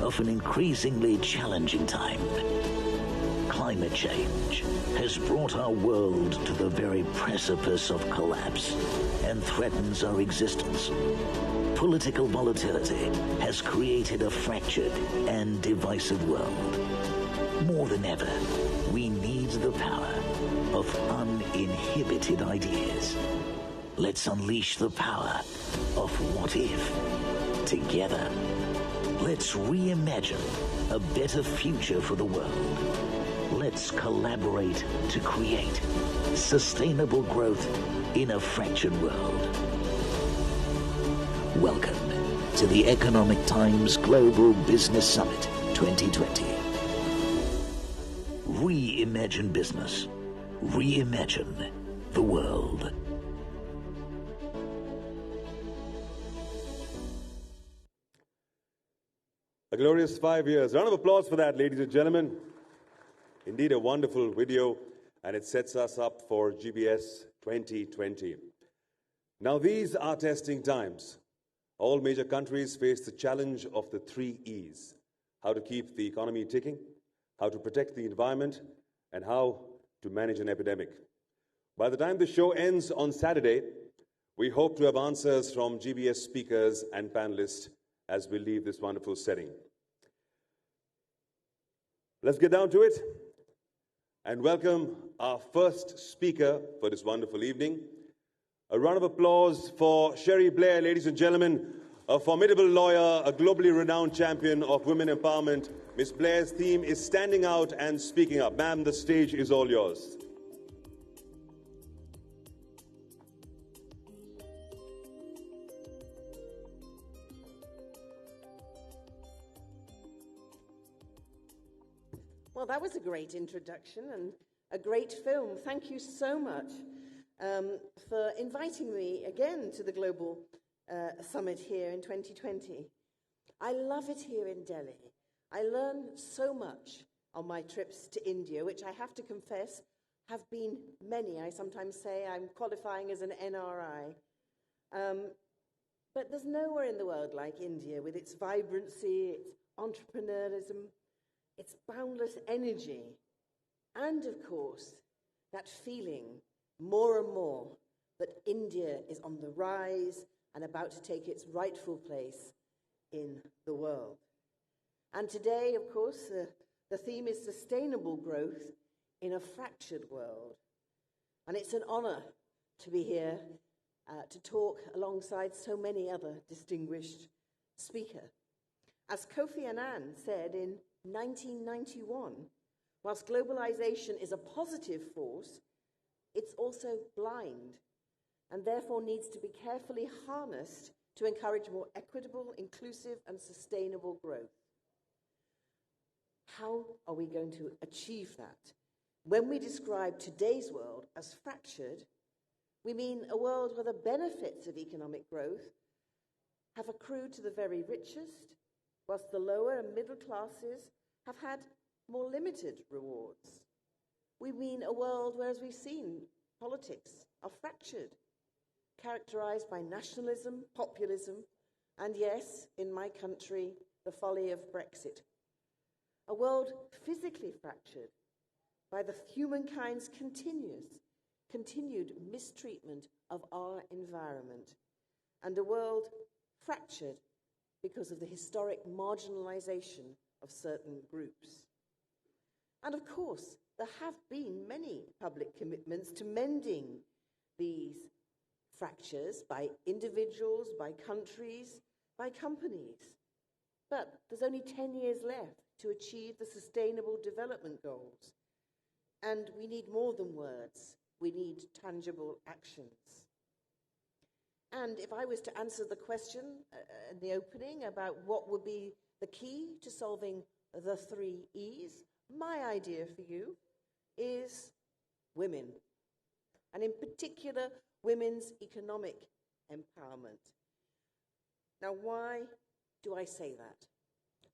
of an increasingly challenging time. Climate change has brought our world to the very precipice of collapse and threatens our existence. Political volatility has created a fractured and divisive world. More than ever, we need the power of uninhibited ideas. Let's unleash the power of what if. Together, let's reimagine a better future for the world. Let's collaborate to create sustainable growth in a fractured world. Welcome to the Economic Times Global Business Summit 2020. Reimagine business. Reimagine the world. A glorious 5 years. Round of applause for that, ladies and gentlemen. Indeed, a wonderful video, and it sets us up for GBS 2020. Now, these are testing times. All major countries face the challenge of the 3 E's: how to keep the economy ticking, how to protect the environment, and how to manage an epidemic. By the time the show ends on Saturday, we hope to have answers from GBS speakers and panelists as we leave this wonderful setting. Let's get down to it and welcome our first speaker for this wonderful evening. A round of applause for Sherry Blair, ladies and gentlemen, a formidable lawyer, a globally renowned champion of women empowerment. Ms. Blair's theme is standing out and speaking up. Ma'am, the stage is all yours. Well, that was a great introduction and a great film. Thank you so much for inviting me again to the Global Summit here in 2020. I love it here in Delhi. I learn so much on my trips to India, which I have to confess have been many. I sometimes say I'm qualifying as an NRI. But there's nowhere in the world like India, with its vibrancy, its entrepreneurialism, its boundless energy, and of course, that feeling more and more that India is on the rise and about to take its rightful place in the world. And today, of course, the theme is sustainable growth in a fractured world. And it's an honor to be here to talk alongside so many other distinguished speakers. As Kofi Annan said in 1991, whilst globalization is a positive force, it's also blind and therefore needs to be carefully harnessed to encourage more equitable, inclusive, and sustainable growth. How are we going to achieve that? When we describe today's world as fractured, we mean a world where the benefits of economic growth have accrued to the very richest, whilst the lower and middle classes have had more limited rewards. We mean a world where, as we've seen, politics are fractured, characterized by nationalism, populism, and yes, in my country, the folly of Brexit. A world physically fractured by the humankind's continued mistreatment of our environment, and a world fractured because of the historic marginalization of certain groups. And of course, there have been many public commitments to mending these fractures by individuals, by countries, by companies. But there's only 10 years left to achieve the Sustainable Development Goals. And we need more than words. We need tangible actions. And if I was to answer the question in the opening about what would be the key to solving the 3 E's, my idea for you is women, and in particular, women's economic empowerment. Now, why do I say that?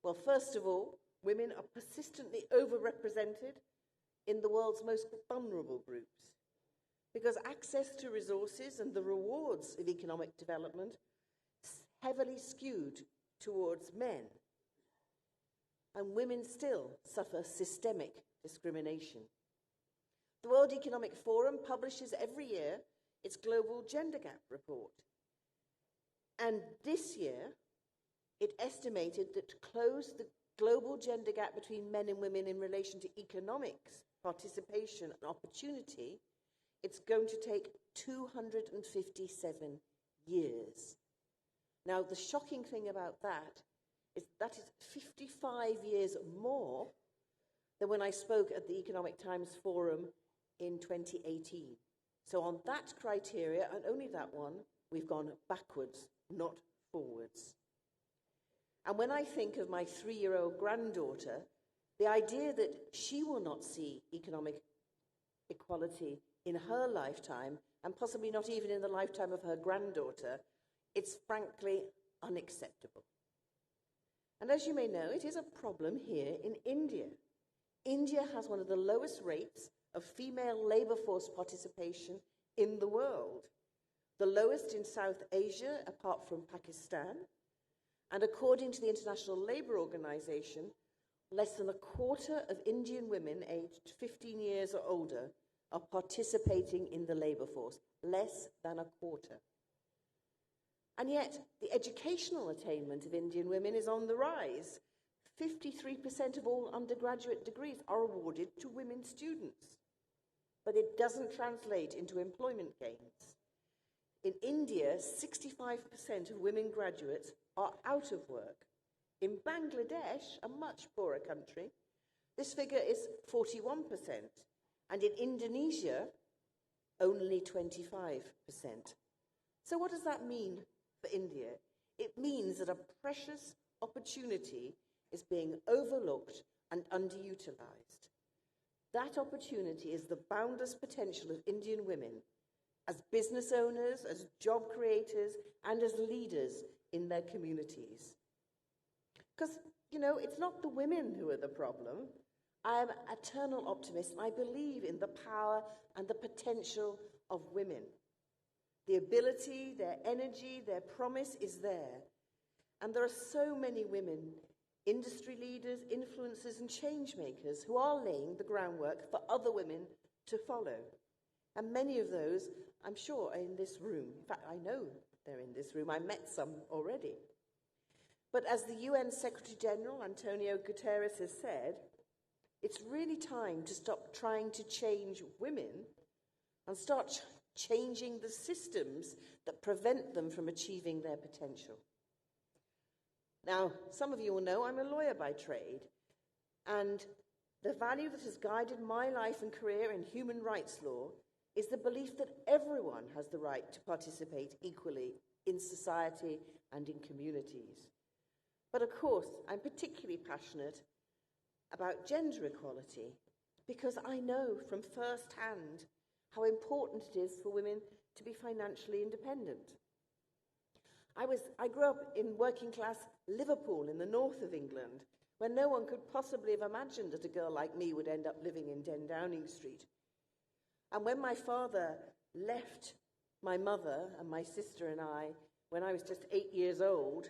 Well, first of all, women are persistently overrepresented in the world's most vulnerable groups, because access to resources and the rewards of economic development is heavily skewed towards men. and women still suffer systemic discrimination. The World Economic Forum publishes every year its Global Gender Gap Report. And this year, it estimated that to close the global gender gap between men and women in relation to economics, participation, and opportunity, it's going to take 257 years. Now, the shocking thing about that is 55 years more than when I spoke at the Economic Times Forum in 2018. So on that criteria, and only that one, we've gone backwards, not forwards. And when I think of my 3-year-old granddaughter, the idea that she will not see economic equality in her lifetime, and possibly not even in the lifetime of her granddaughter, it's frankly unacceptable. And as you may know, it is a problem here in India. India has one of the lowest rates of female labour force participation in the world, the lowest in South Asia apart from Pakistan, and according to the International Labour Organization, less than a quarter of Indian women aged 15 years or older are participating in the labour force, less than a quarter. And yet, the educational attainment of Indian women is on the rise. 53% of all undergraduate degrees are awarded to women students. But it doesn't translate into employment gains. In India, 65% of women graduates are out of work. In Bangladesh, a much poorer country, this figure is 41%. And in Indonesia, only 25%. So what does that mean for India? It means that a precious opportunity is being overlooked and underutilized. That opportunity is the boundless potential of Indian women as business owners, as job creators, and as leaders in their communities. Because, you know, it's not the women who are the problem. I am an eternal optimist, and I believe in the power and the potential of women. The ability, their energy, their promise is there. And there are so many women, industry leaders, influencers, and change makers who are laying the groundwork for other women to follow. And many of those, I'm sure, are in this room. In fact, I know they're in this room. I met some already. But as the UN Secretary General, Antonio Guterres, has said, it's really time to stop trying to change women and start changing the systems that prevent them from achieving their potential. Now, some of you will know I'm a lawyer by trade, and the value that has guided my life and career in human rights law is the belief that everyone has the right to participate equally in society and in communities. But of course, I'm particularly passionate about gender equality because I know from first hand how important it is for women to be financially independent. I grew up in working class Liverpool in the north of England, where no one could possibly have imagined that a girl like me would end up living in 10 Downing Street. And when my father left my mother and my sister and I, when I was just 8 years old,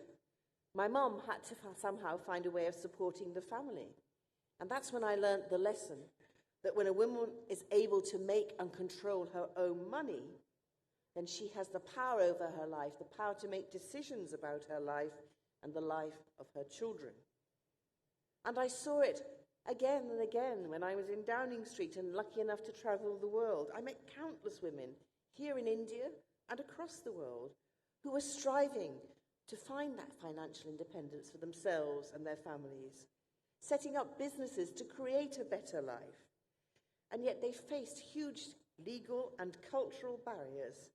my mum had to somehow find a way of supporting the family. And that's when I learned the lesson that when a woman is able to make and control her own money, then she has the power over her life, the power to make decisions about her life and the life of her children. And I saw it again and again when I was in Downing Street and lucky enough to travel the world. I met countless women here in India and across the world who were striving to find that financial independence for themselves and their families, setting up businesses to create a better life. And yet they faced huge legal and cultural barriers,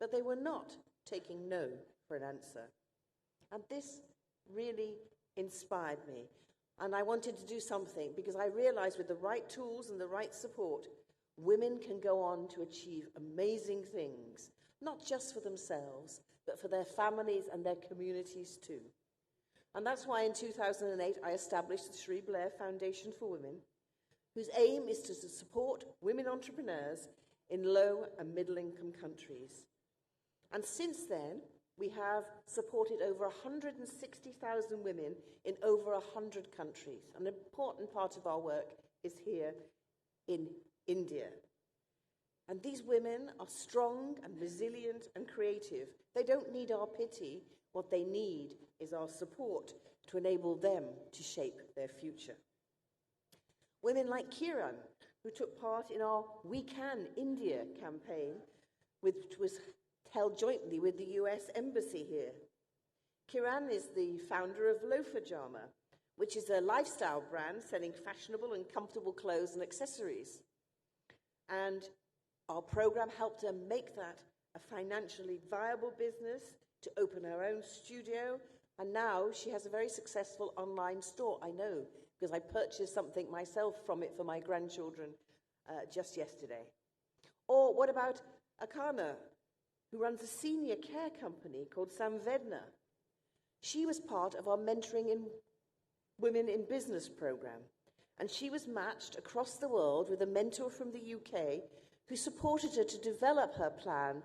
but they were not taking no for an answer. And this really inspired me. And I wanted to do something because I realized with the right tools and the right support, women can go on to achieve amazing things, not just for themselves, but for their families and their communities too. And that's why in 2008, I established the Shri Blair Foundation for Women, whose aim is to support women entrepreneurs in low and middle income countries. And since then, we have supported over 160,000 women in over 100 countries. An important part of our work is here in India. And these women are strong and resilient and creative. They don't need our pity. What they need is our support to enable them to shape their future. Women like Kiran, who took part in our We Can India campaign, which was held jointly with the US Embassy here. Kiran is the founder of Loafer Jama, which is a lifestyle brand selling fashionable and comfortable clothes and accessories. And our program helped her make that a financially viable business, to open her own studio, and now she has a very successful online store. I know, because I purchased something myself from it for my grandchildren just yesterday. Or what about Akana, who runs a senior care company called Samvedna? She was part of our Mentoring in Women in Business program, and she was matched across the world with a mentor from the UK who supported her to develop her plan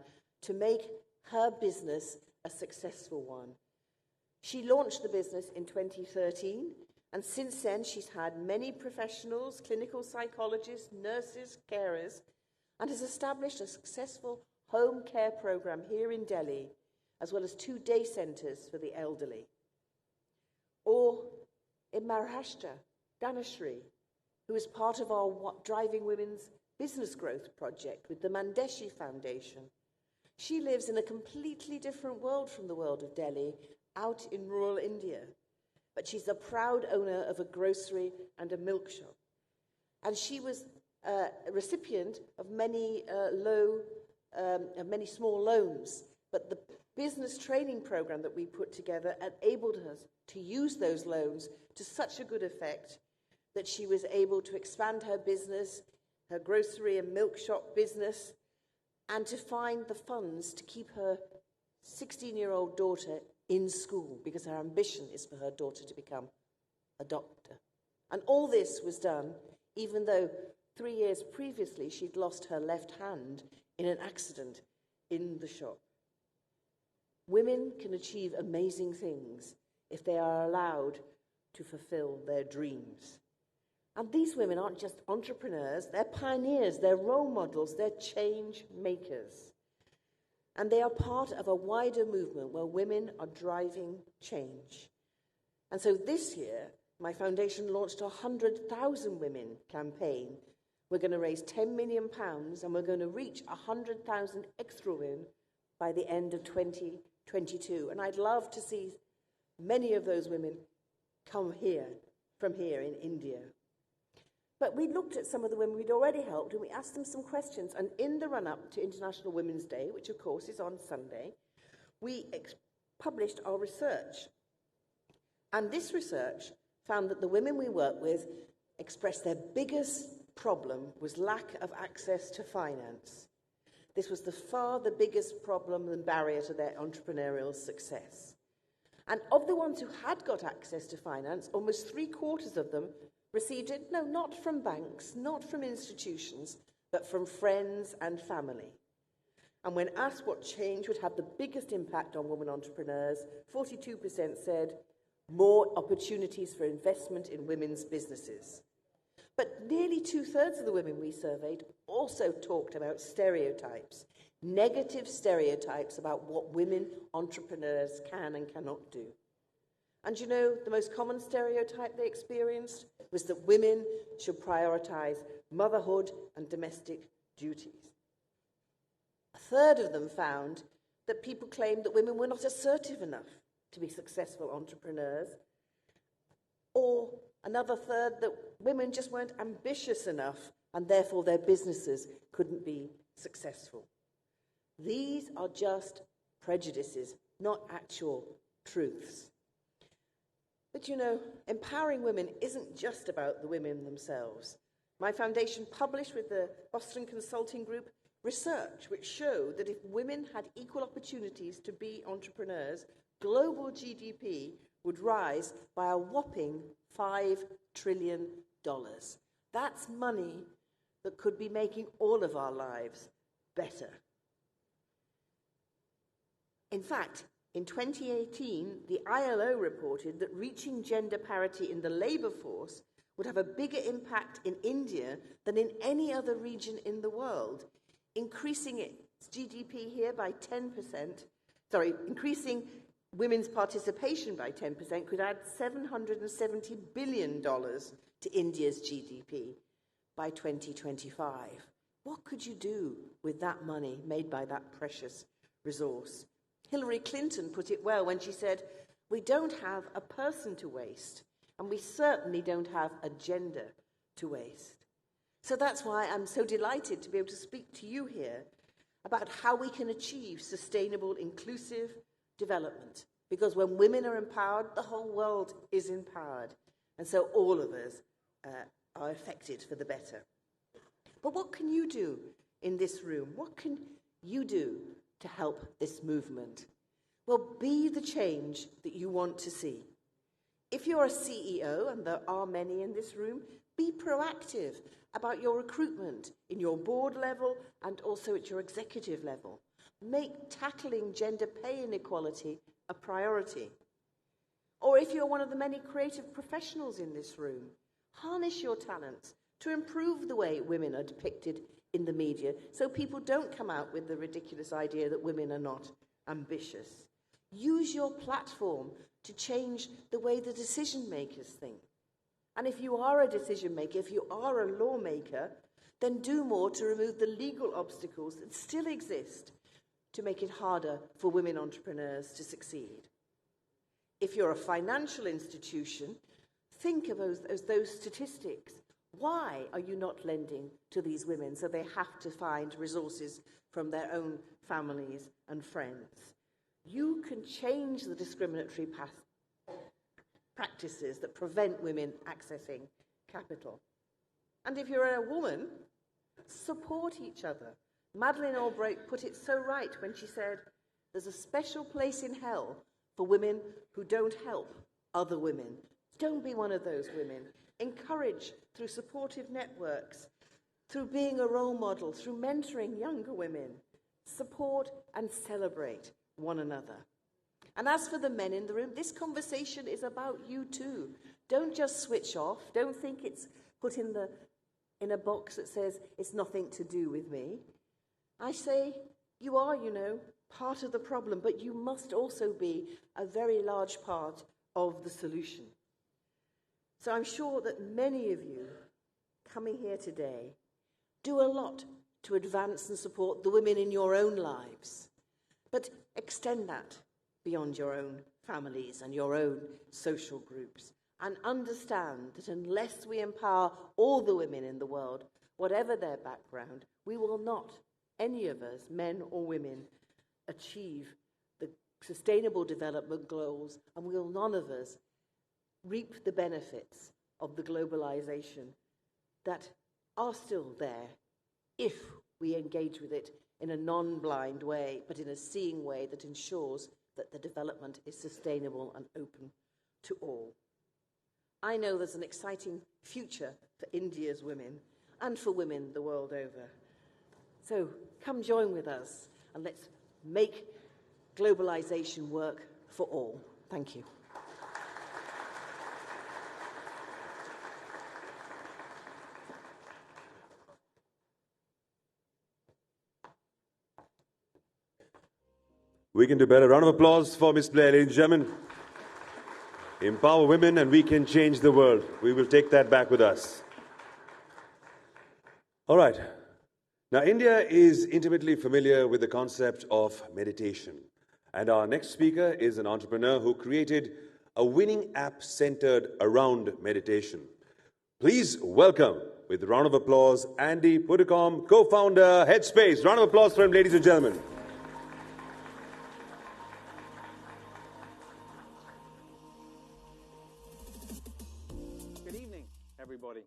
to make her business a successful one. She launched the business in 2013, and since then she's had many professionals, clinical psychologists, nurses, carers, and has established a successful home care program here in Delhi, as well as 2 day centres for the elderly. Or in Maharashtra, Dhanashree, who is part of our Driving Women's Business Growth project with the Mandeshi Foundation. She lives in a completely different world from the world of Delhi, out in rural India. But she's a proud owner of a grocery and a milk shop. And she was a recipient of many small loans. But the business training program that we put together enabled us to use those loans to such a good effect that she was able to expand her business, her grocery and milk shop business, and to find the funds to keep her 16-year-old daughter in school, because her ambition is for her daughter to become a doctor. And all this was done even though 3 years previously she'd lost her left hand in an accident in the shop. Women can achieve amazing things if they are allowed to fulfill their dreams. And these women aren't just entrepreneurs, they're pioneers, they're role models, they're change makers. And they are part of a wider movement where women are driving change. And so this year, my foundation launched a 100,000 Women campaign. We're going to raise £10 million and we're going to reach 100,000 extra women by the end of 2022. And I'd love to see many of those women come from here in India. But we looked at some of the women we'd already helped and we asked them some questions. And in the run-up to International Women's Day, which of course is on Sunday, we published our research. And this research found that the women we work with expressed their biggest problem was lack of access to finance. This was the biggest problem and barrier to their entrepreneurial success. And of the ones who had got access to finance, almost 3/4 of them received it, no, not from banks, not from institutions, but from friends and family. And when asked what change would have the biggest impact on women entrepreneurs, 42% said more opportunities for investment in women's businesses. But nearly 2/3 of the women we surveyed also talked about stereotypes, negative stereotypes about what women entrepreneurs can and cannot do. And you know, the most common stereotype they experienced was that women should prioritize motherhood and domestic duties. 1/3 of them found that people claimed that women were not assertive enough to be successful entrepreneurs, or another 1/3 that women just weren't ambitious enough and therefore their businesses couldn't be successful. These are just prejudices, not actual truths. But you know, empowering women isn't just about the women themselves. My foundation published with the Boston Consulting Group research which showed that if women had equal opportunities to be entrepreneurs, global GDP would rise by a whopping $5 trillion. That's money that could be making all of our lives better. In fact, In 2018, the ILO reported that reaching gender parity in the labour force would have a bigger impact in India than in any other region in the world, increasing its GDP here by 10%. Increasing women's participation by 10% could add $770 billion to India's GDP by 2025. What could you do with that money made by that precious resource? Hillary Clinton put it well when she said, "We don't have a person to waste, and we certainly don't have a gender to waste." So that's why I'm so delighted to be able to speak to you here about how we can achieve sustainable, inclusive development. Because when women are empowered, the whole world is empowered. And so all of us are affected for the better. But what can you do in this room? What can you do to help this movement? Well, be the change that you want to see. If you're a CEO, and there are many in this room, be proactive about your recruitment in your board level and also at your executive level. Make tackling gender pay inequality a priority. Or if you're one of the many creative professionals in this room, harness your talents to improve the way women are depicted in the media so people don't come out with the ridiculous idea that women are not ambitious. Use your platform to change the way the decision makers think. And if you are a decision maker, if you are a lawmaker, then do more to remove the legal obstacles that still exist to make it harder for women entrepreneurs to succeed. If you're a financial institution, think of those statistics. Why are you not lending to these women so they have to find resources from their own families and friends? You can change the discriminatory practices that prevent women accessing capital. And if you're a woman, support each other. Madeleine Albright put it so right when she said, "There's a special place in hell for women who don't help other women." Don't be one of those women. Encourage through supportive networks, through being a role model, through mentoring younger women. Support and celebrate one another. And as for the men in the room, this conversation is about you too. Don't just switch off. Don't think it's put in a box that says it's nothing to do with me. I say you are, part of the problem, but you must also be a very large part of the solution. So I'm sure that many of you coming here today do a lot to advance and support the women in your own lives, but extend that beyond your own families and your own social groups, and understand that unless we empower all the women in the world, whatever their background, we will not, any of us, men or women, achieve the sustainable development goals, and we will none of us reap the benefits of the globalization that are still there if we engage with it in a non-blind way, but in a seeing way that ensures that the development is sustainable and open to all. I know there's an exciting future for India's women and for women the world over. So come join with us and let's make globalization work for all. Thank you. We can do better. Round of applause for Ms. Blair, ladies and gentlemen. Empower women and we can change the world. We will take that back with us. All right. Now, India is intimately familiar with the concept of meditation. And our next speaker is an entrepreneur who created a winning app centered around meditation. Please welcome, with a round of applause, Andy Puddicombe, co-founder, Headspace. Round of applause for him, ladies and gentlemen. Everybody,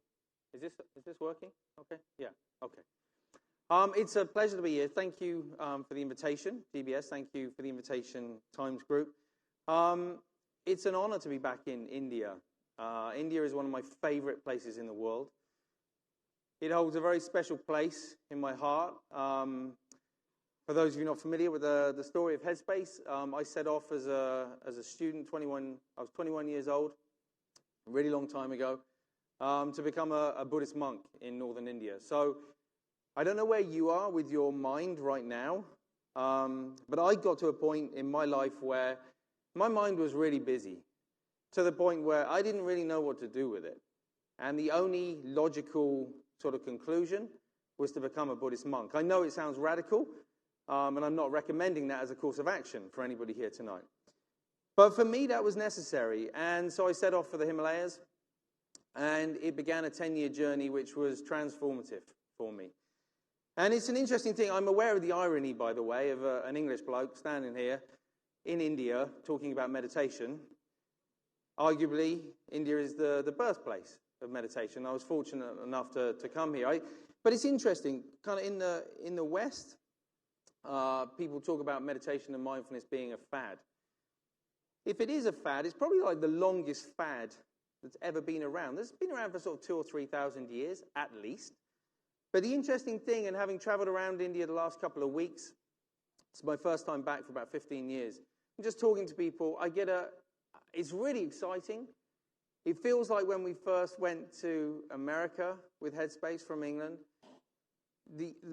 is this working? Okay, yeah, okay. It's a pleasure to be here. Thank you for the invitation, GBS. Thank you for the invitation, Times Group. It's an honor to be back in India. India is one of my favorite places in the world. It holds a very special place in my heart. For For those of you not familiar with the story of Headspace, I set off as a student, I was 21 years old, a really long time ago, to become a Buddhist monk in northern India. So I don't know where you are with your mind right now, but I got to a point in my life where my mind was really busy, to the point where I didn't really know what to do with it. And the only logical sort of conclusion was to become a Buddhist monk. I know it sounds radical, and I'm not recommending that as a course of action for anybody here tonight. But for me, that was necessary. And so I set off for the Himalayas, and it began a 10-year journey which was transformative for me. And it's an interesting thing. I'm aware of the irony, by the way, of an English bloke standing here in India talking about meditation. Arguably, India is the birthplace of meditation. I was fortunate enough to come here. But it's interesting, kind of in the West, people talk about meditation and mindfulness being a fad. If it is a fad, it's probably like the longest fad that's ever been around. It's been around for sort of 2,000 or 3,000 years, at least. But the interesting thing, and having traveled around India the last couple of weeks, it's my first time back for about 15 years. I'm just talking to people. It's really exciting. It feels like when we first went to America with Headspace from England.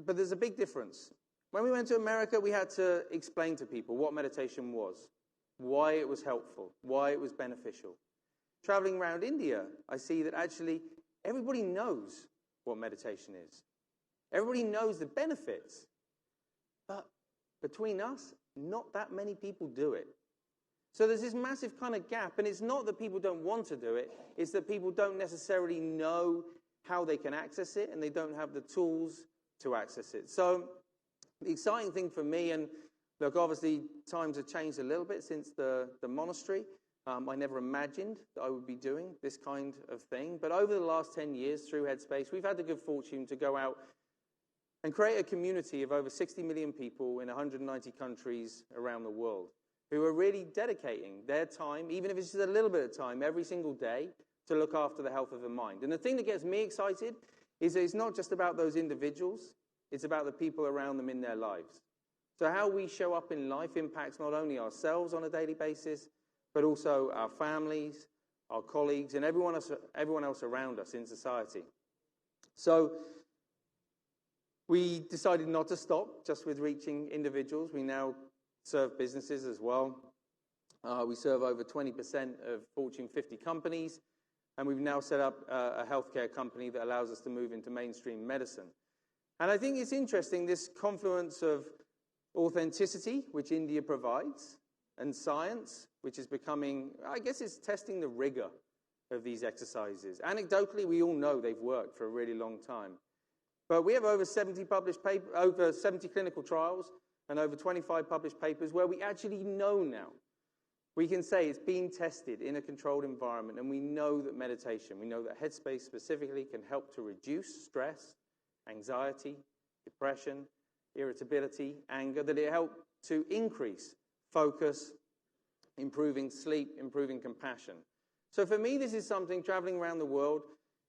But there's a big difference. When we went to America, we had to explain to people what meditation was, why it was helpful, why it was beneficial. Traveling around India, I see that actually everybody knows what meditation is. Everybody knows the benefits. But between us, not that many people do it. So there's this massive kind of gap, and it's not that people don't want to do it, it's that people don't necessarily know how they can access it, and they don't have the tools to access it. So the exciting thing for me, and look, obviously times have changed a little bit since the monastery. I never imagined that I would be doing this kind of thing. But over the last 10 years through Headspace, we've had the good fortune to go out and create a community of over 60 million people in 190 countries around the world who are really dedicating their time, even if it's just a little bit of time, every single day to look after the health of the mind. And the thing that gets me excited is that it's not just about those individuals, it's about the people around them in their lives. So how we show up in life impacts not only ourselves on a daily basis, but also our families, our colleagues, and everyone else around us in society. So we decided not to stop just with reaching individuals. We now serve businesses as well. We serve over 20% of Fortune 50 companies, and we've now set up a healthcare company that allows us to move into mainstream medicine. And I think it's interesting, this confluence of authenticity, which India provides, and science, which is becoming, I guess it's testing the rigor of these exercises. Anecdotally, we all know they've worked for a really long time. But we have over 70 published papers, over 70 clinical trials, and over 25 published papers where we actually know now. We can say it's being tested in a controlled environment, and we know that meditation, we know that Headspace specifically can help to reduce stress, anxiety, depression, irritability, anger, that it helps to increase focus, improving sleep, improving compassion. So for me, this is something, traveling around the world,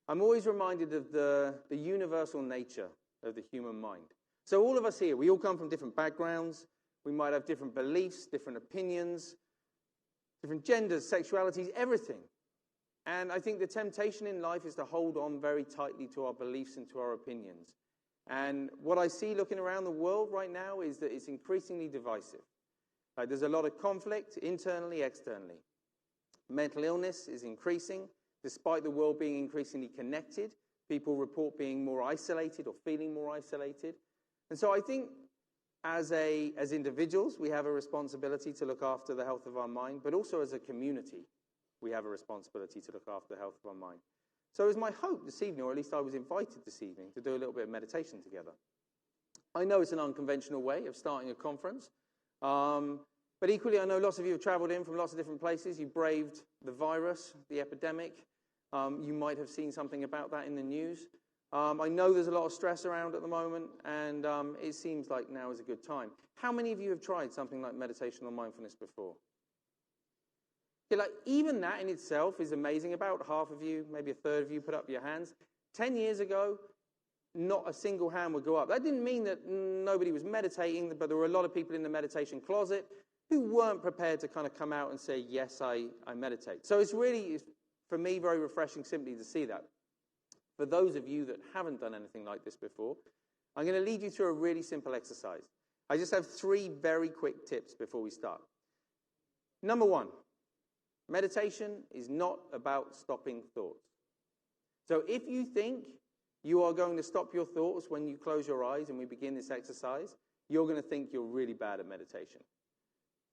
I'm always reminded of the universal nature of the human mind. So all of us here, we all come from different backgrounds. We might have different beliefs, different opinions, different genders, sexualities, everything. And I think the temptation in life is to hold on very tightly to our beliefs and to our opinions. And what I see looking around the world right now is that it's increasingly divisive. There's a lot of conflict, internally, externally. Mental illness is increasing. Despite the world being increasingly connected, people report being more isolated or feeling more isolated. And so I think as individuals, we have a responsibility to look after the health of our mind, but also as a community, we have a responsibility to look after the health of our mind. So it was my hope this evening, or at least I was invited this evening, to do a little bit of meditation together. I know it's an unconventional way of starting a conference, but equally I know lots of you have traveled in from lots of different places. You braved the virus, the epidemic. You might have seen something about that in the news. I know there's a lot of stress around at the moment, and it seems like now is a good time. How many of you have tried something like meditation or mindfulness before? Okay, even that in itself is amazing. About half of you, maybe a third of you, put up your hands. 10 years ago, not a single hand would go up. That didn't mean that nobody was meditating, but there were a lot of people in the meditation closet who weren't prepared to kind of come out and say, yes, I meditate. So it's really, for me, very refreshing simply to see that. For those of you that haven't done anything like this before, I'm going to lead you through a really simple exercise. I just have 3 very quick tips before we start. Number 1, meditation is not about stopping thoughts. So if you think you are going to stop your thoughts when you close your eyes and we begin this exercise, you're going to think you're really bad at meditation.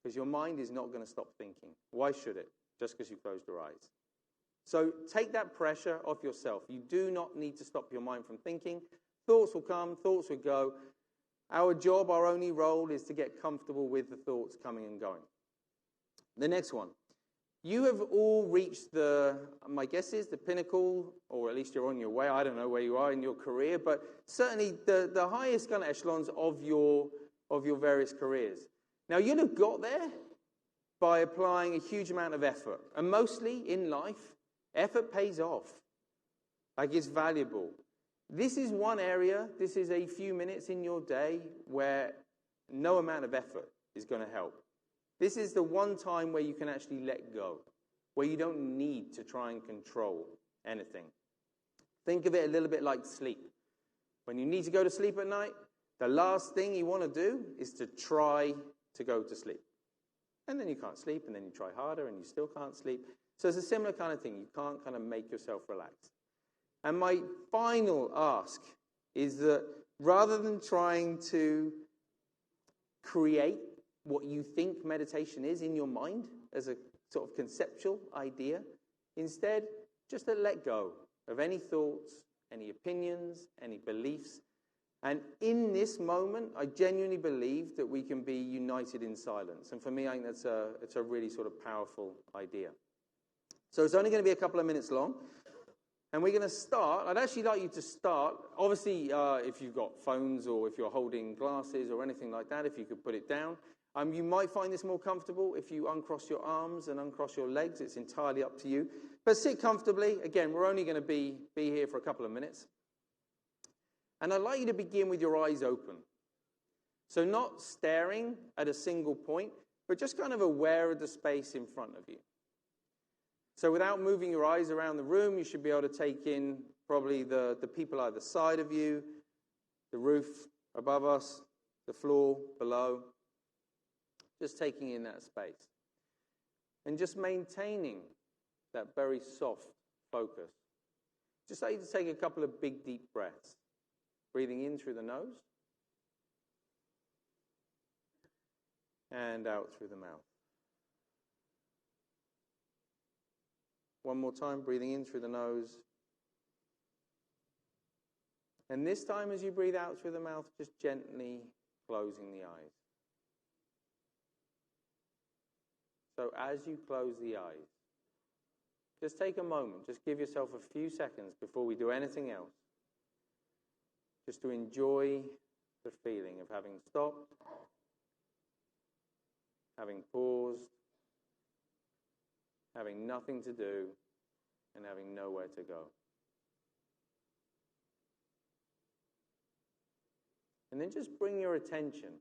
Because your mind is not going to stop thinking. Why should it? Just because you closed your eyes. So take that pressure off yourself. You do not need to stop your mind from thinking. Thoughts will come, thoughts will go. Our job, our only role is to get comfortable with the thoughts coming and going. The next one. You have all reached my guess is, the pinnacle, or at least you're on your way. I don't know where you are in your career, but certainly the highest kind of echelons of your various careers. Now, you'll have got there by applying a huge amount of effort. And mostly in life, effort pays off. Like, it's valuable. This is one area, this is a few minutes in your day where no amount of effort is going to help. This is the one time where you can actually let go, where you don't need to try and control anything. Think of it a little bit like sleep. When you need to go to sleep at night, the last thing you want to do is to try to go to sleep. And then you can't sleep, and then you try harder, and you still can't sleep. So it's a similar kind of thing. You can't kind of make yourself relax. And my final ask is that rather than trying to create what you think meditation is in your mind as a sort of conceptual idea, instead, just to let go of any thoughts, any opinions, any beliefs. And in this moment, I genuinely believe that we can be united in silence. And for me, I think it's a really sort of powerful idea. So it's only going to be a couple of minutes long. And we're going to start. I'd actually like you to start. Obviously, if you've got phones or if you're holding glasses or anything like that, if you could put it down. You might find this more comfortable if you uncross your arms and uncross your legs. It's entirely up to you. But sit comfortably. Again, we're only going to be here for a couple of minutes. And I'd like you to begin with your eyes open. So not staring at a single point, but just kind of aware of the space in front of you. So without moving your eyes around the room, you should be able to take in probably the people either side of you, the roof above us, the floor below. Just taking in that space. And just maintaining that very soft focus. Just like you to take a couple of big, deep breaths. Breathing in through the nose. And out through the mouth. One more time, breathing in through the nose. And this time, as you breathe out through the mouth, just gently closing the eyes. So as you close the eyes, just take a moment, just give yourself a few seconds before we do anything else, just to enjoy the feeling of having stopped, having paused, having nothing to do, and having nowhere to go. And then just bring your attention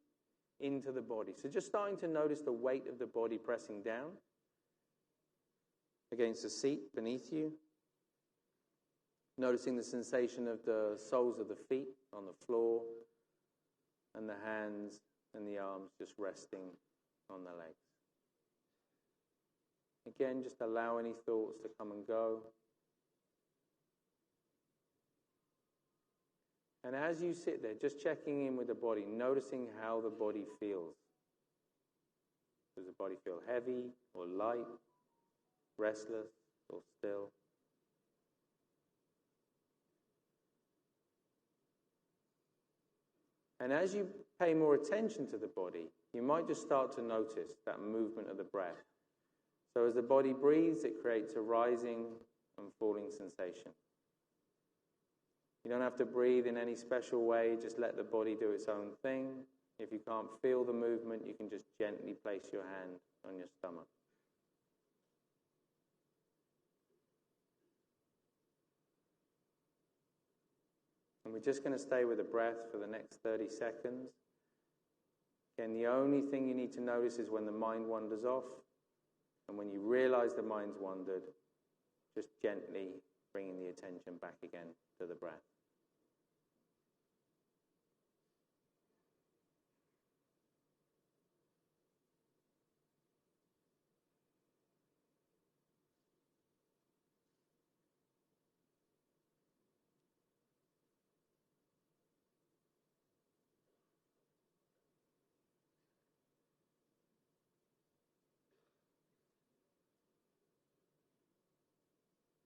into the body. So just starting to notice the weight of the body pressing down against the seat beneath you. Noticing the sensation of the soles of the feet on the floor and the hands and the arms just resting on the legs. Again, just allow any thoughts to come and go. And as you sit there, just checking in with the body, noticing how the body feels. Does the body feel heavy or light, restless or still? And as you pay more attention to the body, you might just start to notice that movement of the breath. So as the body breathes, it creates a rising and falling sensation. You don't have to breathe in any special way, just let the body do its own thing. If you can't feel the movement, you can just gently place your hand on your stomach. And we're just going to stay with the breath for the next 30 seconds. Again, the only thing you need to notice is when the mind wanders off. And when you realize the mind's wandered, just gently bringing the attention back again to the breath.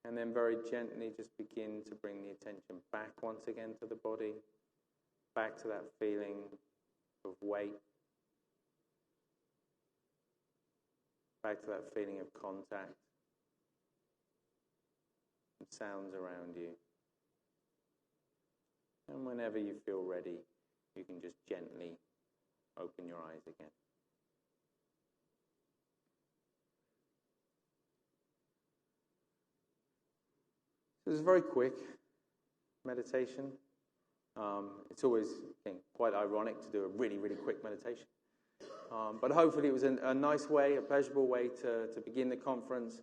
And then very gently just begin to bring the attention back once again to the body, back to that feeling of weight, back to that feeling of contact, and sounds around you. And whenever you feel ready, you can just gently open your eyes again. This is a very quick meditation. It's always quite ironic to do a really, really quick meditation. But hopefully it was a nice way, a pleasurable way to begin the conference.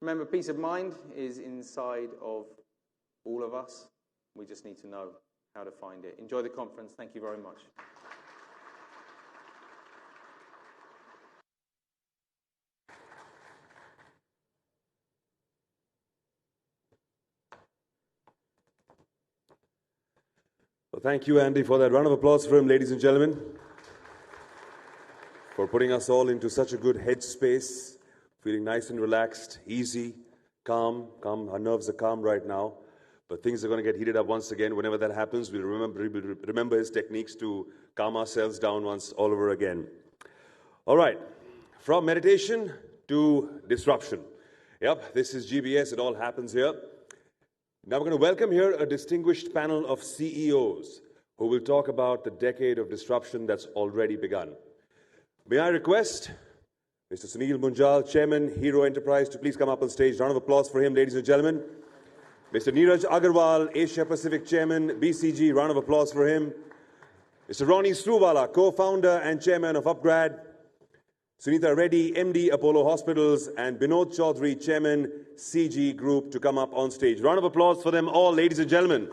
Remember, peace of mind is inside of all of us. We just need to know how to find it. Enjoy the conference. Thank you very much. Well, thank you, Andy, for that round of applause for him, ladies and gentlemen, for putting us all into such a good headspace, feeling nice and relaxed, easy, calm. Our nerves are calm right now, but things are going to get heated up once again. Whenever that happens, we'll remember his techniques to calm ourselves down once all over again. All right, from meditation to disruption. Yep, this is GBS. It all happens here. Now we're going to welcome here a distinguished panel of CEOs who will talk about the decade of disruption that's already begun. May I request Mr. Sunil Munjal, Chairman, Hero Enterprise, to please come up on stage. Round of applause for him, ladies and gentlemen. Mr. Neeraj Agarwal, Asia Pacific Chairman, BCG. Round of applause for him. Mr. Ronnie Sruwala, Co-founder and Chairman of Upgrad. Sunita Reddy, MD, Apollo Hospitals, and Binod Chaudhary, Chairman, CG Group, to come up on stage. Round of applause for them all, ladies and gentlemen.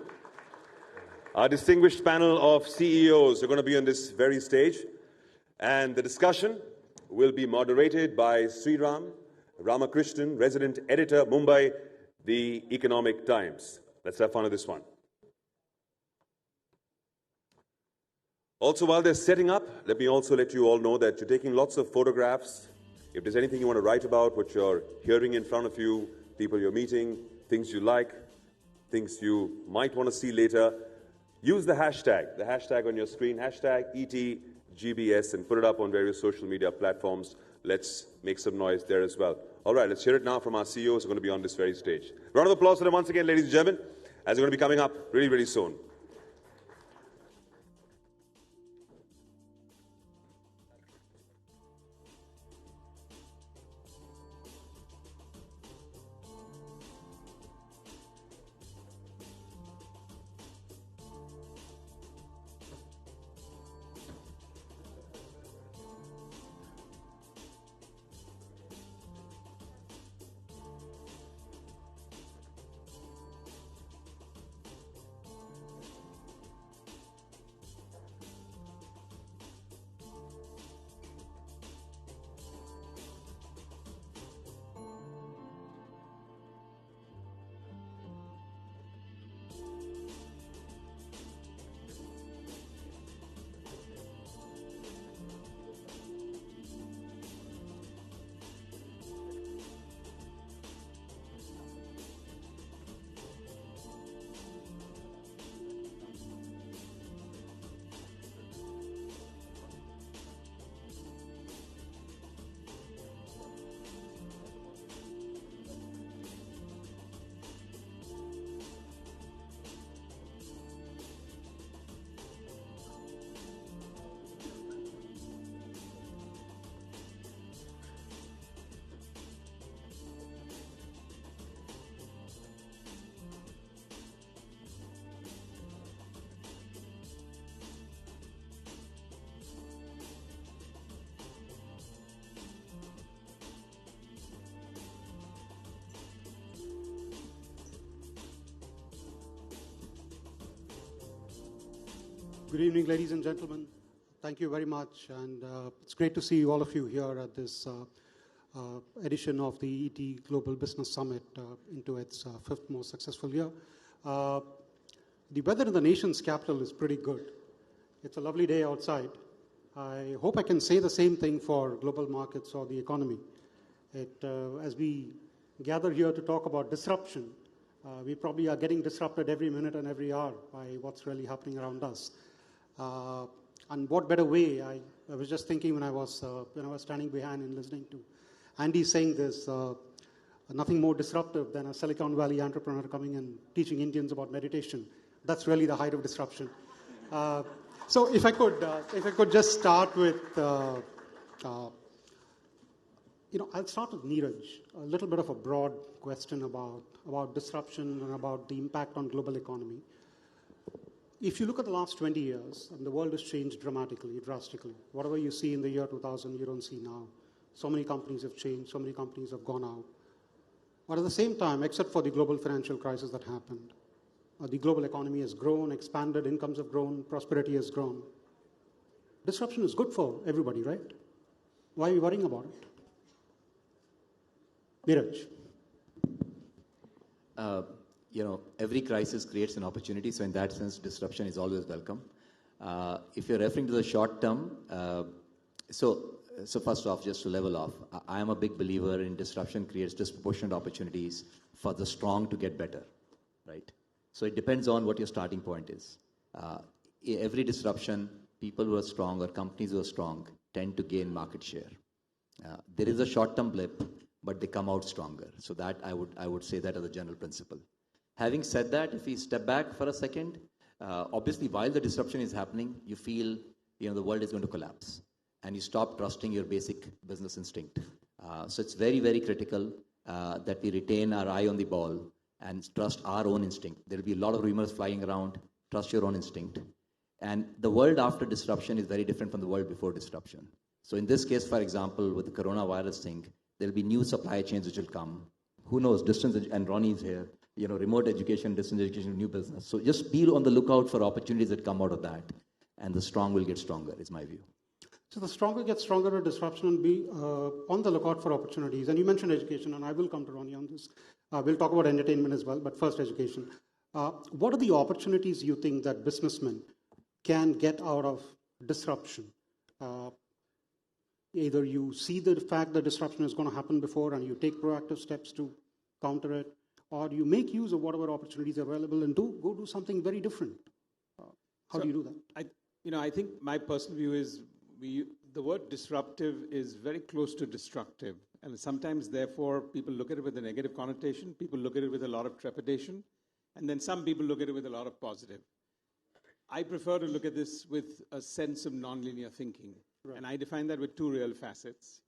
Our distinguished panel of CEOs are going to be on this very stage, and the discussion will be moderated by Sriram Ramakrishnan, resident editor, Mumbai, The Economic Times. Let's have fun with this one. Also, while they're setting up, let me also let you all know that you're taking lots of photographs. If there's anything you want to write about, what you're hearing in front of you, people you're meeting, things you like, things you might want to see later, use the hashtag on your screen, hashtag ETGBS, and put it up on various social media platforms. Let's make some noise there as well. All right, let's hear it now from our CEOs who are going to be on this very stage. Round of applause for them once again, ladies and gentlemen, as they're going to be coming up really, really soon. Good evening, ladies and gentlemen. Thank you very much, and it's great to see all of you here at this edition of the ET Global Business Summit into its fifth most successful year. The weather in the nation's capital is pretty good. It's a lovely day outside. I hope I can say the same thing for global markets or the economy. As we gather here to talk about disruption, we probably are getting disrupted every minute and every hour by what's really happening around us. And what better way? I was just thinking when I was standing behind and listening to Andy saying this, nothing more disruptive than a Silicon Valley entrepreneur coming and teaching Indians about meditation. That's really the height of disruption. So if I could just start with, I'll start with Neeraj. A little bit of a broad question about disruption and about the impact on global economy. If you look at the last 20 years, the world has changed dramatically, drastically. Whatever you see in the year 2000, you don't see now. So many companies have changed, so many companies have gone out. But at the same time, except for the global financial crisis that happened, the global economy has grown, expanded, incomes have grown, prosperity has grown. Disruption is good for everybody, right? Why are we worrying about it? Neeraj. Every crisis creates an opportunity, so in that sense, disruption is always welcome. If you're referring to the short term, so first off, just to level off, I am a big believer in disruption creates disproportionate opportunities for the strong to get better, right? So it depends on what your starting point is. Every disruption, people who are strong or companies who are strong tend to gain market share. There is a short-term blip, but they come out stronger. So that I would say that as a general principle. Having said that, if we step back for a second, obviously while the disruption is happening, you feel the world is going to collapse, and you stop trusting your basic business instinct. So it's very, very critical that we retain our eye on the ball and trust our own instinct. There will be a lot of rumors flying around. Trust your own instinct. And the world after disruption is very different from the world before disruption. So in this case, for example, with the coronavirus thing, there will be new supply chains which will come. Who knows, distance, and Ronnie is here, remote education, distance education, new business. So just be on the lookout for opportunities that come out of that. And the strong will get stronger, is my view. So the stronger get stronger at disruption and be on the lookout for opportunities. And you mentioned education, and I will come to Ronnie on this. We'll talk about entertainment as well, but first education. What are the opportunities you think that businessmen can get out of disruption? Either you see the fact that disruption is going to happen before and you take proactive steps to counter it, or you make use of whatever opportunities are available and go do something very different. How do you do that? I think my personal view is the word disruptive is very close to destructive. And sometimes, therefore, people look at it with a negative connotation. People look at it with a lot of trepidation. And then some people look at it with a lot of positive. I prefer to look at this with a sense of nonlinear thinking. Right. And I define that with two real facets.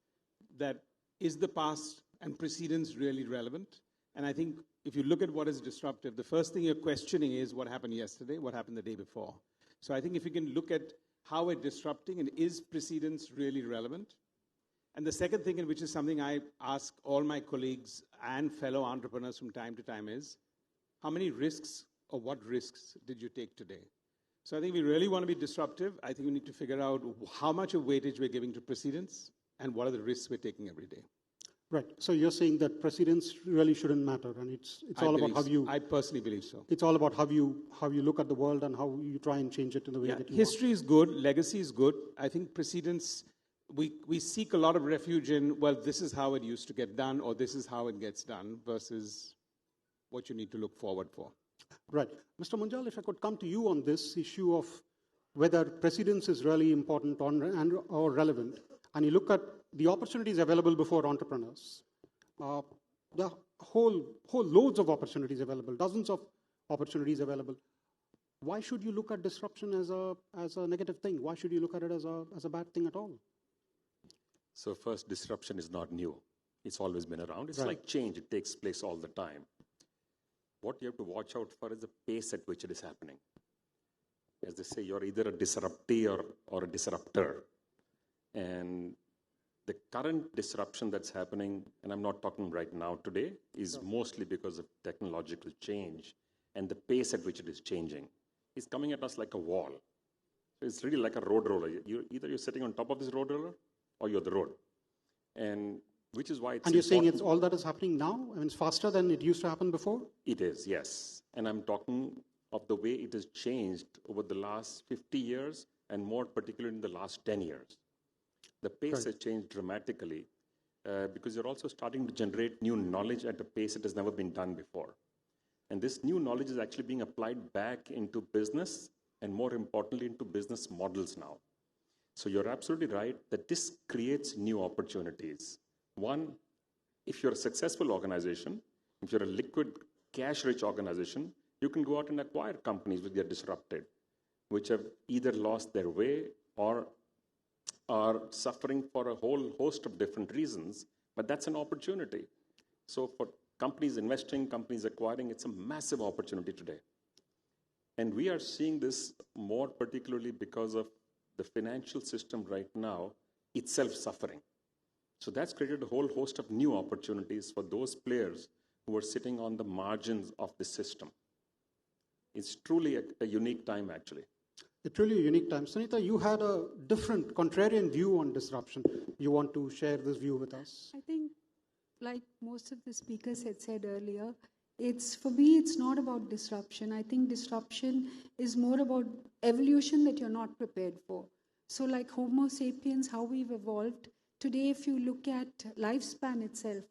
That is the past and precedence really relevant? And I think if you look at what is disruptive, the first thing you're questioning is what happened yesterday, what happened the day before. So I think if you can look at how we're disrupting and is precedence really relevant? And the second thing, which is something I ask all my colleagues and fellow entrepreneurs from time to time is, how many risks or what risks did you take today? So I think we really want to be disruptive. I think we need to figure out how much of weightage we're giving to precedence and what are the risks we're taking every day. Right. So you're saying that precedence really shouldn't matter, and it's all about how you. I personally believe so. It's all about how you look at the world and how you try and change it in the way that you History is good. Legacy is good. I think precedence. We seek a lot of refuge in, well, this is how it used to get done, or this is how it gets done, versus what you need to look forward for. Right. Mr. Munjal, if I could come to you on this issue of whether precedence is really important or relevant, and you look at the opportunities available before entrepreneurs, the whole loads of opportunities available, dozens of opportunities available. Why should you look at disruption as a negative thing? Why should you look at it as a bad thing at all? So first, disruption is not new. It's always been around. It's right. Like change. It takes place all the time. What you have to watch out for is the pace at which it is happening. As they say, you're either a disruptee or a disruptor. And the current disruption that's happening, and I'm not talking right now today, is mostly because of technological change and the pace at which it is changing. It's coming at us like a wall. So it's really like a road roller. Either you're sitting on top of this road roller or you're the road. And which is why it's And you're saying important. it's all that is happening now? I mean, it's faster than it used to happen before? It is, yes. And I'm talking of the way it has changed over the last 50 years and more particularly in the last 10 years. The pace has changed dramatically because you're also starting to generate new knowledge at a pace that has never been done before. And this new knowledge is actually being applied back into business and more importantly into business models now. So you're absolutely right that this creates new opportunities. One, if you're a successful organization, if you're a liquid, cash-rich organization, you can go out and acquire companies which are disrupted, which have either lost their way or are suffering for a whole host of different reasons, but that's an opportunity. So for companies investing, companies acquiring, it's a massive opportunity today. And we are seeing this more particularly because of the financial system right now itself suffering. So that's created a whole host of new opportunities for those players who are sitting on the margins of the system. It's truly a unique time, actually. It's really a unique time. Sunita, you had a different, contrarian view on disruption. You want to share this view with us? I think, like most of the speakers had said earlier, for me, it's not about disruption. I think disruption is more about evolution that you're not prepared for. So like Homo sapiens, how we've evolved, today if you look at lifespan itself,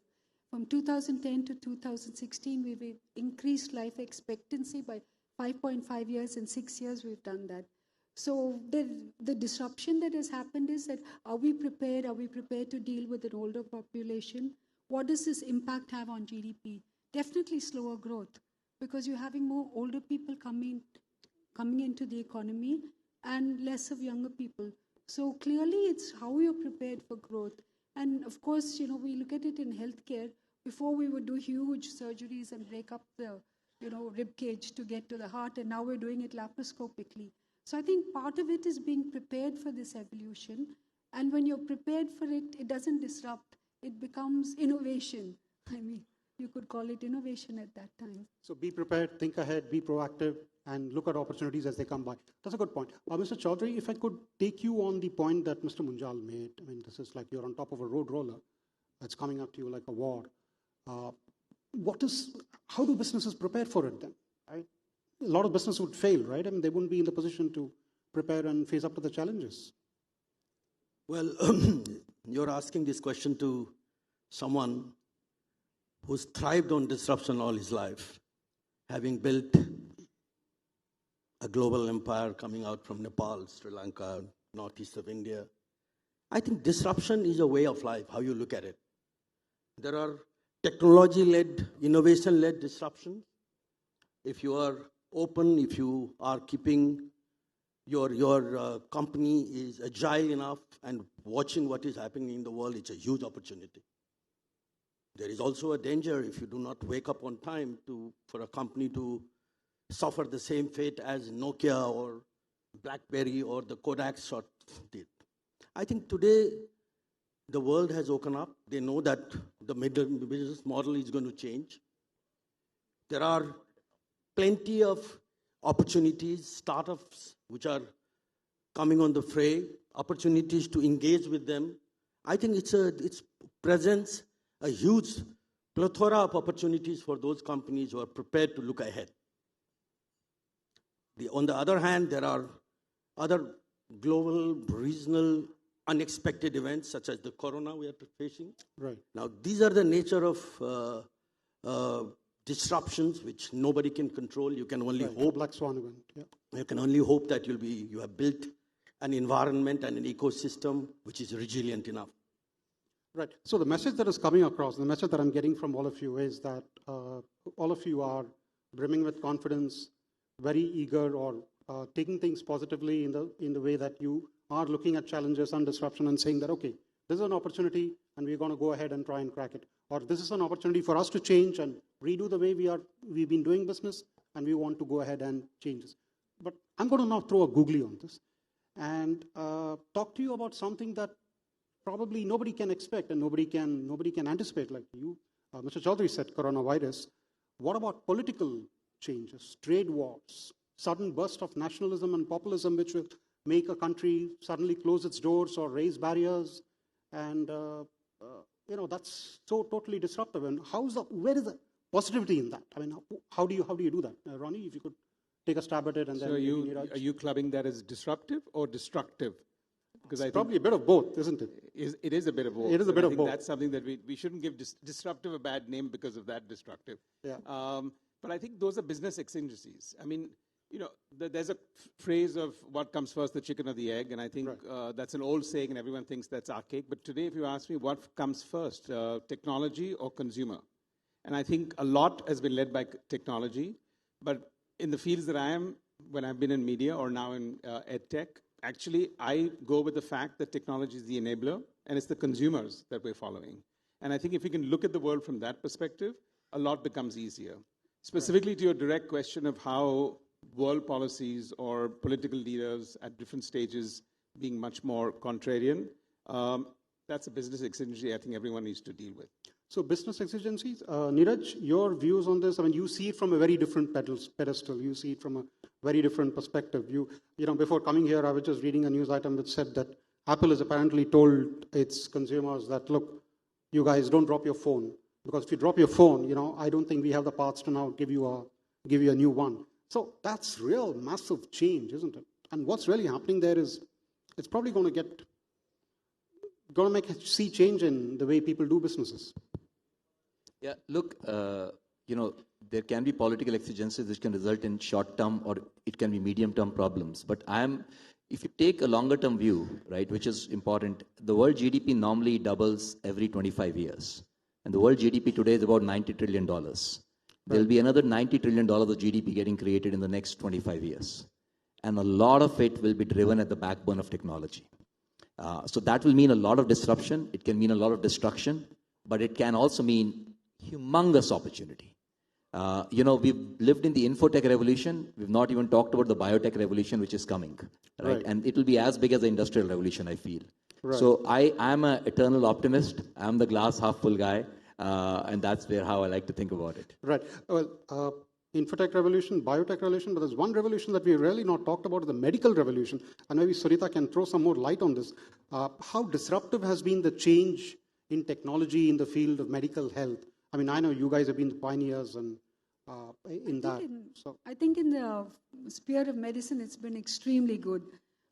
from 2010 to 2016, we've increased life expectancy by 5.5 years. In 6 years, we've done that. So the disruption that has happened is that, are we prepared? Are we prepared to deal with an older population? What does this impact have on GDP? Definitely slower growth, because you're having more older people coming into the economy and less of younger people. So clearly it's how you're prepared for growth. And of course, we look at it in healthcare. Before we would do huge surgeries and break up the, rib cage to get to the heart, and now we're doing it laparoscopically. So I think part of it is being prepared for this evolution. And when you're prepared for it, it doesn't disrupt. It becomes innovation. I mean, you could call it innovation at that time. So be prepared, think ahead, be proactive, and look at opportunities as they come by. That's a good point. Mr. Chaudhary, if I could take you on the point that Mr. Munjal made. I mean, this is like you're on top of a road roller that's coming up to you like a war. How do businesses prepare for it then? Right? A lot of business would fail, right? I mean, they wouldn't be in the position to prepare and face up to the challenges. Well, you're asking this question to someone who's thrived on disruption all his life, having built a global empire coming out from Nepal, Sri Lanka, northeast of India. I think disruption is a way of life, how you look at it. There are technology-led, innovation-led disruptions. If you are open, if you are keeping your company is agile enough and watching what is happening in the world, it's a huge opportunity. There is also a danger if you do not wake up on time for a company to suffer the same fate as Nokia or BlackBerry or the Kodak shot did. I think today the world has woken up. They know that the business model is going to change. There are plenty of opportunities, startups which are coming on the fray, opportunities to engage with them. I think it presents a huge plethora of opportunities for those companies who are prepared to look ahead. On the other hand, there are other global, regional, unexpected events such as the corona we are facing. Right. Now, these are the nature of disruptions which nobody can control. You can only hope. Black swan event. Yeah. You can only hope that you have built an environment and an ecosystem which is resilient enough. Right. So the message that is coming across, the message that I'm getting from all of you is that all of you are brimming with confidence, very eager, or taking things positively in the way that you are looking at challenges and disruption and saying that, okay, this is an opportunity and we're going to go ahead and try and crack it. Or this is an opportunity for us to change and redo the way we've been doing business, and we want to go ahead and change this. But I'm going to now throw a googly on this and talk to you about something that probably nobody can expect and nobody can anticipate, like you, Mr. Chaudhary said, coronavirus. What about political changes, trade wars, sudden burst of nationalism and populism, which will make a country suddenly close its doors or raise barriers, and that's so totally disruptive. And where is the positivity in that? I mean, how do you do that, Ronnie? If you could take a stab at it, and So then are you clubbing that as disruptive or destructive? Because it's probably a bit of both, isn't it? It is a bit of both. It is a bit of both. That's something that we shouldn't give disruptive a bad name because of that destructive. Yeah. But I think those are business exigencies. I mean, there's a phrase of what comes first, the chicken or the egg, and I think that's an old saying, and everyone thinks that's archaic. But today, if you ask me what comes first, technology or consumer? And I think a lot has been led by technology, but in the fields that I am, when I've been in media or now in ed tech, actually, I go with the fact that technology is the enabler, and it's the consumers that we're following. And I think if we can look at the world from that perspective, a lot becomes easier. Specifically to your direct question of how world policies or political leaders at different stages being much more contrarian, that's a business exigency I think everyone needs to deal with. So business exigencies, Neeraj, your views on this? I mean, you see it from a very different pedestal. You see it from a very different perspective. Before coming here, I was just reading a news item which said that Apple has apparently told its consumers that, look, you guys don't drop your phone, because if you drop your phone, I don't think we have the parts to now give you a new one. So that's real massive change, isn't it? And what's really happening there is it's probably going to make a sea change in the way people do businesses. Yeah, look, there can be political exigencies which can result in short-term or it can be medium-term problems. But if you take a longer-term view, right, which is important, the world GDP normally doubles every 25 years. And the world GDP today is about $90 trillion. There will be another $90 trillion of GDP getting created in the next 25 years. And a lot of it will be driven at the backbone of technology. So that will mean a lot of disruption. It can mean a lot of destruction. But it can also mean humongous opportunity. We've lived in the infotech revolution. We've not even talked about the biotech revolution, which is coming. Right? And it will be as big as the industrial revolution, I feel. Right. So I am an eternal optimist. I'm the glass half full guy. And that's how I like to think about it. Right. Well, infotech revolution, biotech revolution, but there's one revolution that we've really not talked about, the medical revolution. And maybe Sarita can throw some more light on this. How disruptive has been the change in technology in the field of medical health? I mean, I know you guys have been the pioneers in that. I think in the sphere of medicine, it's been extremely good.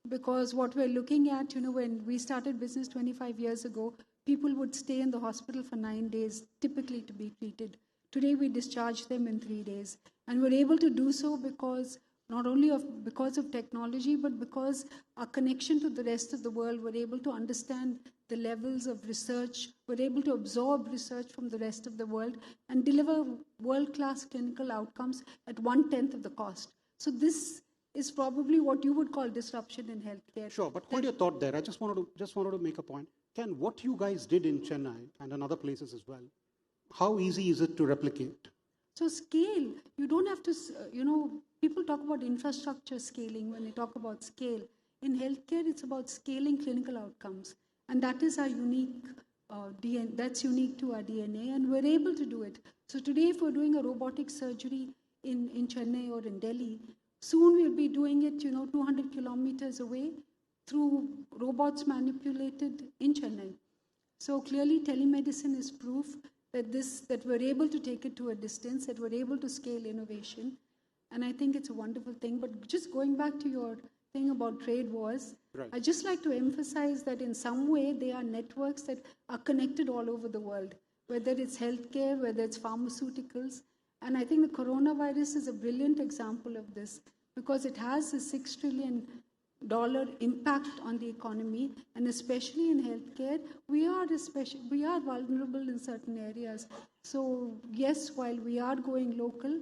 Because what we're looking at, when we started business 25 years ago, people would stay in the hospital for 9 days, typically to be treated. Today, we discharge them in 3 days. And we're able to do so because not only because of technology, but because our connection to the rest of the world, we're able to understand the levels of research, we're able to absorb research from the rest of the world and deliver world-class clinical outcomes at 1/10 of the cost. So this is probably what you would call disruption in healthcare. Sure, but hold your thought there. I just wanted to make a point. Ken, what you guys did in Chennai and in other places as well, how easy is it to replicate? So scale, you don't have to, people talk about infrastructure scaling when they talk about scale. In healthcare, it's about scaling clinical outcomes. And that is our unique DNA, that's unique to our DNA, and we're able to do it. So today, if we're doing a robotic surgery in Chennai or in Delhi, soon we'll be doing it, 200 kilometers away through robots manipulated in Chennai. So clearly, telemedicine is proof that we're able to take it to a distance, that we're able to scale innovation. And I think it's a wonderful thing. But just going back to your thing about trade wars, right. I'd just like to emphasize that in some way, they are networks that are connected all over the world, whether it's healthcare, whether it's pharmaceuticals. And I think the coronavirus is a brilliant example of this because it has a $6 trillion impact on the economy, and especially in healthcare, we are vulnerable in certain areas. So yes, while we are going local,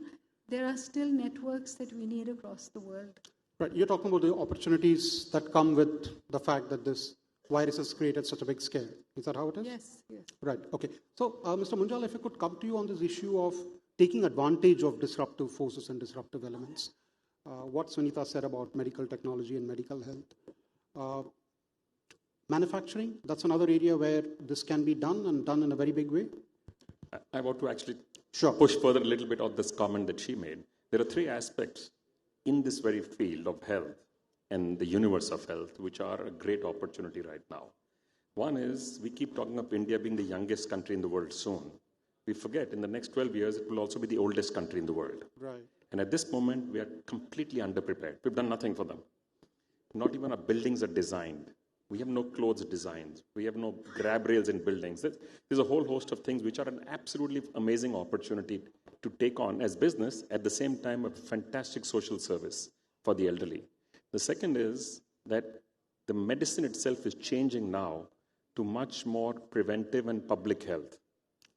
there are still networks that we need across the world. Right, you're talking about the opportunities that come with the fact that this virus has created such a big scare. Is that how it is? Yes. Right, okay. So, Mr. Munjal, if I could come to you on this issue of taking advantage of disruptive forces and disruptive elements. What Sunita said about medical technology and medical health. Manufacturing, that's another area where this can be done and done in a very big way. I want to actually push further a little bit on this comment that she made. There are three aspects in this very field of health and the universe of health, which are a great opportunity right now. One is, we keep talking of India being the youngest country in the world soon. We forget, in the next 12 years, it will also be the oldest country in the world. Right. And at this moment, we are completely underprepared. We've done nothing for them. Not even our buildings are designed. We have no clothes designed. We have no grab rails in buildings. There's a whole host of things which are an absolutely amazing opportunity to take on as business, at the same time a fantastic social service for the elderly. The second is that the medicine itself is changing now to much more preventive and public health.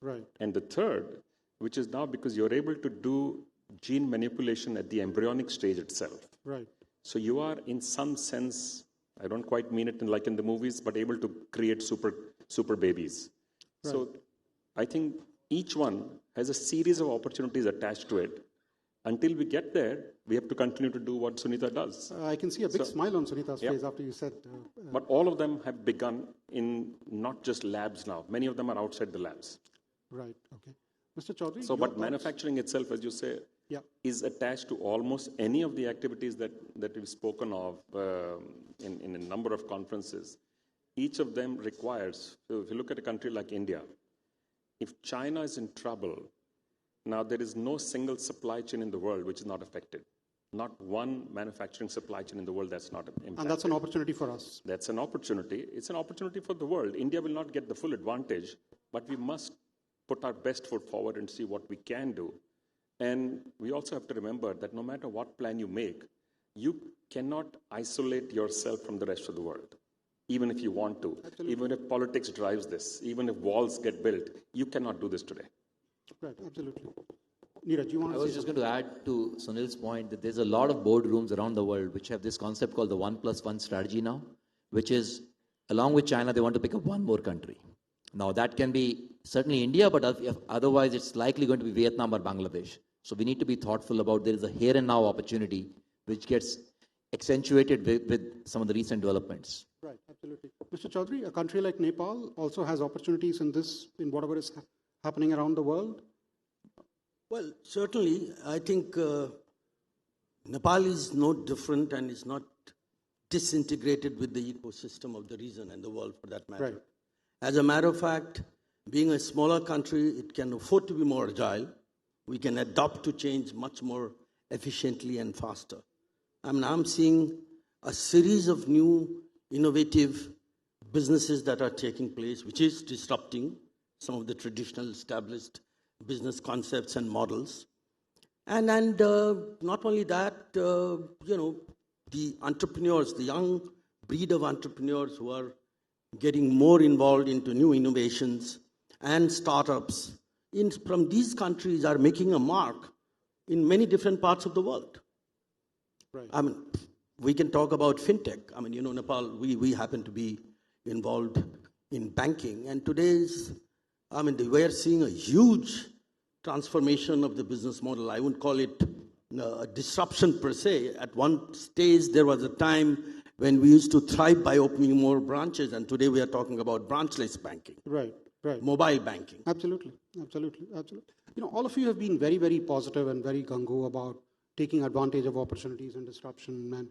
Right. And the third, which is now because you're able to do gene manipulation at the embryonic stage itself. Right. So you are, in some sense, I don't quite mean it like in the movies, but able to create super babies. Right. So I think each one has a series of opportunities attached to it. Until we get there, we have to continue to do what Sunita does. I can see a big smile on Sunita's face after you said. But all of them have begun in not just labs now. Many of them are outside the labs. Right. Okay. Mr. Chaudhary. So, but manufacturing itself, as you say, is attached to almost any of the activities that we've spoken of in a number of conferences. Each of them requires, so if you look at a country like India, if China is in trouble, now there is no single supply chain in the world which is not affected. Not one manufacturing supply chain in the world that's not impacted. And that's an opportunity for us. That's an opportunity. It's an opportunity for the world. India will not get the full advantage, but we must put our best foot forward and see what we can do. And we also have to remember that no matter what plan you make, you cannot isolate yourself from the rest of the world, even if you want to. Absolutely. Even if politics drives this, even if walls get built, you cannot do this today. Right, absolutely. Neeraj, you want to I was just going to add to Sunil's point that there's a lot of boardrooms around the world which have this concept called the 1+1 strategy now, which is, along with China, they want to pick up one more country. Now, that can be certainly India, but otherwise it's likely going to be Vietnam or Bangladesh. So we need to be thoughtful about there is a here and now opportunity which gets accentuated with some of the recent developments. Right, absolutely. Mr. Chaudhary, a country like Nepal also has opportunities in whatever is happening around the world? Well, certainly, I think Nepal is no different and is not disintegrated with the ecosystem of the region and the world for that matter. Right. As a matter of fact, being a smaller country, it can afford to be more agile. We can adapt to change much more efficiently and faster. I mean, I'm seeing a series of new innovative businesses that are taking place, which is disrupting some of the traditional established business concepts and models. And not only that, the entrepreneurs, the young breed of entrepreneurs who are getting more involved into new innovations and startups from these countries are making a mark in many different parts of the world. Right. I mean, we can talk about fintech. I mean, Nepal, we happen to be involved in banking. And we are seeing a huge transformation of the business model. I wouldn't call it a disruption per se. At one stage, there was a time when we used to thrive by opening more branches, and today we are talking about branchless banking. Right. Mobile banking. Absolutely. All of you have been very, very positive and very gung-ho about taking advantage of opportunities and disruption and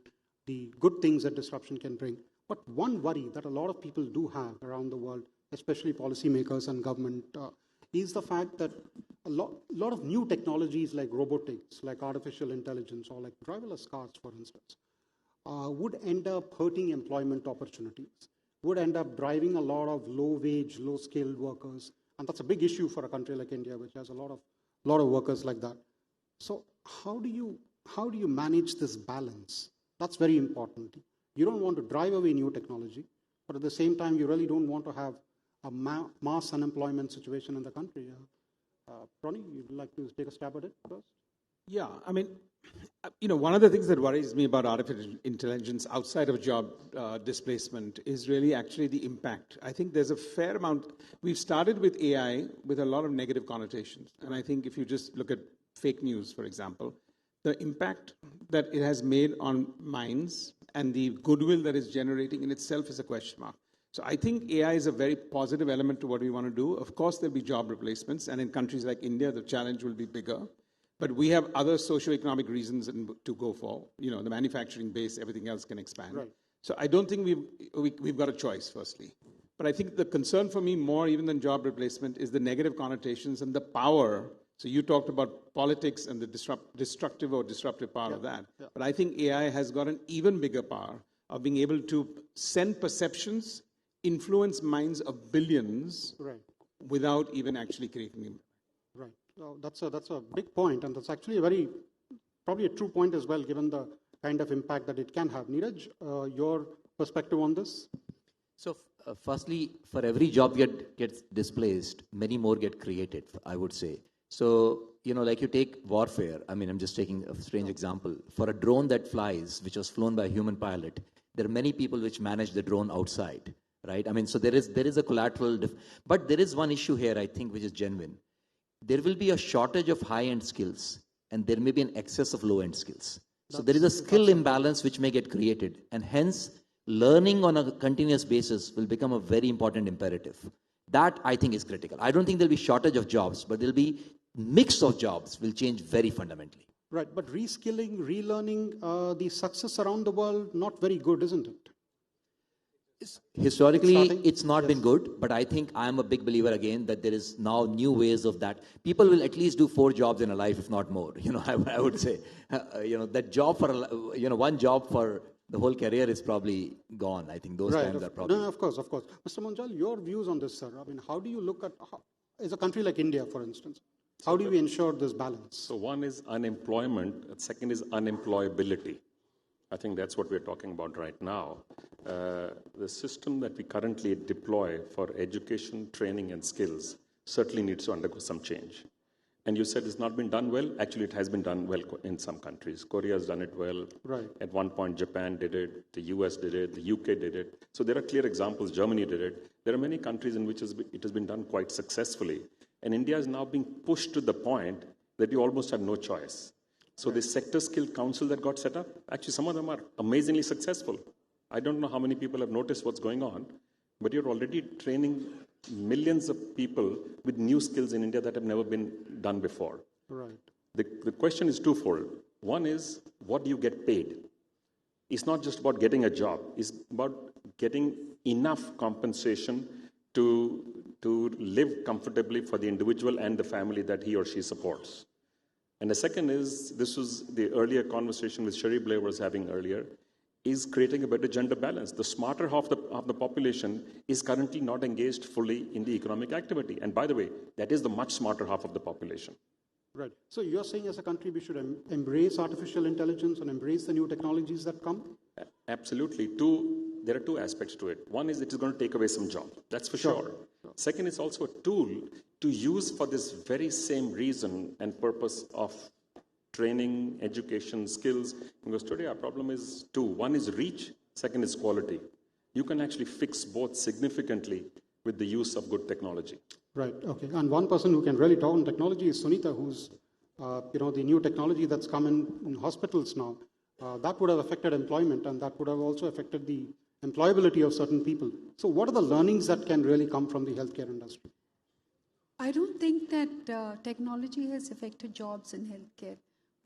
the good things that disruption can bring. But one worry that a lot of people do have around the world, especially policymakers and government, is the fact that a lot of new technologies like robotics, like artificial intelligence, or like driverless cars, for instance, would end up hurting employment opportunities, would end up driving a lot of low-wage, low-skilled workers. And that's a big issue for a country like India, which has a lot of workers like that. So how do you manage this balance? That's very important. You don't want to drive away new technology, but at the same time, you really don't want to have a mass unemployment situation in the country. Ronnie, you'd like to take a stab at it first? Yeah, I mean, one of the things that worries me about artificial intelligence outside of job displacement is really actually the impact. I think there's a fair amount. We've started with AI with a lot of negative connotations. And I think if you just look at fake news, for example, the impact that it has made on minds and the goodwill that it's generating in itself is a question mark. So I think AI is a very positive element to what we want to do. Of course, there'll be job replacements. And in countries like India, the challenge will be bigger. But we have other socioeconomic reasons to go for. The manufacturing base, everything else can expand. Right. So I don't think we've got a choice, firstly. But I think the concern for me, more even than job replacement, is the negative connotations and the power. So you talked about politics and the destructive or disruptive power of that. Yeah. But I think AI has got an even bigger power of being able to send perceptions, influence minds of billions, right, without even actually creating them. Right. So that's a big point, and that's actually probably a true point as well, given the kind of impact that it can have. Neeraj, your perspective on this? So, firstly, for every job gets displaced, many more get created, I would say. So, like you take warfare, I'm just taking a strange example. For a drone that flies, which was flown by a human pilot, there are many people which manage the drone outside, right? So there is a collateral, but there is one issue here, I think, which is genuine. There will be a shortage of high-end skills, and there may be an excess of low-end skills. So there is a skill imbalance which may get created, and hence, learning on a continuous basis will become a very important imperative. That, I think, is critical. I don't think there'll be shortage of jobs, but there'll be mix of jobs will change very fundamentally. Right, but reskilling, relearning, the success around the world, not very good, isn't it? Historically, it's not been good, but I think I'm a big believer again that there is now new ways of that. People will at least do 4 jobs in a life, if not more. I would say, that job for, one job for the whole career is probably gone. I think those times are probably... No, of course. Mr. Munjal, your views on this, sir. How do you look at, as a country like India, for instance, how do we ensure this balance? So one is unemployment, and second is unemployability. I think that's what we're talking about right now. The system that we currently deploy for education, training, and skills certainly needs to undergo some change. And you said it's not been done well. Actually, it has been done well in some countries. Korea has done it well. Right. At one point, Japan did it. The US did it. The UK did it. So there are clear examples. Germany did it. There are many countries in which it has been done quite successfully. And India is now being pushed to the point that you almost have no choice. So the sector skill council that got set up, actually some of them are amazingly successful. I don't know how many people have noticed what's going on, but you're already training millions of people with new skills in India that have never been done before. Right. The question is twofold. One is, what do you get paid? It's not just about getting a job. It's about getting enough compensation to live comfortably for the individual and the family that he or she supports. And the second is, this was the earlier conversation with Sherry Blair was having earlier, is creating a better gender balance. The smarter half of the population is currently not engaged fully in the economic activity. And by the way, that is the much smarter half of the population. Right. So you're saying as a country we should embrace artificial intelligence and embrace the new technologies that come? Absolutely. There are 2 aspects to it. One is it is going to take away some jobs. That's for sure. Second, it's also a tool to use for this very same reason and purpose of training, education, skills. Because today our problem is 2. One is reach, second is quality. You can actually fix both significantly with the use of good technology. Right, okay. And one person who can really talk on technology is Sunita, who's, the new technology that's come in hospitals now. That would have affected employment, and that would have also affected the employability of certain people. So what are the learnings that can really come from the healthcare industry? I don't think that technology has affected jobs in healthcare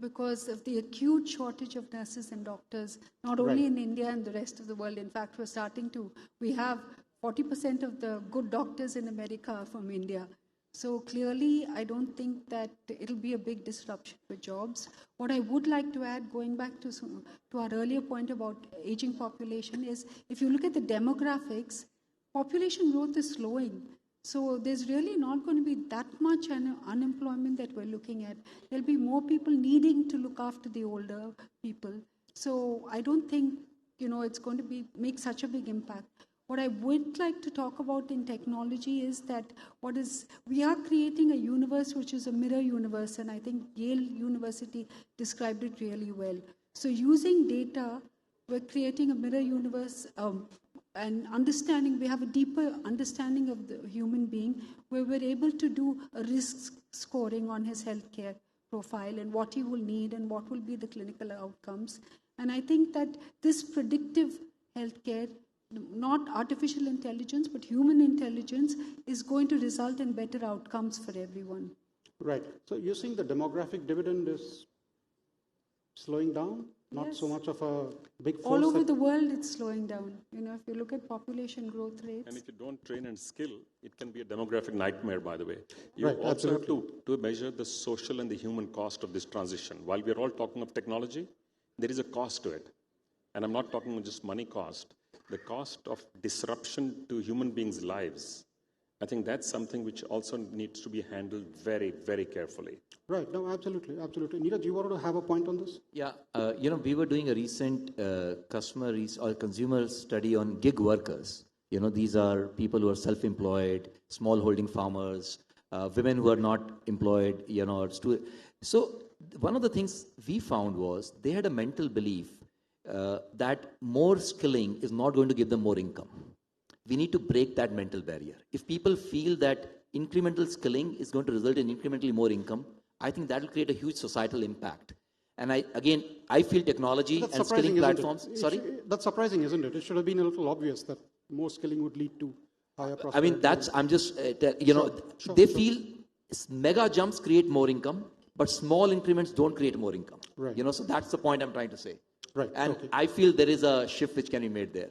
because of the acute shortage of nurses and doctors, not only in India and the rest of the world. In fact, we have 40% of the good doctors in America are from India. So clearly, I don't think that it'll be a big disruption for jobs. What I would like to add, going back to our earlier point about aging population, is if you look at the demographics, population growth is slowing. So there's really not going to be that much unemployment that we're looking at. There'll be more people needing to look after the older people. So I don't think, it's going to make such a big impact. What I would like to talk about in technology is that we are creating a universe which is a mirror universe, and I think Yale University described it really well. So using data, we're creating a mirror universe and we have a deeper understanding of the human being where we're able to do a risk scoring on his healthcare profile and what he will need and what will be the clinical outcomes. And I think that this predictive healthcare, not artificial intelligence, but human intelligence, is going to result in better outcomes for everyone. Right. So you're saying the demographic dividend is slowing down? Not Yes. so much of a big force? All over the world, it's slowing down. If you look at population growth And rates. if you don't train and skill, it can be a demographic nightmare, by the way. You Right, also absolutely. have to measure the social and the human cost of this transition. While we're all talking of technology, there is a cost to it. And I'm not talking just money cost. The cost of disruption to human beings' lives. I think that's something which also needs to be handled very, very carefully. Right. No, absolutely. Absolutely. Neeraj, you wanted to have a point on this? Yeah, we were doing a recent or consumer study on gig workers. These are people who are self-employed, small-holding farmers, women who are not employed, So one of the things we found was they had a mental belief that more skilling is not going to give them more income. We need to break that mental barrier. If people feel that incremental skilling is going to result in incrementally more income, I think that will create a huge societal impact. And I feel technology and skilling platforms. Sorry? That's surprising, isn't it? It should have been a little obvious that more skilling would lead to higher prosperity. I mean, I'm just, they feel mega jumps create more income, but small increments don't create more income. Right. So that's the point I'm trying to say. Right. And Okay. I feel there is a shift which can be made there.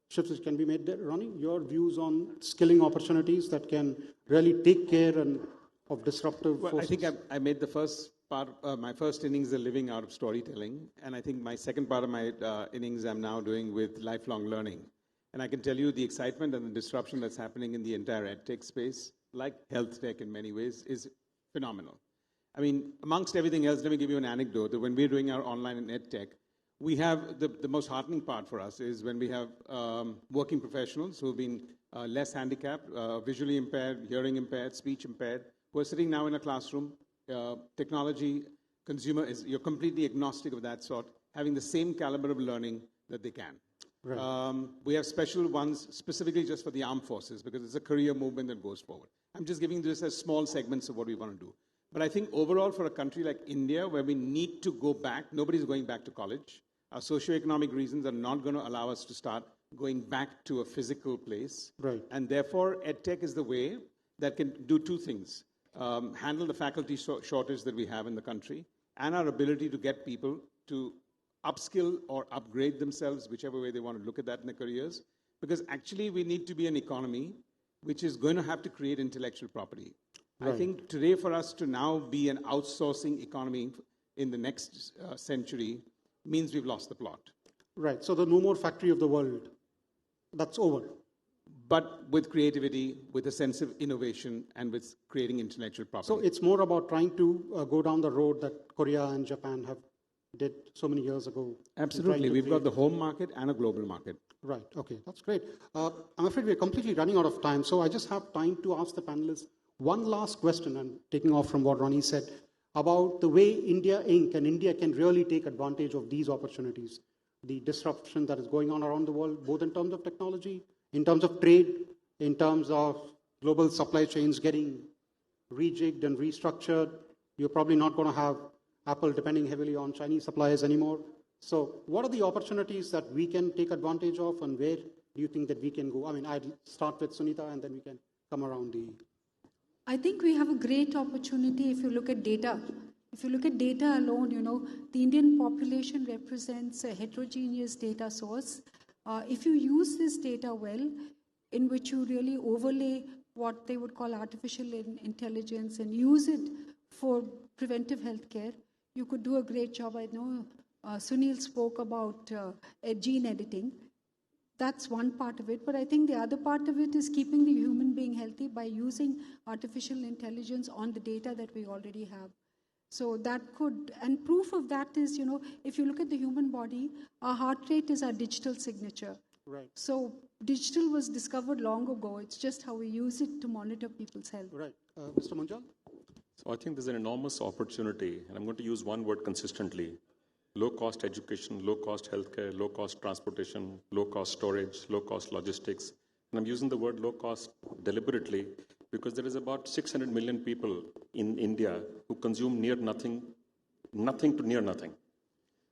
Shifts which can be made there. Ronnie, your views on skilling opportunities that can really take care of disruptive Well, forces? I think I made the first part, my first innings are living out of storytelling. And I think my second part of my innings I'm now doing with lifelong learning. And I can tell you the excitement and the disruption that's happening in the entire edtech space, like health tech in many ways, is phenomenal. I mean, amongst everything else, let me give you an anecdote that when we're doing our online and edtech, we have the most heartening part for us is when we have working professionals who have been less handicapped, visually impaired, hearing impaired, speech impaired, who are sitting now in a classroom, technology, you're completely agnostic of that sort, having the same caliber of learning that they can. Right. We have special ones specifically just for the armed forces because it's a career movement that goes forward. I'm just giving this as small segments of what we want to do. But I think overall for a country like India where we need to go back, nobody's going back to college. Our socioeconomic reasons are not going to allow us to start going back to a physical place. Right. And therefore, EdTech is the way that can do two things. Handle the faculty shortage that we have in the country and our ability to get people to upskill or upgrade themselves, whichever way they want to look at that in their careers. Because actually, we need to be an economy which is going to have to create intellectual property. Right. I think today for us to now be an outsourcing economy in the next century means we've lost the plot. Right. So the no more factory of the world, that's over. But with creativity, with a sense of innovation, and with creating intellectual property. So it's more about trying to go down the road that Korea and Japan have did so many years ago. Absolutely. We've got the home market and a global market. Right. Okay. That's great. I'm afraid we're completely running out of time. So I just have time to ask the panelists one last question, and taking off from what Ronnie said, about the way India Inc. and India can really take advantage of these opportunities, the disruption that is going on around the world, both in terms of technology, in terms of trade, in terms of global supply chains getting rejigged and restructured. You're probably not going to have Apple depending heavily on Chinese suppliers anymore. So what are the opportunities that we can take advantage of, and where do you think that we can go? I mean, I'd start with Sunita, and then we can come around the... I think we have a great opportunity if you look at data. If you look at data alone, the Indian population represents a heterogeneous data source. If you use this data well, in which you really overlay what they would call artificial intelligence and use it for preventive healthcare, you could do a great job. I know Sunil spoke about gene editing. That's one part of it, but I think the other part of it is keeping the human being healthy by using artificial intelligence on the data that we already have. So that could, and proof of that is, if you look at the human body, our heart rate is our digital signature. Right. So digital was discovered long ago. It's just how we use it to monitor people's health. Right. Mr. Munjal? So I think there's an enormous opportunity, and I'm going to use one word consistently. Low-cost education, low-cost healthcare, low-cost transportation, low-cost storage, low-cost logistics. And I'm using the word low-cost deliberately because there is about 600 million people in India who consume near nothing to near nothing.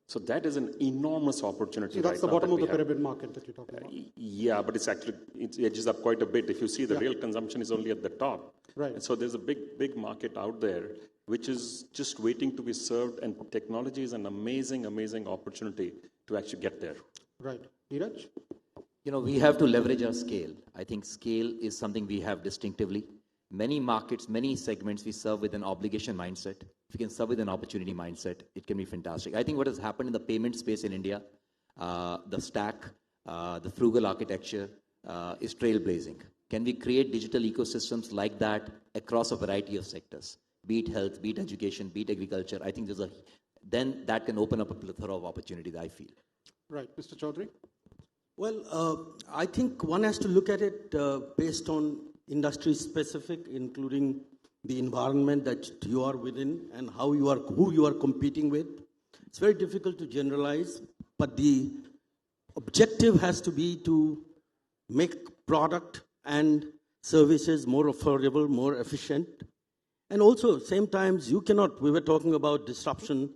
So that is an enormous opportunity. See, that's right the bottom now of that the we have. pyramid market that you're talking about. Yeah, but it edges up quite a bit. If you see, the real consumption is only at the top. Right. And so there's a big market out there which is just waiting to be served, and technology is an amazing opportunity to actually get there. Right. Neeraj? You know, we have to leverage our scale. I think scale is something we have distinctively. Many markets, many segments we serve with an obligation mindset. If you can serve with an opportunity mindset, it can be fantastic. I think what has happened in the payment space in India, the stack, the frugal architecture is trailblazing. Can we create digital ecosystems like that across a variety of sectors? Be it health, be it education, be it agriculture. I think then that can open up a plethora of opportunities, I feel. Right. Mr. Chaudhary? Well, I think one has to look at it based on industry specific, including the environment that you are within and who you are competing with. It's very difficult to generalize, but the objective has to be to make product and services more affordable, more efficient. And also, same times, we were talking about disruption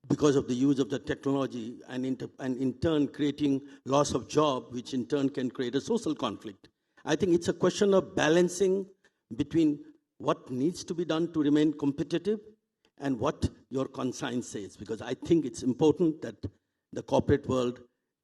because of the use of the technology and in turn creating loss of job, which in turn can create a social conflict. I think it's a question of balancing between what needs to be done to remain competitive and what your conscience says, because I think it's important that the corporate world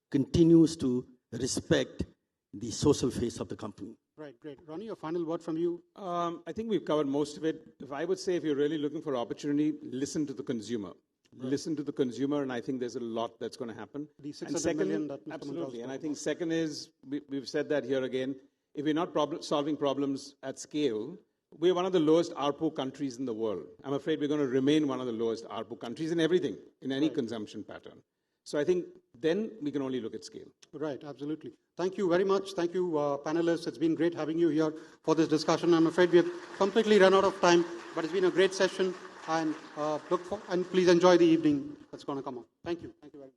continues to respect the social face of the company. Right, great. Ronnie, a final word from you. I think we've covered most of it. I would say if you're really looking for opportunity, listen to the consumer. Right. Listen to the consumer, and I think there's a lot that's going to happen. The 600 million that Mr. Absolutely, and I think second is, we've said that here again, if we're not solving problems at scale, we're one of the lowest ARPU countries in the world. I'm afraid we're going to remain one of the lowest ARPU countries in everything, in any consumption pattern. So I think then we can only look at scale. Right, absolutely. Thank you very much. Thank you, panelists. It's been great having you here for this discussion. I'm afraid we have completely run out of time, but it's been a great session. And and please enjoy the evening that's going to come up. Thank you. Thank you very much.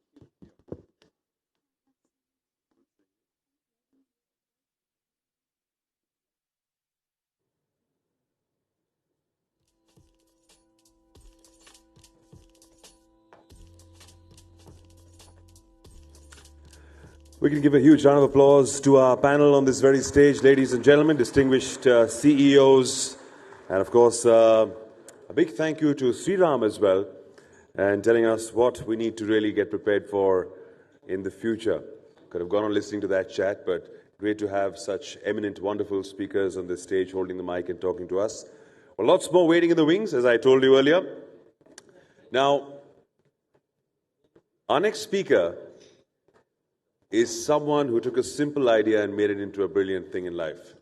We can give a huge round of applause to our panel on this very stage, ladies and gentlemen, distinguished CEOs, and of course, a big thank you to Sriram as well, and telling us what we need to really get prepared for in the future. Could have gone on listening to that chat, but great to have such eminent, wonderful speakers on this stage holding the mic and talking to us. Well, lots more waiting in the wings, as I told you earlier. Now, our next speaker is someone who took a simple idea and made it into a brilliant thing in life.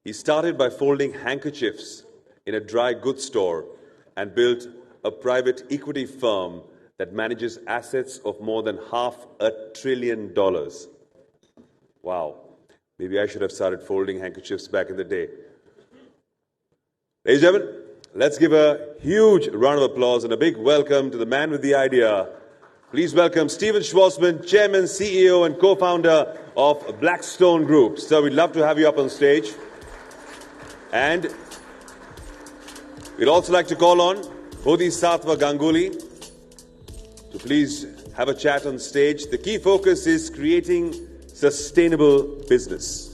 He started by folding handkerchiefs in a dry goods store and built a private equity firm that manages assets of more than $500 billion. Wow. Maybe I should have started folding handkerchiefs back in the day. Ladies and gentlemen, let's give a huge round of applause and a big welcome to the man with the idea. Please welcome Stephen Schwarzman, Chairman, CEO, and co-founder of Blackstone Group. Sir, we'd love to have you up on stage. And we'd also like to call on Bodhisattva Ganguly to please have a chat on stage. The key focus is creating sustainable business.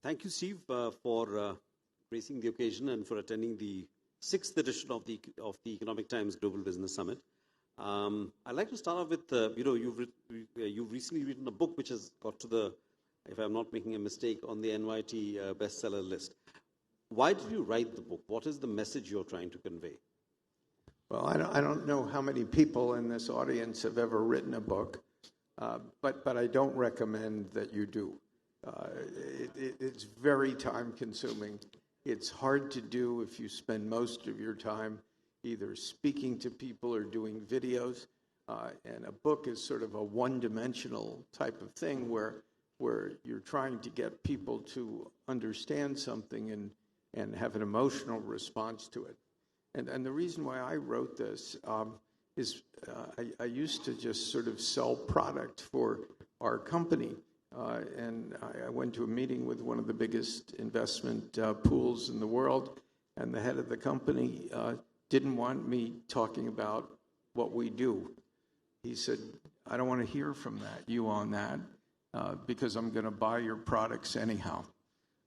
Thank you, Steve, for gracing the occasion and for attending the 6th edition of the Economic Times Global Business Summit. I'd like to start off with, you've recently written a book which has got to the, if I'm not making a mistake, on the NYT bestseller list. Why did you write the book? What is the message you're trying to convey? Well, I don't know how many people in this audience have ever written a book, but I don't recommend that you do. It's very time-consuming. It's hard to do if you spend most of your time either speaking to people or doing videos. And a book is sort of a one-dimensional type of thing where you're trying to get people to understand something and have an emotional response to it. And the reason why I wrote this is I used to just sort of sell product for our company. and I went to a meeting with one of the biggest investment pools in the world, and the head of the company didn't want me talking about what we do. He said, I don't want to hear from you on that, because I'm going to buy your products anyhow.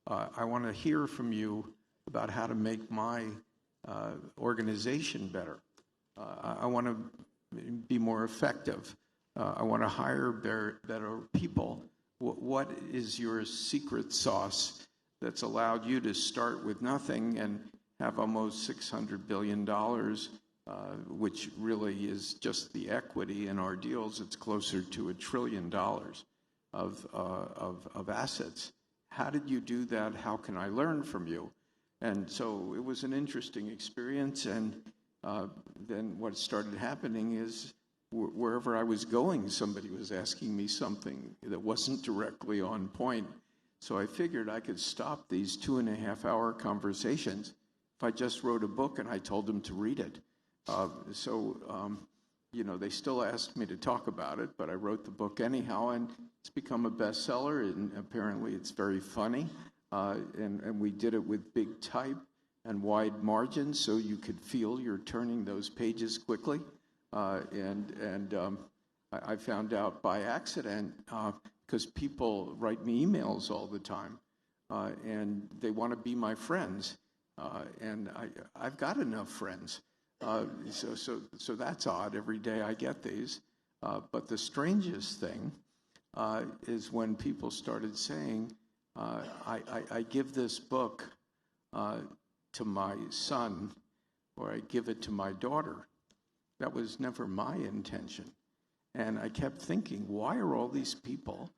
I want to hear from you about how to make my organization better. I want to be more effective. I want to hire better people. What is your secret sauce that's allowed you to start with nothing and have almost $600 billion, which really is just the equity in our deals? It's closer to $1 trillion of assets. How did you do that? How can I learn from you? And so it was an interesting experience. And then what started happening is wherever I was going, somebody was asking me something that wasn't directly on point. So I figured I could stop these 2.5-hour conversations if I just wrote a book and I told them to read it. They still asked me to talk about it, but I wrote the book anyhow, and it's become a bestseller, and apparently it's very funny. And we did it with big type and wide margins, so you could feel you're turning those pages quickly. I found out by accident, because people write me emails all the time, and they want to be my friends. And I've got enough friends. So that's odd. Every day I get these. But the strangest thing is when people started saying, I give this book to my son, or I give it to my daughter. That was never my intention. And I kept thinking, why are all these people,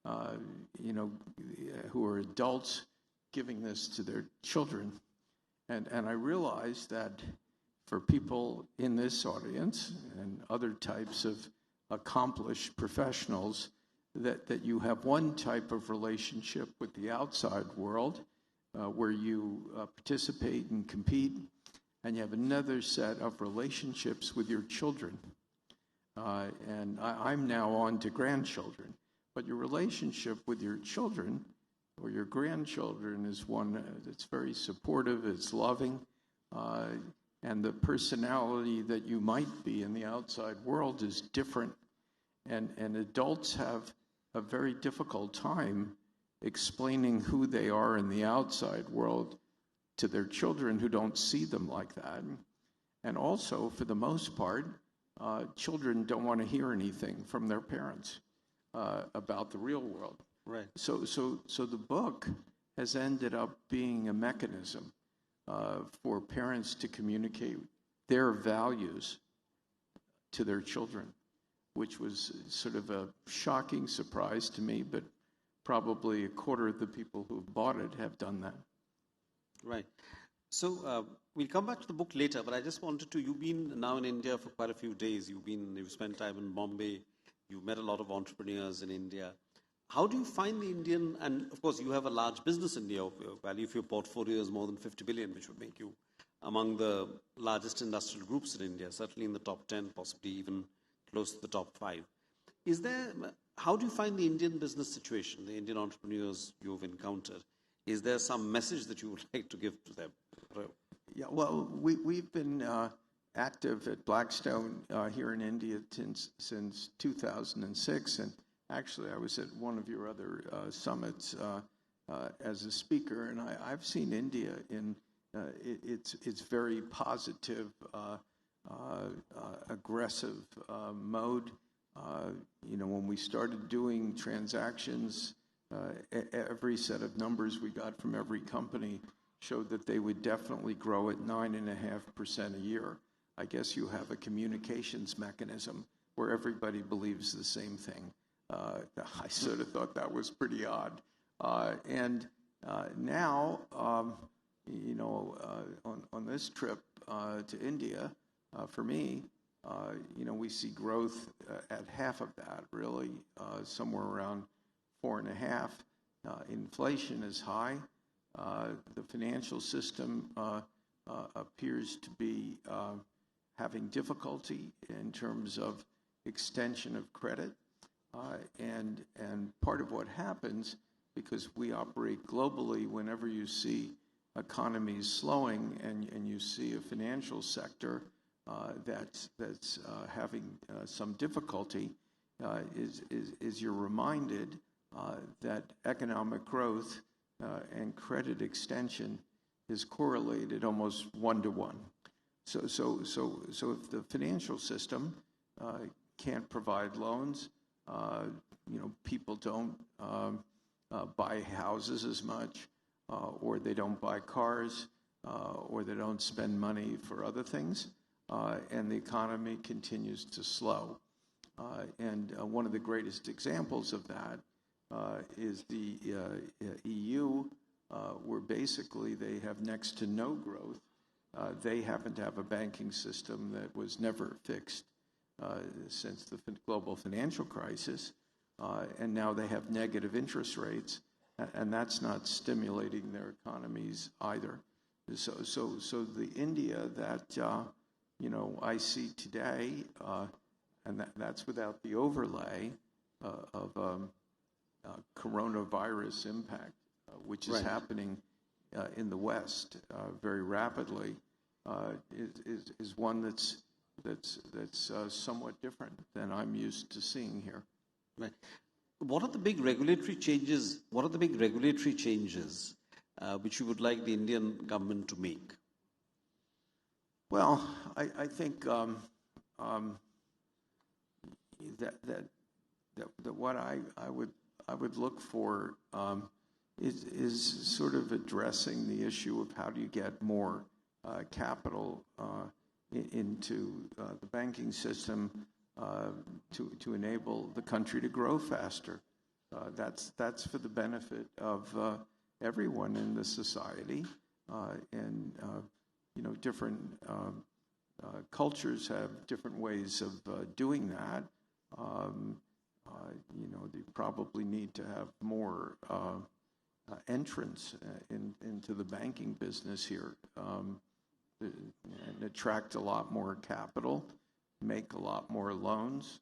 who are adults, giving this to their children? And I realized that for people in this audience and other types of accomplished professionals, that you have one type of relationship with the outside world where you participate and compete, and you have another set of relationships with your children. And I'm now on to grandchildren. But your relationship with your children or your grandchildren is one that's very supportive, it's loving, and the personality that you might be in the outside world is different. And adults have a very difficult time explaining who they are in the outside world to their children who don't see them like that. And also, for the most part, children don't want to hear anything from their parents about the real world. Right. So the book has ended up being a mechanism for parents to communicate their values to their children, which was sort of a shocking surprise to me, but probably a quarter of the people who bought it have done that. Right. So we'll come back to the book later, but I just wanted to, you've been now in India for quite a few days. You've spent time in Bombay. You've met a lot of entrepreneurs in India. How do you find the Indian, and of course you have a large business in India, value of your portfolio is more than 50 billion, which would make you among the largest industrial groups in India, certainly in the top 10, possibly even close to the top 5. How do you find the Indian business situation, the Indian entrepreneurs you've encountered? Is there some message that you would like to give to them? Yeah, well, we've been active at Blackstone here in India since 2006, and actually I was at one of your other summits as a speaker, and I've seen India in its very positive, aggressive mode. When we started doing transactions, every set of numbers we got from every company showed that they would definitely grow at 9.5% a year. I guess you have a communications mechanism where everybody believes the same thing. I sort of thought that was pretty odd. Now, on this trip to India, for me, we see growth at half of that, really, somewhere around 4.5. Inflation is high. The financial system appears to be having difficulty in terms of extension of credit. And part of what happens, because we operate globally, whenever you see economies slowing and you see a financial sector that's having some difficulty, is you're reminded that economic growth and credit extension is correlated almost 1-to-1. So if the financial system can't provide loans, people don't buy houses as much, or they don't buy cars, or they don't spend money for other things, and the economy continues to slow. And one of the greatest examples of that is the EU, where basically they have next to no growth. They happen to have a banking system that was never fixed since the global financial crisis, and now they have negative interest rates, and that's not stimulating their economies either. So the India that I see today, and that's without the overlay of coronavirus impact, which is happening in the West very rapidly, is one that's somewhat different than I'm used to seeing here. Right. What are the big regulatory changes? What are the big regulatory changes which you would like the Indian government to make? Well, I think that what I would look for is sort of addressing the issue of how do you get more capital into the banking system to enable the country to grow faster. That's for the benefit of everyone in the society, and different cultures have different ways of doing that. They probably need to have more entrance into the banking business here, and attract a lot more capital, make a lot more loans,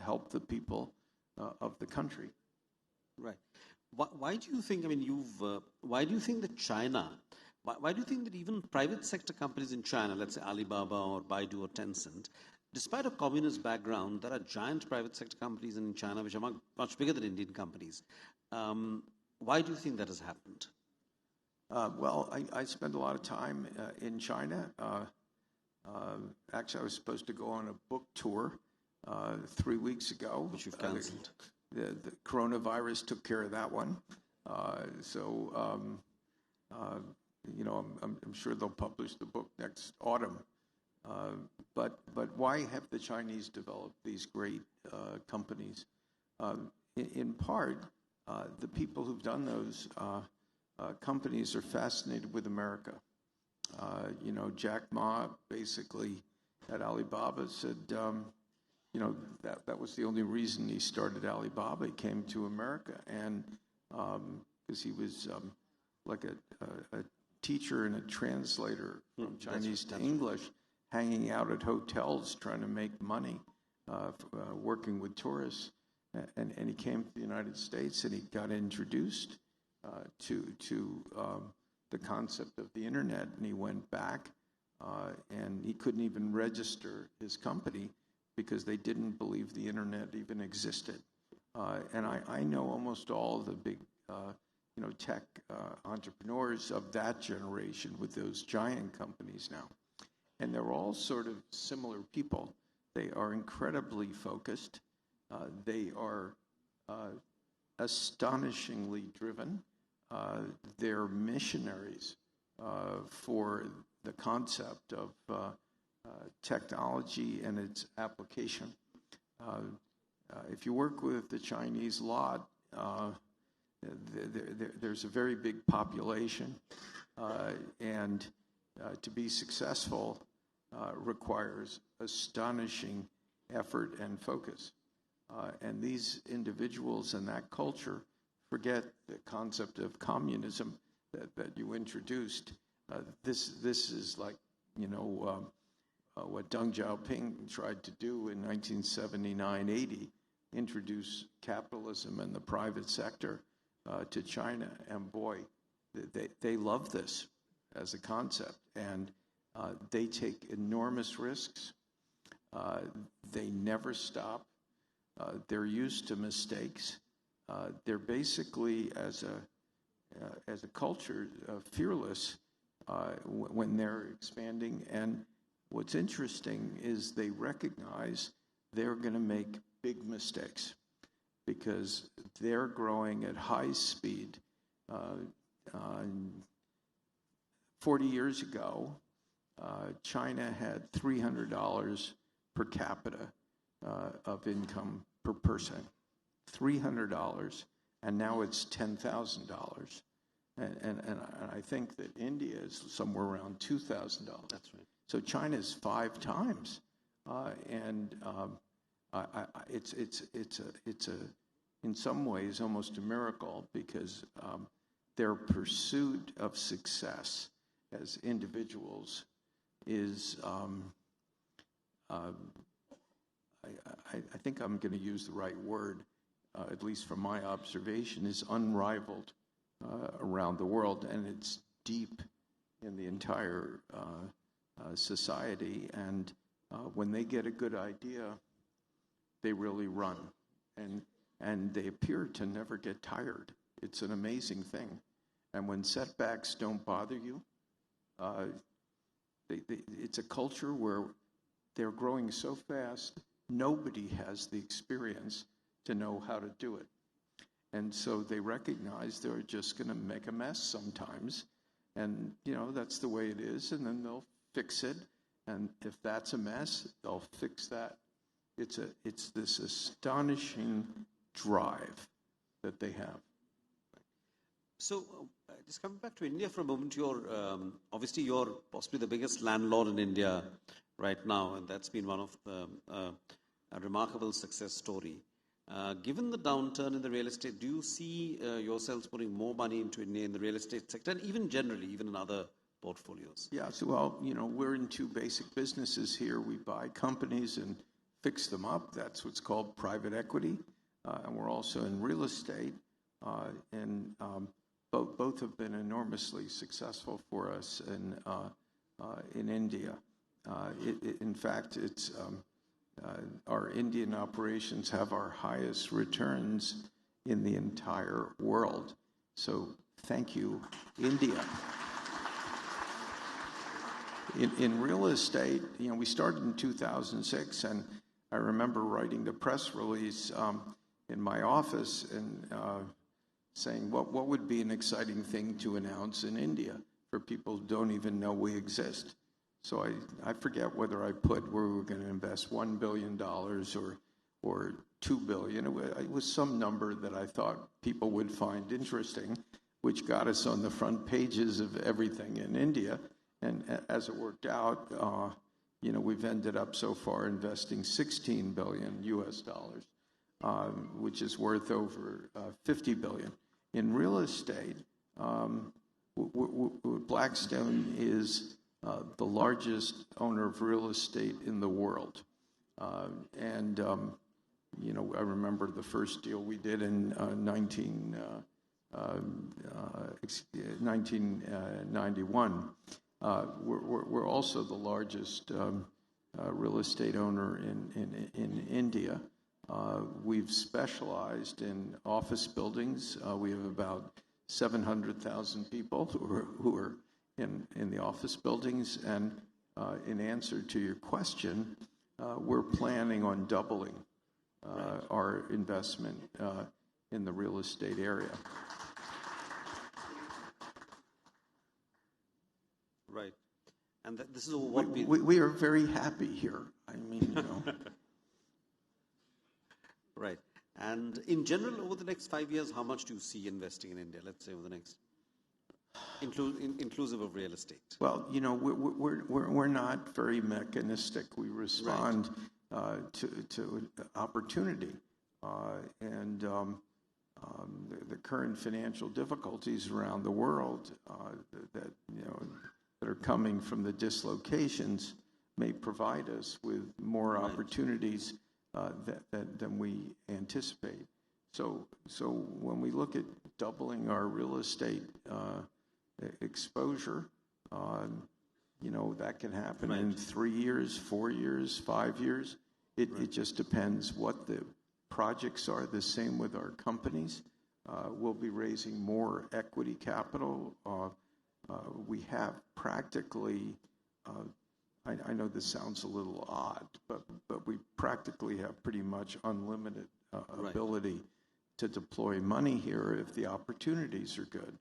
help the people of the country. Right. Why do you think? I mean, why do you think that China? Why do you think that even private sector companies in China, let's say Alibaba or Baidu or Tencent, despite a communist background, there are giant private sector companies in China which are much bigger than Indian companies. Why do you think that has happened? Well, I spend a lot of time in China. Actually, I was supposed to go on a book tour 3 weeks ago. Which you've canceled. The coronavirus took care of that one. I'm sure they'll publish the book next autumn. But why have the Chinese developed these great companies? In part, the people who've done those companies are fascinated with America. Jack Ma basically at Alibaba said, that was the only reason he started Alibaba. He came to America, and because he was like a teacher and a translator from Chinese to English, hanging out at hotels trying to make money, working with tourists. And he came to the United States, and he got introduced to the concept of the internet, and he went back, and he couldn't even register his company because they didn't believe the internet even existed. And I know almost all of the big tech entrepreneurs of that generation with those giant companies now. And they're all sort of similar people. They are incredibly focused. They are astonishingly driven. They're missionaries for the concept of technology and its application. If you work with the Chinese lot, there's a very big population, and to be successful requires astonishing effort and focus. And these individuals and that culture forget the concept of communism that you introduced. This is like, what Deng Xiaoping tried to do in 1979-80, introduce capitalism and the private sector to China, and boy, they love this as a concept, and they take enormous risks. They never stop. They're used to mistakes. They're basically, as a culture, fearless when they're expanding. And what's interesting is they recognize they're going to make big mistakes because they're growing at high speed. 40 years ago, China had $300 per capita of income per person. $300, and now it's $10,000. And I think that India is somewhere around $2,000. That's right. So China's 5 times, it's in some ways almost a miracle because their pursuit of success as individuals is, I think I'm going to use the right word, at least from my observation, is unrivaled around the world, and it's deep in the entire society. And when they get a good idea, they really run, and they appear to never get tired. It's an amazing thing. And when setbacks don't bother you, it's a culture where they're growing so fast, nobody has the experience to know how to do it. And so they recognize they're just going to make a mess sometimes. And, that's the way it is. And then they'll fix it. And if that's a mess, they'll fix that. It's this astonishing drive that they have. So, just coming back to India for a moment, obviously you're possibly the biggest landlord in India right now, and that's been one of a remarkable success story. Given the downturn in the real estate, do you see yourselves putting more money into India in the real estate sector, and even generally, even in other portfolios? Yeah, so, we're in 2 basic businesses here. We buy companies and fix them up. That's what's called private equity. And we're also in real estate. Both have been enormously successful for us in India. In fact, it's our Indian operations have our highest returns in the entire world. So thank you, India. In real estate, we started in 2006, and I remember writing the press release in my office and saying what would be an exciting thing to announce in India for people who don't even know we exist. So I forget whether I put where we were going to invest $1 billion or $2 billion. It was some number that I thought people would find interesting, which got us on the front pages of everything in India. And as it worked out, we've ended up so far investing $16 billion US, which is worth over $50 billion. In real estate, Blackstone is the largest owner of real estate in the world. I remember the first deal we did in 1991. We're also the largest real estate owner in India. We've specialized in office buildings. We have about 700,000 people who are in the office buildings. And in answer to your question, we're planning on doubling our investment in the real estate area. Right. And this is what we are very happy here. I mean, Right. And in general, over the next 5 years, how much do you see investing in India, let's say over the next, inclusive of real estate? Well, we're not very mechanistic. We respond to opportunity. The current financial difficulties around the world that are coming from the dislocations may provide us with more opportunities than we anticipate. So when we look at doubling our real estate exposure, that can happen in 3 years, 4 years, 5 years. It just depends what the projects are. The same with our companies. We'll be raising more equity capital. We have practically, I know this sounds a little odd, but we practically have pretty much unlimited ability to deploy money here if the opportunities are good.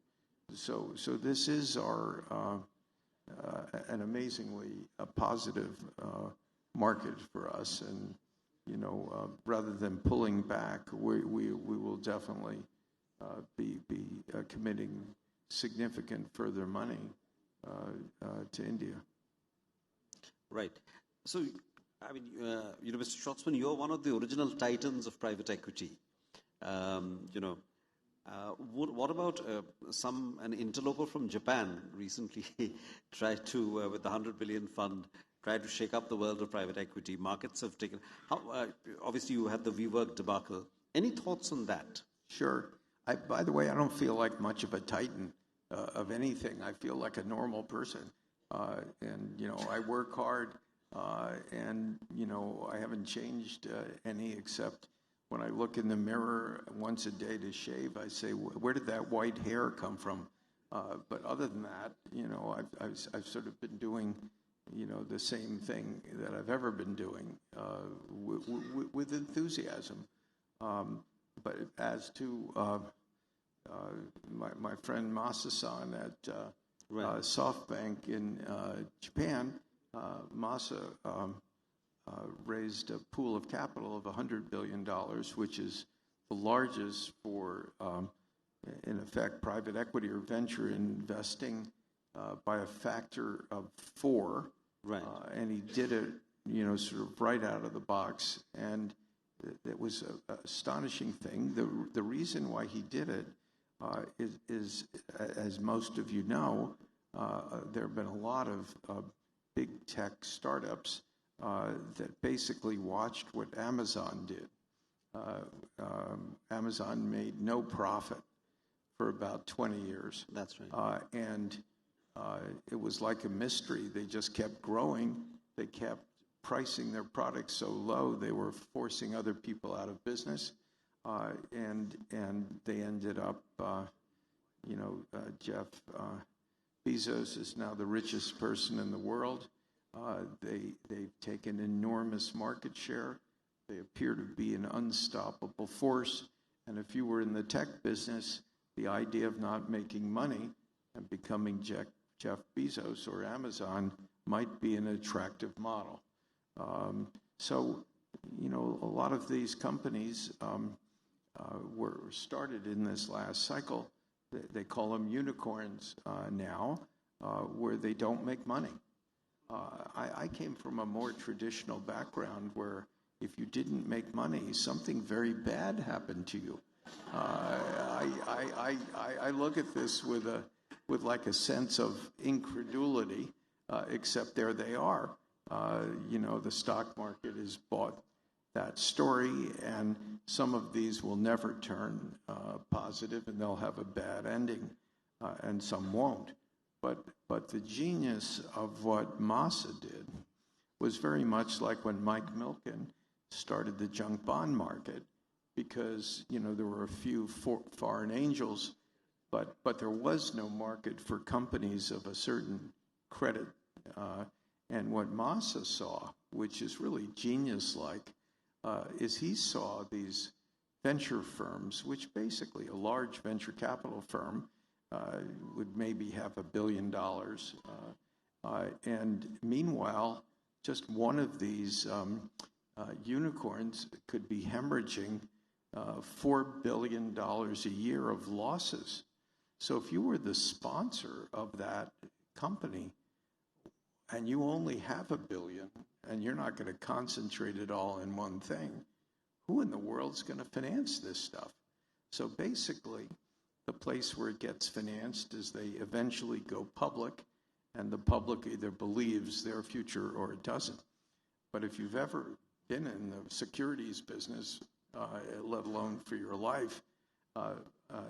So this is our an amazingly positive market for us, and rather than pulling back, we will definitely be committing significant further money to India. Right. So, I mean, Mr. Schwarzman, you're one of the original titans of private equity. What about an interloper from Japan recently tried to, with the 100 billion fund, tried to shake up the world of private equity? Markets have taken. Obviously, you had the WeWork debacle. Any thoughts on that? Sure. By the way, I don't feel like much of a titan of anything. I feel like a normal person, and I work hard, and I haven't changed any except. When I look in the mirror once a day to shave, I say, where did that white hair come from? But other than that, I've sort of been doing, the same thing that I've ever been doing with enthusiasm. But as to my friend Masa-san at SoftBank in Japan, Masa raised a pool of capital of $100 billion, which is the largest for, in effect, private equity or venture investing by a factor of 4. Right. And he did it, sort of right out of the box. And it was an astonishing thing. The reason why he did it is, as most of you know, there have been a lot of big tech startups that basically watched what Amazon did. Amazon made no profit for about 20 years. That's right. And it was like a mystery. They just kept growing. They kept pricing their products so low, they were forcing other people out of business. And they ended up, Jeff Bezos is now the richest person in the world. They've taken enormous market share. They appear to be an unstoppable force. And if you were in the tech business, the idea of not making money and becoming Jeff Bezos or Amazon might be an attractive model. So, a lot of these companies were started in this last cycle. They call them unicorns now, where they don't make money. I came from a more traditional background where if you didn't make money, something very bad happened to you. I look at this with like a sense of incredulity, except there they are. The stock market has bought that story, and some of these will never turn positive, and they'll have a bad ending, and some won't. But the genius of what Masa did was very much like when Mike Milken started the junk bond market, because there were a few foreign angels, but there was no market for companies of a certain credit. And what Masa saw, which is really genius-like, is he saw these venture firms, which basically a large venture capital firm would maybe have $1 billion. And meanwhile, just one of these unicorns could be hemorrhaging $4 billion a year of losses. So if you were the sponsor of that company and you only have $1 billion and you're not going to concentrate it all in one thing, who in the world's going to finance this stuff? So basically, the place where it gets financed is they eventually go public, and the public either believes their future or it doesn't. But if you've ever been in the securities business, let alone for your life,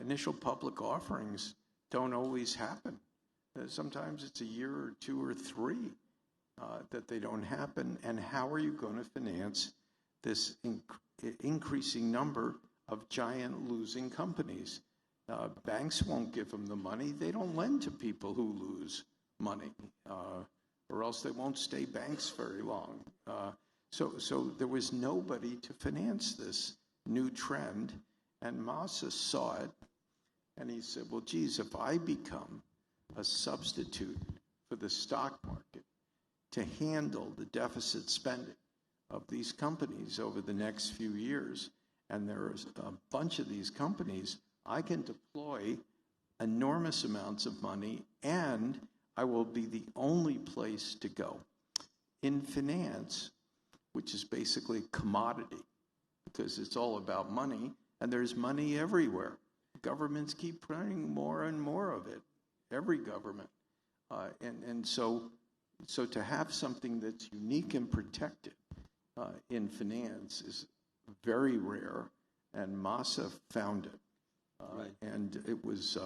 initial public offerings don't always happen. Sometimes it's a year or two or three that they don't happen. And how are you going to finance this increasing number of giant losing companies? Banks won't give them the money. They don't lend to people who lose money, or else they won't stay banks very long. So there was nobody to finance this new trend, and Masa saw it, and he said, well, geez, if I become a substitute for the stock market to handle the deficit spending of these companies over the next few years, and there's a bunch of these companies, I can deploy enormous amounts of money, and I will be the only place to go. In finance, which is basically a commodity, because it's all about money, and there's money everywhere. Governments keep printing more and more of it, every government. And so to have something that's unique and protected in finance is very rare, and Masa found it. Right. And it was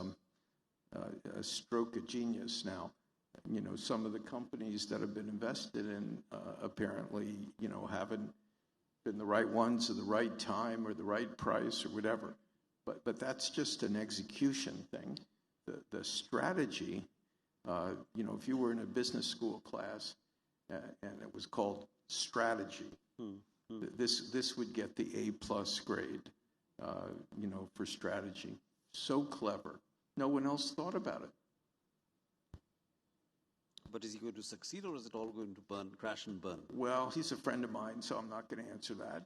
a stroke of genius. Now, you know, some of the companies that have been invested in apparently, you know, haven't been the right ones at the right time or the right price or whatever. But that's just an execution thing. The strategy, you know, if you were in a business school class and it was called strategy, this would get the A+ grade, you know, for strategy. So clever. No one else thought about it. But is he going to succeed, or is it all going to crash and burn? Well, he's a friend of mine, so I'm not going to answer that.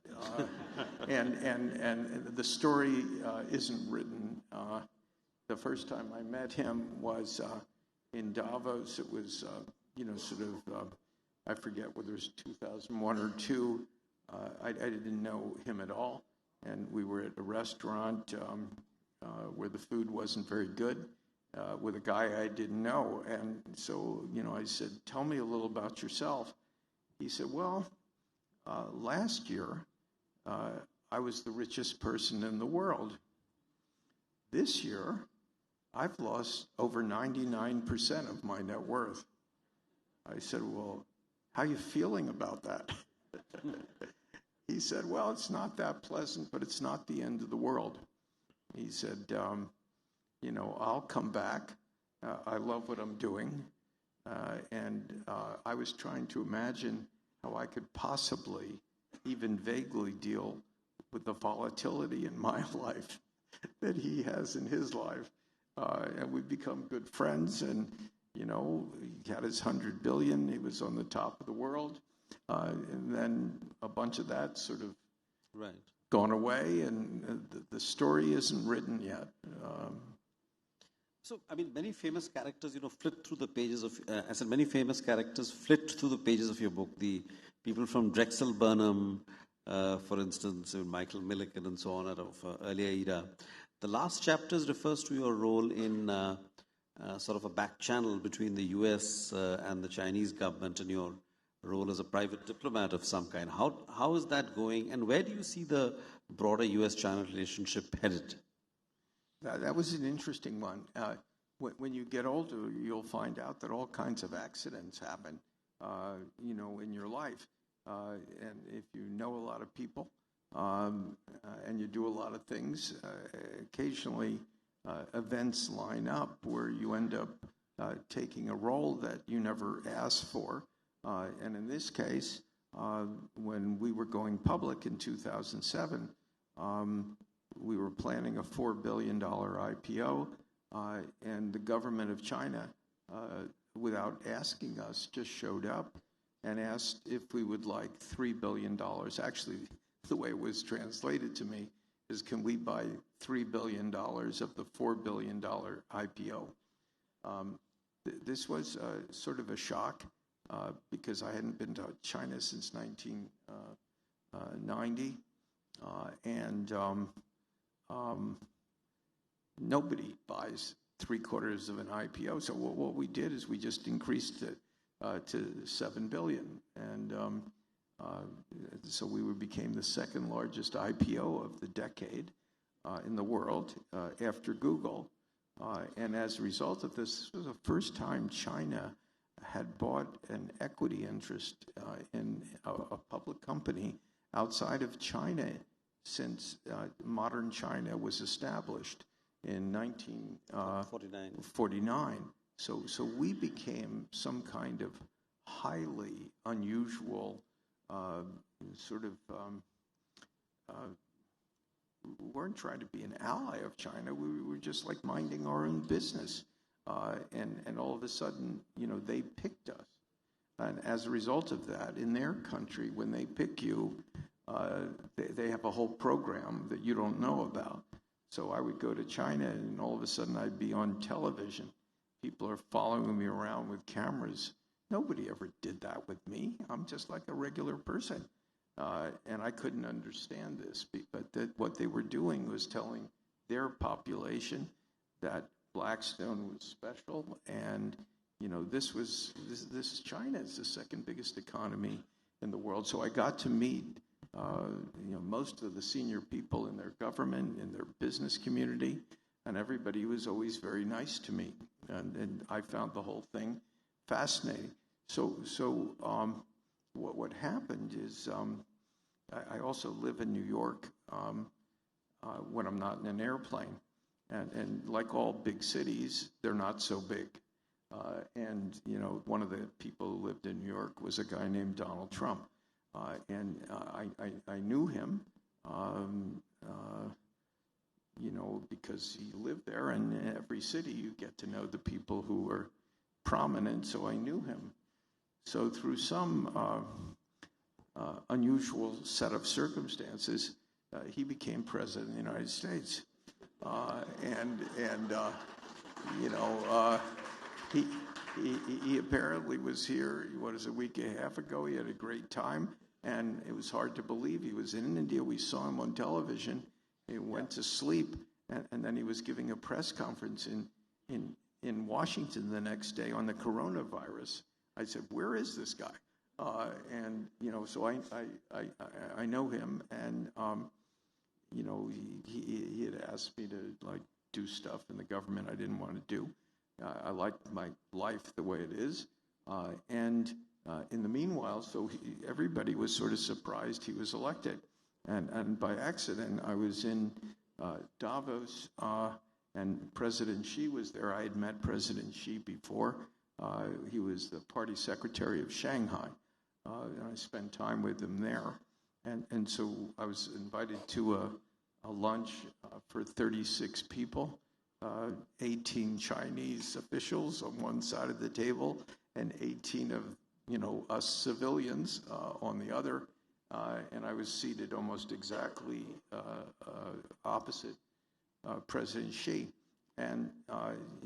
And the story isn't written. The first time I met him was in Davos. It was, you know, sort of, I forget whether it was 2001 or 2. I didn't know him at all. And we were at a restaurant where the food wasn't very good. With a guy I didn't know. And so, you know, I said, tell me a little about yourself. He said, well, last year, I was the richest person in the world. This year, I've lost over 99% of my net worth. I said, well, how are you feeling about that? He said, well, it's not that pleasant, but it's not the end of the world. He said, you know, I'll come back. I love what I'm doing. And I was trying to imagine how I could possibly even vaguely deal with the volatility in my life that he has in his life. And we've become good friends. And, you know, he had his 100 billion. He was on the top of the world. And then a bunch of that sort of gone away. And the story isn't written yet. So, I mean, many famous characters, you know, flit through the pages of, I said many famous characters flit through the pages of your book. The people from Drexel Burnham, for instance, Michael Milliken and so on out of earlier era. The last chapters refers to your role in sort of a back channel between the US and the Chinese government and your role as a private diplomat of some kind. How is that going, and where do you see the broader US-China relationship headed? That was an interesting one. When you get older, you'll find out that all kinds of accidents happen, you know, in your life. And if you know a lot of people and you do a lot of things, occasionally events line up where you end up taking a role that you never asked for. And in this case, when we were going public in 2007, we were planning a $4 billion IPO, and the government of China, without asking us, just showed up and asked if we would like $3 billion. Actually, the way it was translated to me is, can we buy $3 billion of the $4 billion IPO? This was sort of a shock because I hadn't been to China since 1990, and nobody buys 3/4 of an IPO. So what we did is we just increased it to $7 billion. And So we became the second largest IPO of the decade in the world after Google. And as a result of this was the first time China had bought an equity interest in a public company outside of China since modern China was established in 1949. So we became some kind of highly unusual we weren't trying to be an ally of China. We were just like minding our own business. And all of a sudden, they picked us. And as a result of that, in their country, when they pick you, they have a whole program that you don't know about. So I would go to China, and all of a sudden I'd be on television. People are following me around with cameras. Nobody ever did that with me. I'm just like a regular person. And I couldn't understand this. But what they were doing was telling their population that Blackstone was special, and this is China. It's the second biggest economy in the world. So I got to meet most of the senior people in their government, in their business community, and everybody was always very nice to me, and I found the whole thing fascinating. So what happened is I also live in New York when I'm not in an airplane. And like all big cities, they're not so big. One of the people who lived in New York was a guy named Donald Trump. And I knew him, because he lived there. And in every city, you get to know the people who are prominent. So I knew him. So through some unusual set of circumstances, he became president of the United States. He apparently was here, a week and a half ago. He had a great time, and it was hard to believe. He was in India. We saw him on television. He went to sleep, and then he was giving a press conference in Washington the next day on the coronavirus. I said, "Where is this guy?" So I know him, and he had asked me to do stuff in the government I didn't want to do. I liked my life the way it is, and in the meanwhile, everybody was sort of surprised he was elected, and by accident I was in Davos, and President Xi was there. I had met President Xi before. He was the party secretary of Shanghai, and I spent time with him there. And so I was invited to a lunch for 36 people, 18 Chinese officials on one side of the table, and 18 of us civilians on the other. And I was seated almost exactly opposite President Xi. And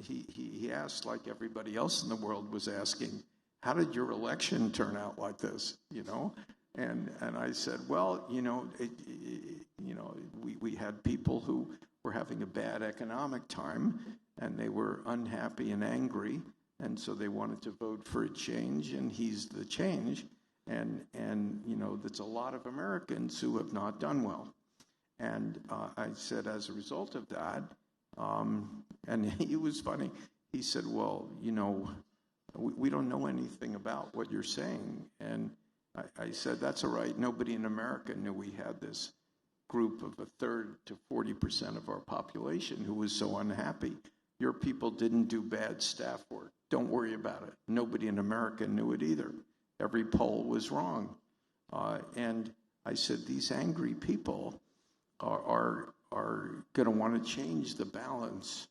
he asked, like everybody else in the world was asking, "How did your election turn out like this?" And I said, well, we had people who were having a bad economic time, and they were unhappy and angry, and so they wanted to vote for a change, and he's the change. And that's a lot of Americans who have not done well. And I said, as a result of that, and he was funny. He said, well, we don't know anything about what you're saying. And I said, that's all right. Nobody in America knew we had this group of a third to 40% of our population who was so unhappy. Your people didn't do bad staff work. Don't worry about it. Nobody in America knew it either. Every poll was wrong. And I said, these angry people are going to want to change the balance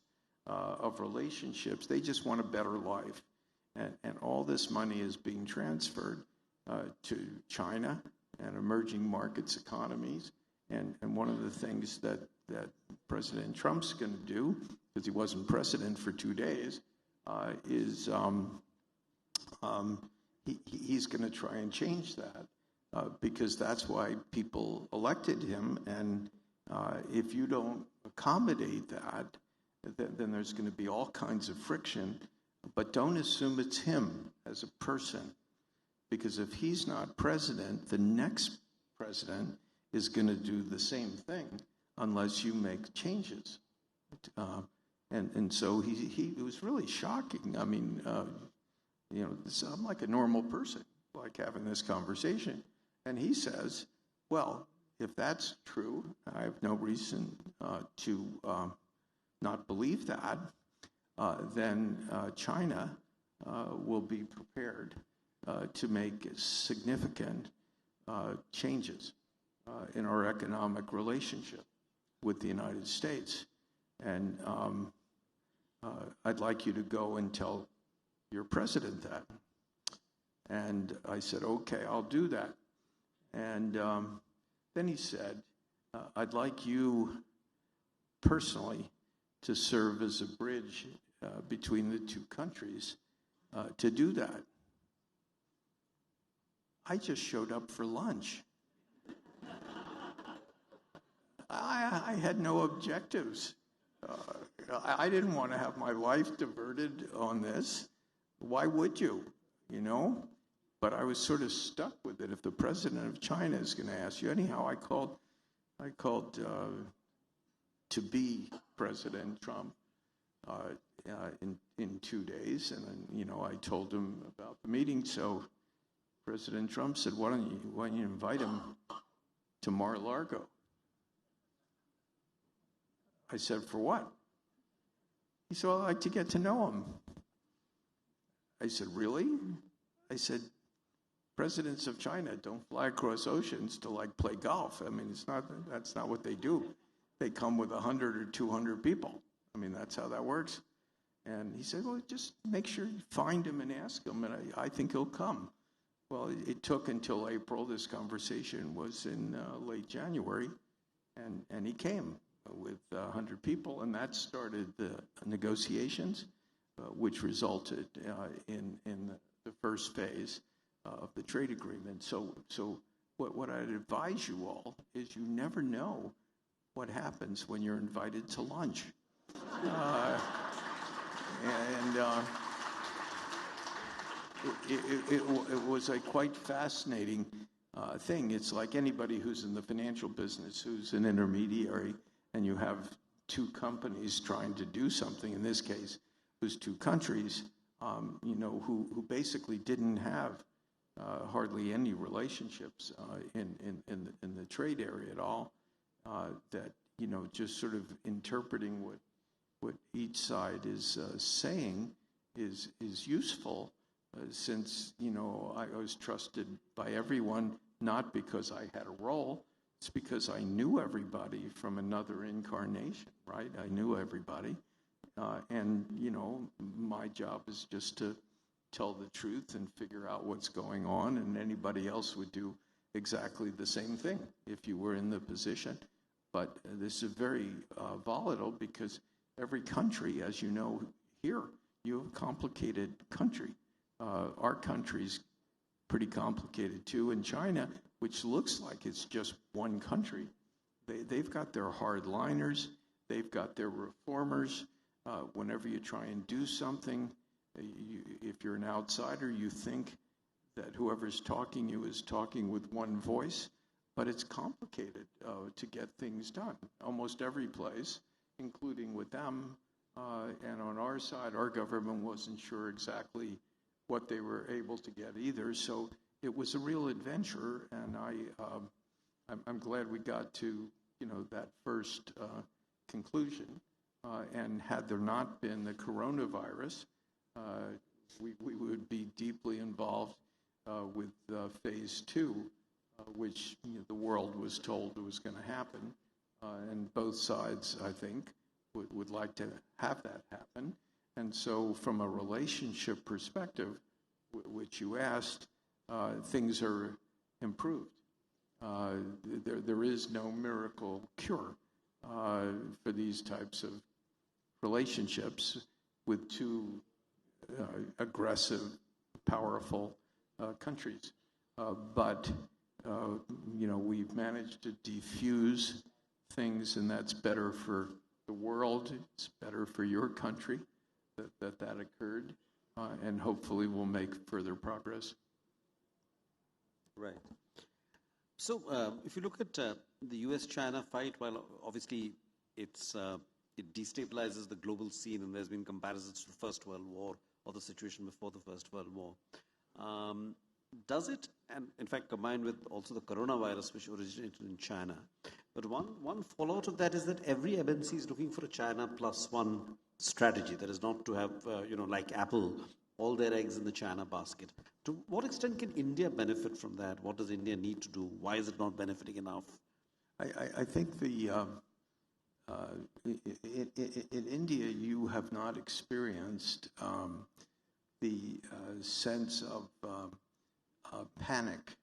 of relationships. They just want a better life. And all this money is being transferred to China and emerging markets economies. And one of the things that President Trump's going to do, because he wasn't president for 2 days, is he's going to try and change that, because that's why people elected him. And if you don't accommodate that, then there's going to be all kinds of friction. But don't assume it's him as a person. Because if he's not president, the next president is going to do the same thing unless you make changes. And so it was really shocking. I mean, I'm like a normal person, like having this conversation. And he says, well, if that's true, I have no reason to not believe that, then China will be prepared to make significant changes in our economic relationship with the United States. And I'd like you to go and tell your president that. And I said, okay, I'll do that. And then he said, I'd like you personally to serve as a bridge between the two countries to do that. I just showed up for lunch. I had no objectives. I didn't want to have my life diverted on this. Why would you? But I was sort of stuck with it. If the president of China is going to ask you, anyhow, I called to be President Trump in 2 days, and I told him about the meeting. So President Trump said, "Why don't you invite him to Mar-a-Lago?" I said, "For what?" He said, "Well, I'd like to get to know him." I said, "Really?" I said, "Presidents of China don't fly across oceans to play golf. I mean, that's not what they do. They come with 100 or 200 people. I mean, that's how that works." And he said, "Well, just make sure you find him and ask him, and I think he'll come." Well, it took until April. This conversation was in late January, and he came with 100 people, and that started the negotiations, which resulted in the first phase of the trade agreement. So what I'd advise you all is you never know what happens when you're invited to lunch. It was a quite fascinating thing. It's like anybody who's in the financial business, who's an intermediary, and you have two companies trying to do something, in this case, who's two countries, who basically didn't have hardly any relationships in the trade area at all, that, just sort of interpreting what each side is saying is useful, since, I was trusted by everyone, not because I had a role. It's because I knew everybody from another incarnation, right? I knew everybody. And, my job is just to tell the truth and figure out what's going on, and anybody else would do exactly the same thing if you were in the position. But this is very volatile, because every country, as you know here, you have a complicated country. Our country's pretty complicated too. In China, which looks like it's just one country, they've got their hardliners, they've got their reformers. Whenever you try and do something, if you're an outsider, you think that whoever's talking you is talking with one voice, but it's complicated to get things done. Almost every place, including with them, and on our side, our government wasn't sure exactly what they were able to get either. So it was a real adventure, and I'm glad we got to that first conclusion. And had there not been the coronavirus, we would be deeply involved with phase 2, which the world was told was going to happen. And both sides, I think, would like to have that happen. And so from a relationship perspective, which you asked, things are improved. There is no miracle cure for these types of relationships with two aggressive, powerful countries. But we've managed to defuse things, and that's better for the world. It's better for your country that occurred, and hopefully we'll make further progress. Right. So if you look at the US-China fight, while obviously it destabilizes the global scene, and there's been comparisons to the First World War or the situation before the First World War, does it, and in fact combined with also the coronavirus which originated in China, but one fallout of that is that every MNC is looking for a China plus one strategy. That is not to have, like Apple, all their eggs in the China basket. To what extent can India benefit from that? What does India need to do? Why is it not benefiting enough? I think in India you have not experienced the sense of panic,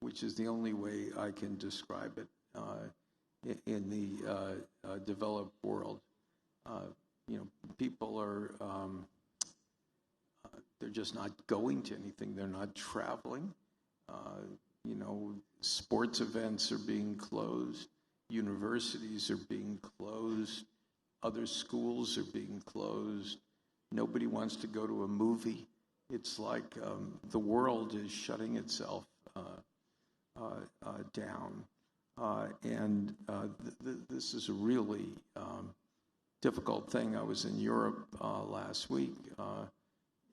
which is the only way I can describe it in the developed world. People are they're just not going to anything. They're not traveling. Sports events are being closed. Universities are being closed. Other schools are being closed. Nobody wants to go to a movie. It's like the world is shutting itself down. This is a really difficult thing. I was in Europe last week,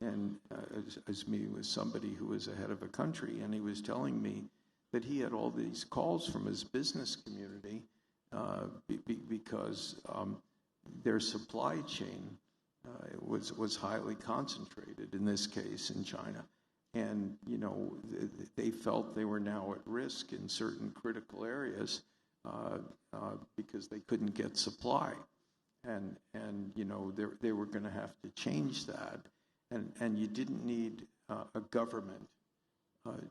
and I was meeting with somebody who was the head of a country, and he was telling me that he had all these calls from his business community because their supply chain was highly concentrated, in this case in China. And, they felt they were now at risk in certain critical areas because they couldn't get supply. And they were going to have to change that. And you didn't need a government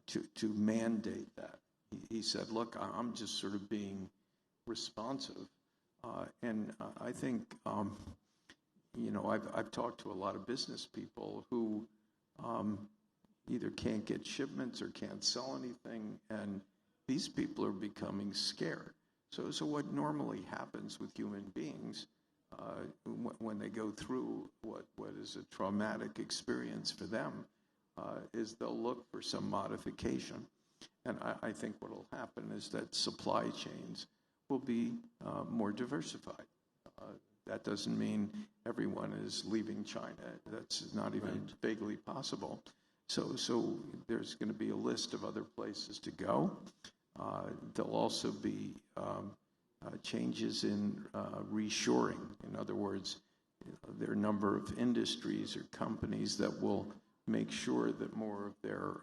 to mandate that. He said, look, I'm just sort of being responsive. And I think, I've talked to a lot of business people who either can't get shipments or can't sell anything, and these people are becoming scared. So what normally happens with human beings when they go through what is a traumatic experience for them is they'll look for some modification. And I think what will happen is that supply chains will be more diversified. That doesn't mean everyone is leaving China. That's not even vaguely possible. So there's going to be a list of other places to go. There'll also be changes in reshoring. In other words, there are a number of industries or companies that will make sure that more of their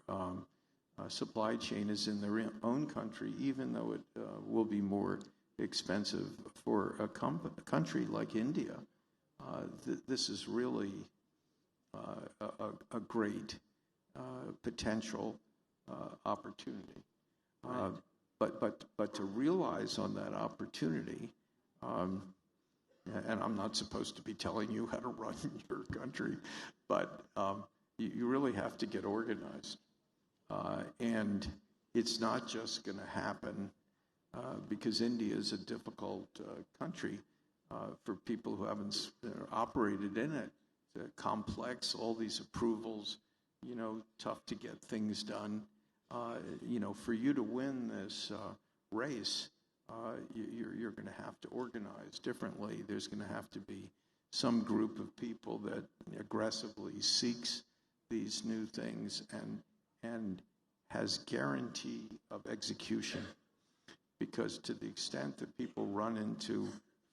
supply chain is in their own country, even though it will be more expensive for a country like India. This is really a great potential opportunity. Right. But to realize on that opportunity, and I'm not supposed to be telling you how to run your country, but you really have to get organized. And it's not just going to happen because India is a difficult country for people who haven't operated in it. It's complex, all these approvals, tough to get things done. For you to win this race, you're going to have to organize differently. There's going to have to be some group of people that aggressively seeks these new things and has guarantee of execution. Because to the extent that people run into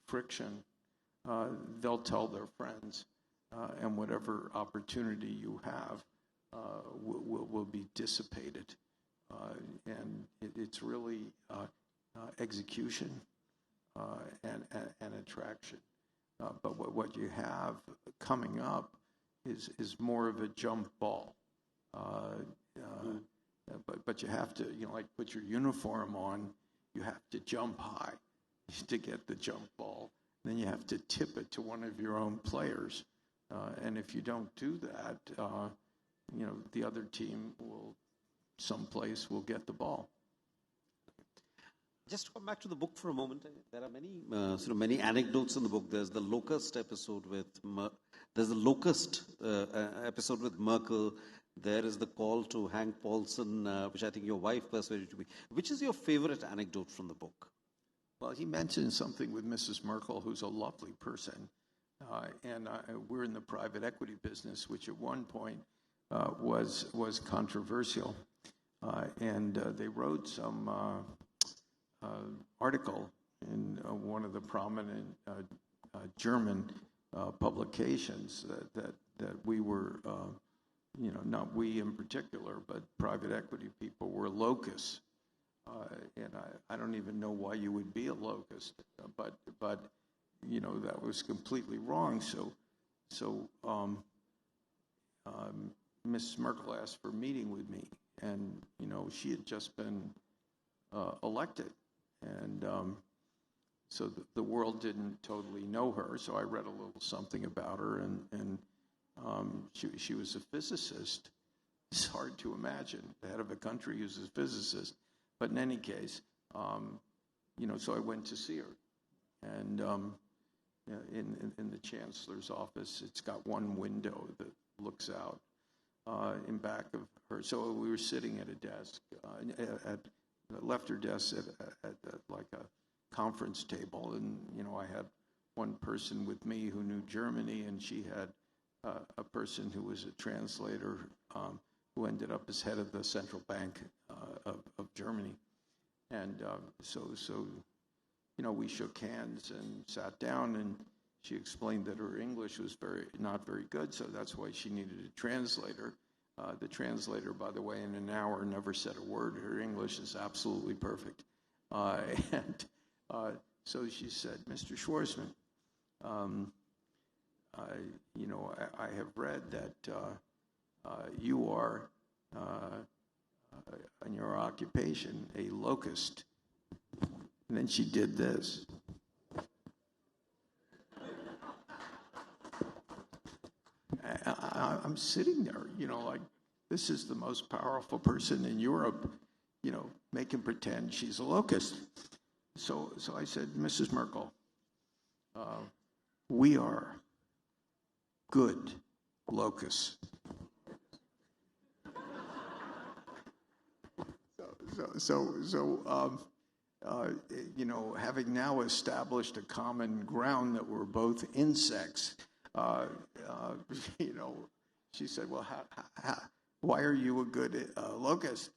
friction, they'll tell their friends, and whatever opportunity you have will be dissipated. And it's really execution and attraction. But what you have coming up is more of a jump ball. But you have to, put your uniform on. You have to jump high to get the jump ball. Then you have to tip it to one of your own players. And if you don't do that, the other team someplace will get the ball. Just to come back to the book for a moment, there are many many anecdotes in the book. There's the locust episode with Merkel. There is the call to Hank Paulson, which I think your wife persuaded you to be. Which is your favorite anecdote from the book? Well, he mentioned something with Mrs. Merkel, who's a lovely person. And we're in the private equity business, which at one point was controversial. And they wrote some article in one of the prominent German publications that we were, not we in particular, but private equity people were locusts. And I don't even know why you would be a locust, but that was completely wrong. So Mrs. Merkel asked for a meeting with me, and she had just been elected, and so the world didn't totally know her. So I read a little something about her, and she was a physicist. It's hard to imagine the head of a country who's a physicist, but in any case, so I went to see her, and in the chancellor's office, it's got one window that looks out in back of her. So we were sitting at a desk, left her desk at like a conference table, and I had one person with me who knew Germany, and she had a person who was a translator who ended up as head of the central bank of Germany, and so we shook hands and sat down, and she explained that her English was not very good, so that's why she needed a translator. The translator, by the way, in an hour never said a word. Her English is absolutely perfect. So she said, "Mr. Schwarzman, I have read that you are, in your occupation, a locust." And then she did this. I'm sitting there, like, this is the most powerful person in Europe, making pretend she's a locust. So I said, "Mrs. Merkel, we are good locusts." Having now established a common ground that we're both insects, she said, "Well, why are you a good locust?"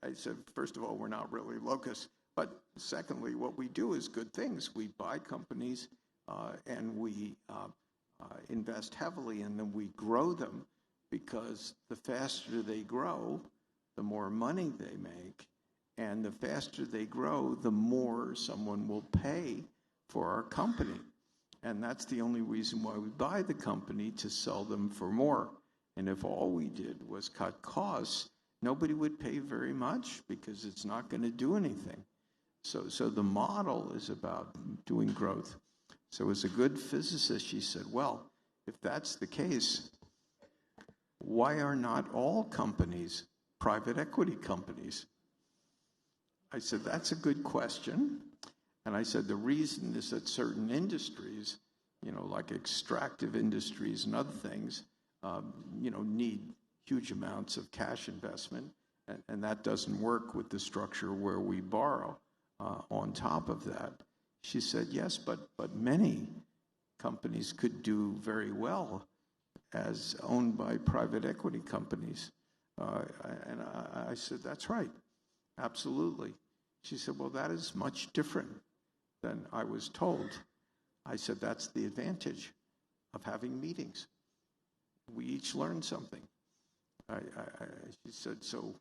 I said, "First of all, we're not really locusts. But secondly, what we do is good things. We buy companies and we invest heavily in them. We grow them because the faster they grow, the more money they make. And the faster they grow, the more someone will pay for our company. And that's the only reason why we buy the company, to sell them for more. And if all we did was cut costs, nobody would pay very much because it's not going to do anything. So the model is about doing growth." So as a good physicist, she said, "Well, if that's the case, why are not all companies private equity companies?" I said, "That's a good question." And I said, "The reason is that certain industries, like extractive industries and other things, need huge amounts of cash investment, and that doesn't work with the structure where we borrow on top of that." She said, "Yes, but many companies could do very well as owned by private equity companies." And I said, "That's right, absolutely." She said, "Well, that is much different than I was told." I said, "That's the advantage of having meetings. We each learn something." She said, "So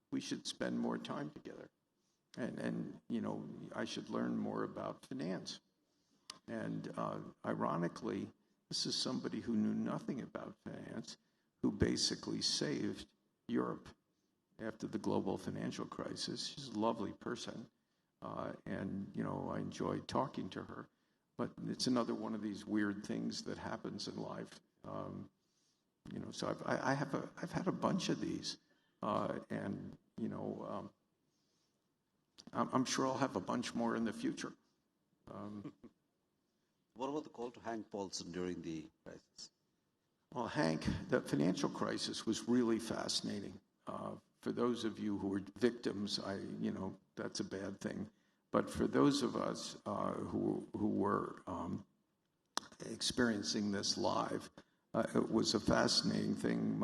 we should spend more time together. And I should learn more about finance." And ironically, this is somebody who knew nothing about finance, who basically saved Europe after the global financial crisis. She's a lovely person, and I enjoyed talking to her. But it's another one of these weird things that happens in life. So I've had a bunch of these, and I'm sure I'll have a bunch more in the future. What about the call to Hank Paulson during the crisis? Well, Hank, the financial crisis was really fascinating. For those of you who were victims, that's a bad thing. But for those of us who were experiencing this live, it was a fascinating thing.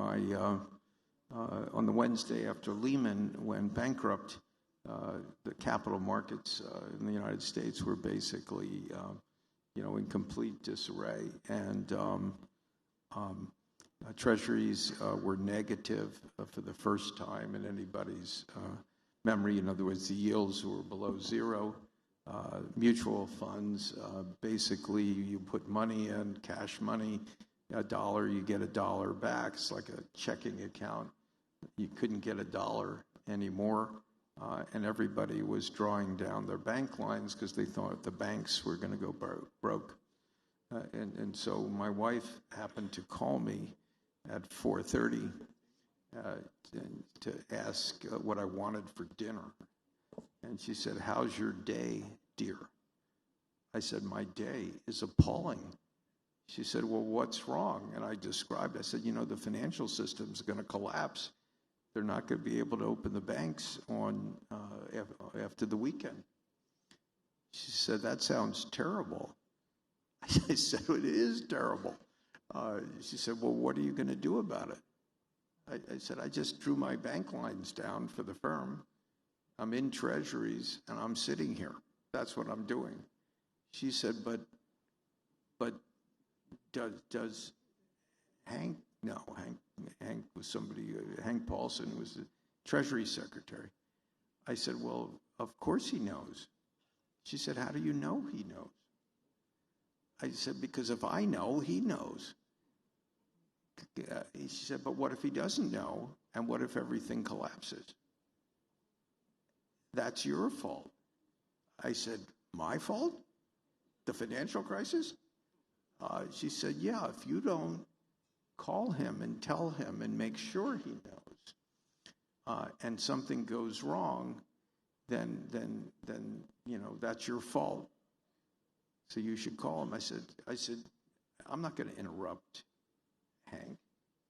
On the Wednesday after Lehman went bankrupt, the capital markets in the United States were basically, in complete disarray, and treasuries were negative for the first time in anybody's memory. In other words, the yields were below zero. Mutual funds, basically, you put money in, cash money, $1, you get $1 back. It's like a checking account. You couldn't get $1 anymore, and everybody was drawing down their bank lines because they thought the banks were going to go broke. And so my wife happened to call me at 4:30 to ask what I wanted for dinner. And she said, "How's your day, dear?" I said, "My day is appalling." She said, "Well, what's wrong?" And I described, I said, the financial system's going to collapse. They're not going to be able to open the banks on after the weekend. She said, "That sounds terrible." I said, "It is terrible." She said, "Well, what are you going to do about it?" I said, "I just drew my bank lines down for the firm. I'm in treasuries, and I'm sitting here. That's what I'm doing." She said, but does Hank, no, Hank was somebody, Hank Paulson was the Treasury Secretary. I said, "Well, of course he knows." She said, "How do you know he knows?" I said, "Because if I know, he knows." She said, "But what if he doesn't know? And what if everything collapses?" "That's your fault." I said, "My fault? The financial crisis?" She said, "Yeah, if you don't call him and tell him and make sure he knows, and something goes wrong, then that's your fault. So you should call him." I said, "I'm not going to interrupt Hank.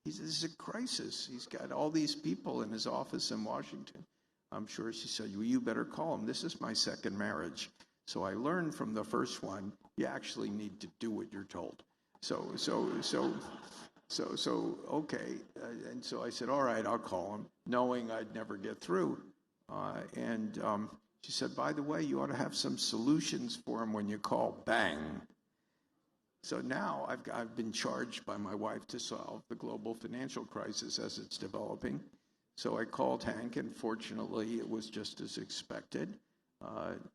This is a crisis. He's got all these people in his office in Washington. I'm sure." She said, "Well, you better call him. This is my second marriage. So I learned from the first one, you actually need to do what you're told." So okay. And so I said, "All right, I'll call him," knowing I'd never get through. And she said, "By the way, you ought to have some solutions for him when you call." Bang. So now I've been charged by my wife to solve the global financial crisis as it's developing. So I called Hank, and fortunately, it was just as expected.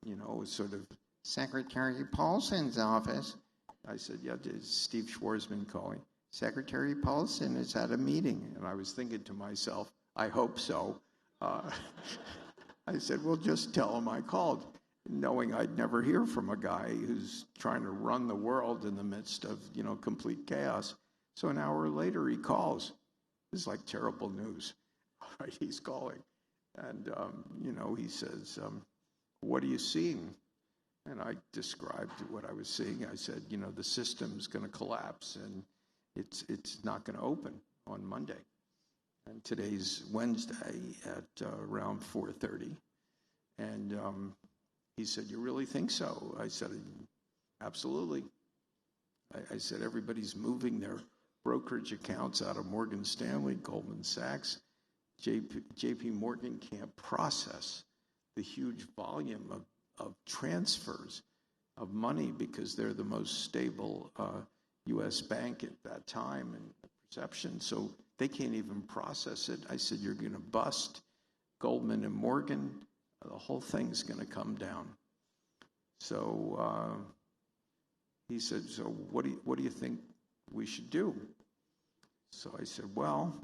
It was sort of Secretary Paulson's office. I said, "Yeah, it's Steve Schwarzman calling." "Secretary Paulson is at a meeting." And I was thinking to myself, I hope so. I said, "Well, just tell him I called," knowing I'd never hear from a guy who's trying to run the world in the midst of, complete chaos. So an hour later, he calls. This is like terrible news. All right, he's calling. And, he says, "What are you seeing?" And I described what I was seeing. I said, the system's going to collapse, and it's not going to open on Monday. And today's Wednesday at around 4:30. And he said, "You really think so?" I said, "Absolutely." I said, "Everybody's moving their brokerage accounts out of Morgan Stanley, Goldman Sachs. JP Morgan can't process the huge volume of transfers of money because they're the most stable U.S. bank at that time and perception. So they can't even process it." I said, "You're going to bust Goldman and Morgan. The whole thing's going to come down." So he said, "So what do you think we should do?" So I said, "Well,"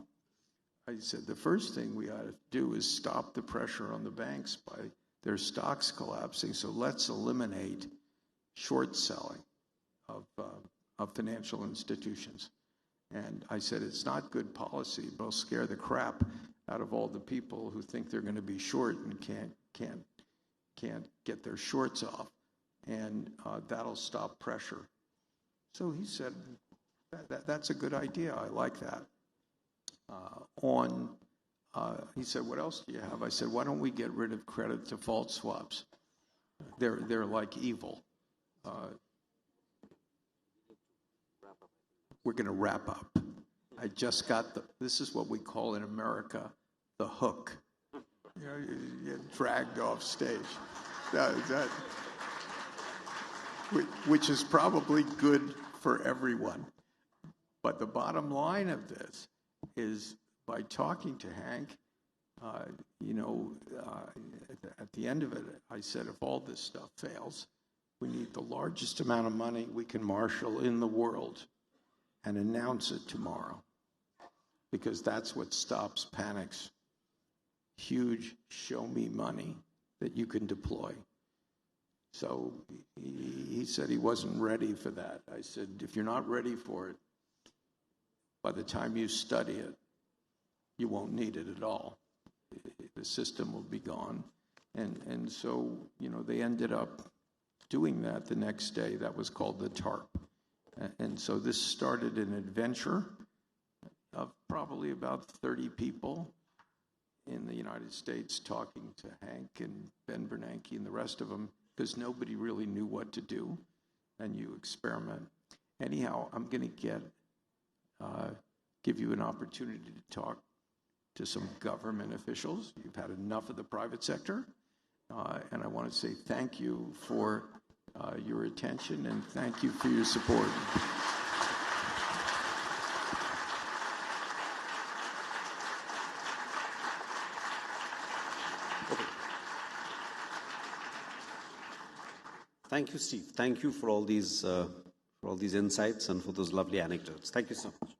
I said, "the first thing we ought to do is stop the pressure on the banks by their stocks collapsing. So let's eliminate short selling of financial institutions." And I said, "It's not good policy. It'll scare the crap out of all the people who think they're going to be short and can't get their shorts off. And that'll stop pressure." So he said, That's a good idea. I like that. He said, what else do you have? I said, why don't we get rid of credit default swaps? They're like evil. We're going to wrap up. I just got this is what we call in America the hook. You get dragged off stage. Which is probably good for everyone. But the bottom line of this is by talking to Hank, at the end of it, I said, if all this stuff fails, we need the largest amount of money we can marshal in the world and announce it tomorrow. Because that's what stops panics. Huge show-me money that you can deploy. So he said he wasn't ready for that. I said, if you're not ready for it, by the time you study it, you won't need it at all. The system will be gone. And so, they ended up doing that the next day. That was called the TARP. And so this started an adventure of probably about 30 people in the United States talking to Hank and Ben Bernanke and the rest of them, because nobody really knew what to do, and you experiment. Anyhow, I'm going to give you an opportunity to talk to some government officials. You've had enough of the private sector, and I want to say thank you for your attention and thank you for your support. Thank you, Steve. Thank you for all these insights and for those lovely anecdotes. Thank you so much.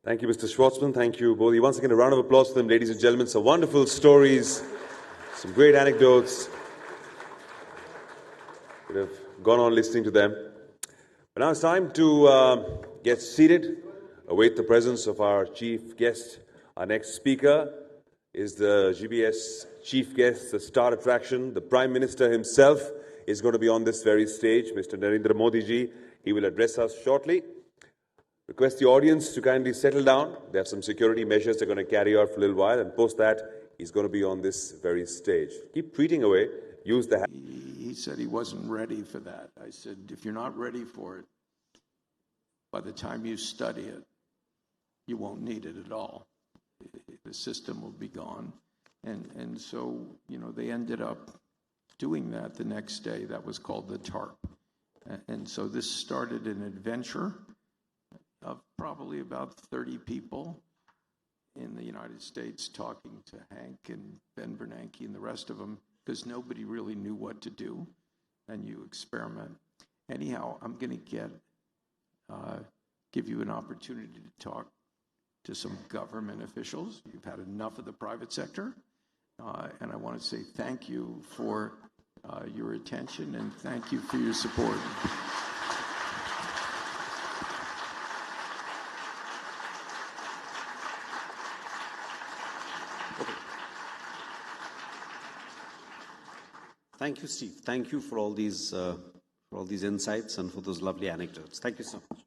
Thank you, Mr. Schwarzman. Thank you, both. Once again, a round of applause for them, ladies and gentlemen. Some wonderful stories, some great anecdotes. Could have gone on listening to them. But now it's time to get seated, await the presence of our chief guest. Our next speaker is the GBS chief guest, the star attraction. The Prime Minister himself is going to be on this very stage, Mr. Narendra Modi ji. He will address us shortly. Request the audience to kindly settle down. There are some security measures they're going to carry out for a little while, and post that, he's going to be on this very stage. Keep tweeting away. Use the... He said he wasn't ready for that. I said, if you're not ready for it, by the time you study it, you won't need it at all. The system will be gone. And so, they ended up doing that the next day. That was called the TARP. And so this started an adventure of probably about 30 people in the United States talking to Hank and Ben Bernanke and the rest of them, because nobody really knew what to do, and you experiment. Anyhow, I'm going to give you an opportunity to talk to some government officials. You've had enough of the private sector, and I want to say thank you for your attention and thank you for your support. Thank you, Steve. Thank you for all these insights and for those lovely anecdotes. Thank you so much.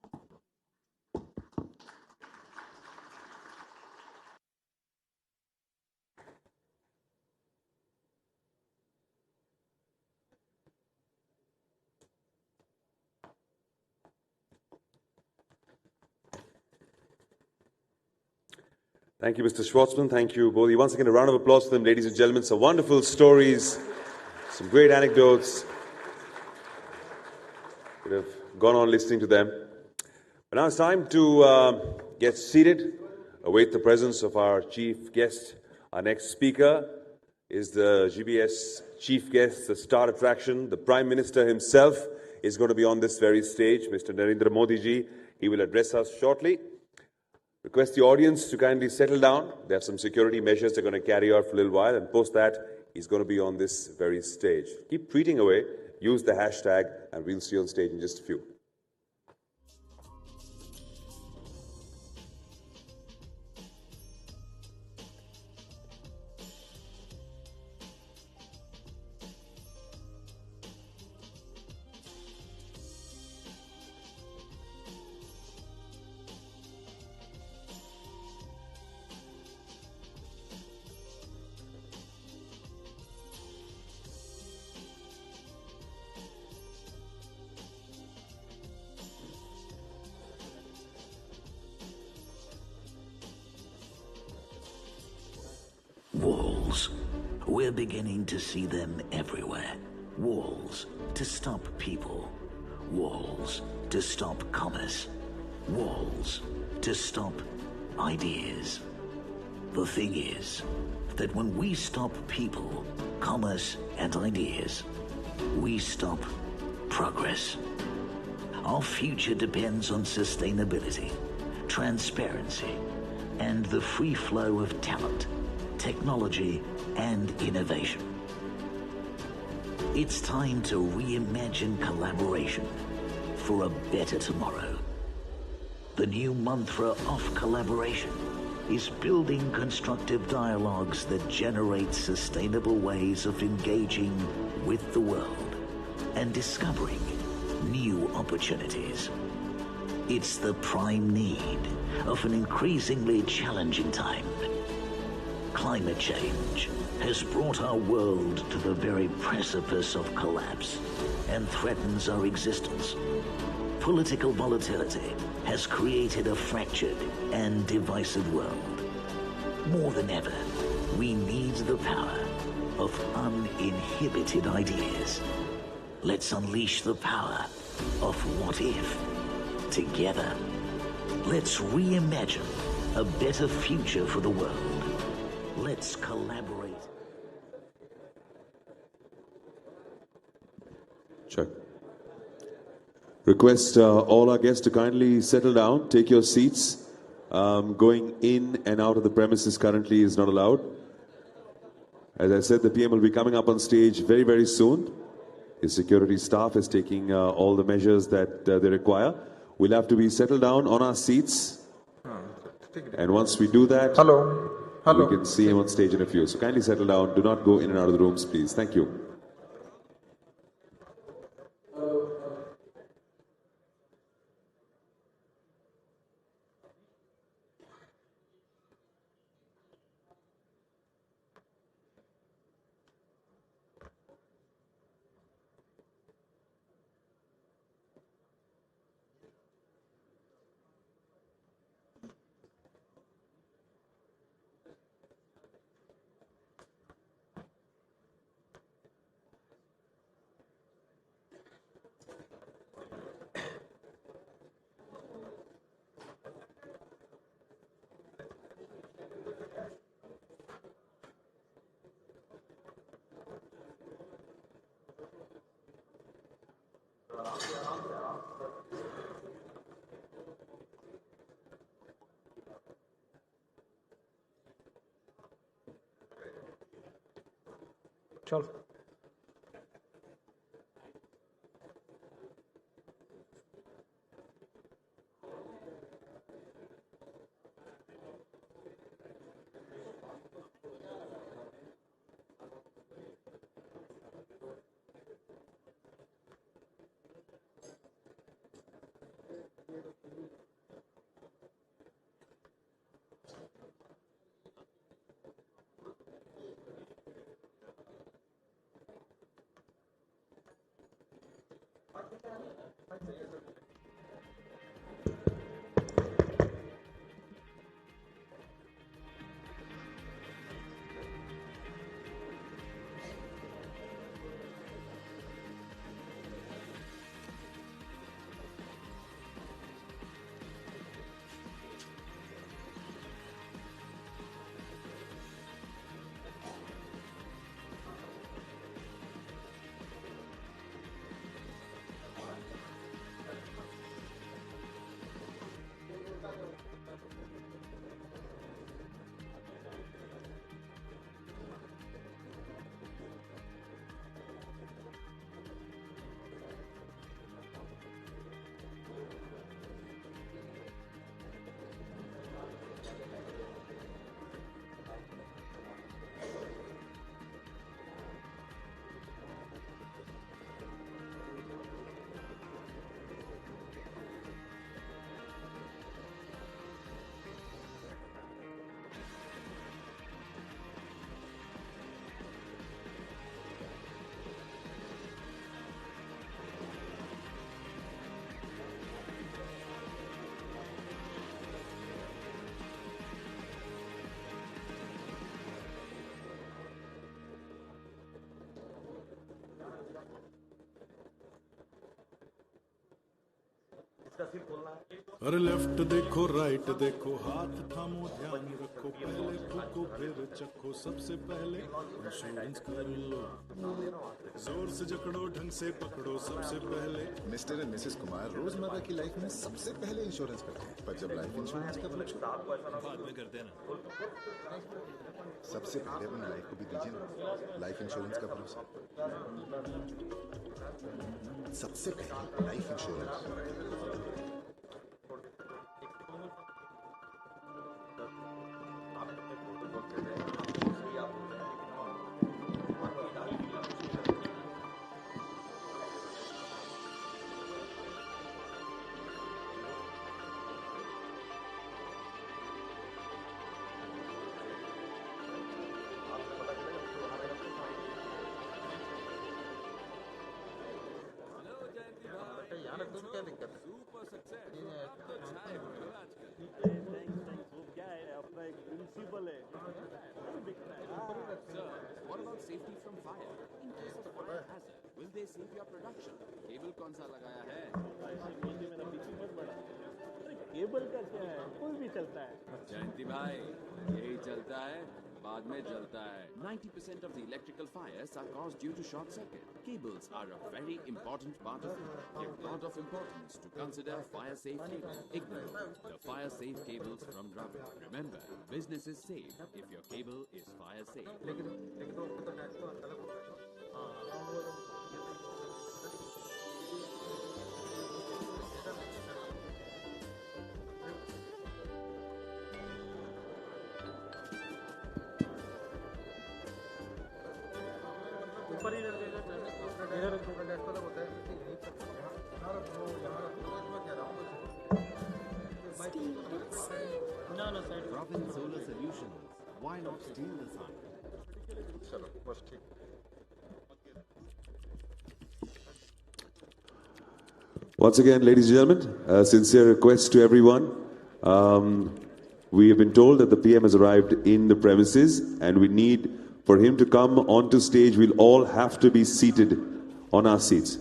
Thank you, Mr. Schwarzman. Thank you, both. Once again, a round of applause for them, ladies and gentlemen. Some wonderful stories, some great anecdotes. Could have gone on listening to them. But now it's time to get seated, await the presence of our chief guest. Our next speaker is the GBS chief guest, the star attraction. The Prime Minister himself is going to be on this very stage, Mr. Narendra Modi ji. He will address us shortly. Request the audience to kindly settle down. There are some security measures they're going to carry out for a little while, and post that, he's going to be on this very stage. Keep tweeting away. use the hashtag, and we'll see you on stage in just a few. Walls. We're beginning to see them everywhere. Walls to stop people. Walls to stop commerce. Walls to stop ideas. The thing is that when we stop people, commerce, and ideas, we stop progress. Our future depends on sustainability, transparency, and the free flow of talent, technology, and innovation. It's time to reimagine collaboration for a better tomorrow. The new mantra of collaboration is building constructive dialogues that generate sustainable ways of engaging with the world and discovering new opportunities. It's the prime need of an increasingly challenging time. Climate change has brought our world to the very precipice of collapse and threatens our existence. Political volatility has created a fractured and divisive world. More than ever, we need the power of uninhibited ideas. Let's unleash the power of what if. Together, let's reimagine a better future for the world. Let's collaborate. Check. Request all our guests to kindly settle down, take your seats. Going in and out of the premises currently is not allowed. As I said, the PM will be coming up on stage very, very soon. His security staff is taking all the measures that they require. We'll have to be settled down on our seats. And once we do that, we can see him on stage in a few. So kindly settle down. Do not go in and out of the rooms, please. Thank you. चलो अरे left देखो right देखो हाथ थामो ध्यान रखो पहले फूको फिर चखो सबसे पहले इंश्योरेंस कर लो जोर से जकड़ो ढंग से पकड़ो सबसे पहले मिस्टर एंड मिसेस कुमार रोजमर्रा की लाइफ में सबसे पहले इंश्योरेंस करते हैं पर जब लाइफ इंश्योरेंस का पूछो बाद में करते हैं ना सबसे पहले अपनी लाइफ को भी दीजिए ना लाइफ इंश्योरेंस का भरोसा सबसे पहले life insurance What about safety from fire? In case of fire hazard, will they save your production? Cable कौन सा लगाया है? केबल का क्या है? कोई भी चलता है। जयंती भाई, यही चलता है, बाद में जलता है। 90% of the electrical fires are caused due to short circuit. Cables are a very important part of it. If not of importance to consider fire safe cable. Ignore the fire safe cables from Dravid. Remember, business is safe if your cable is fire safe. Dravid Solar Solutions. Why not steal the sun? Once again, ladies and gentlemen, a sincere request to everyone. We have been told that the PM has arrived in the premises and we need for him to come onto stage. We'll all have to be seated on our seats.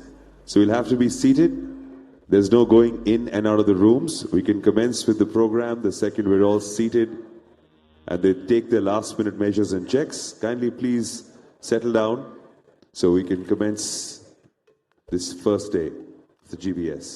So we'll have to be seated. There's no going in and out of the rooms. We can commence with the program the second we're all seated and they take their last minute measures and checks. Kindly please settle down so we can commence this first day of the GBS.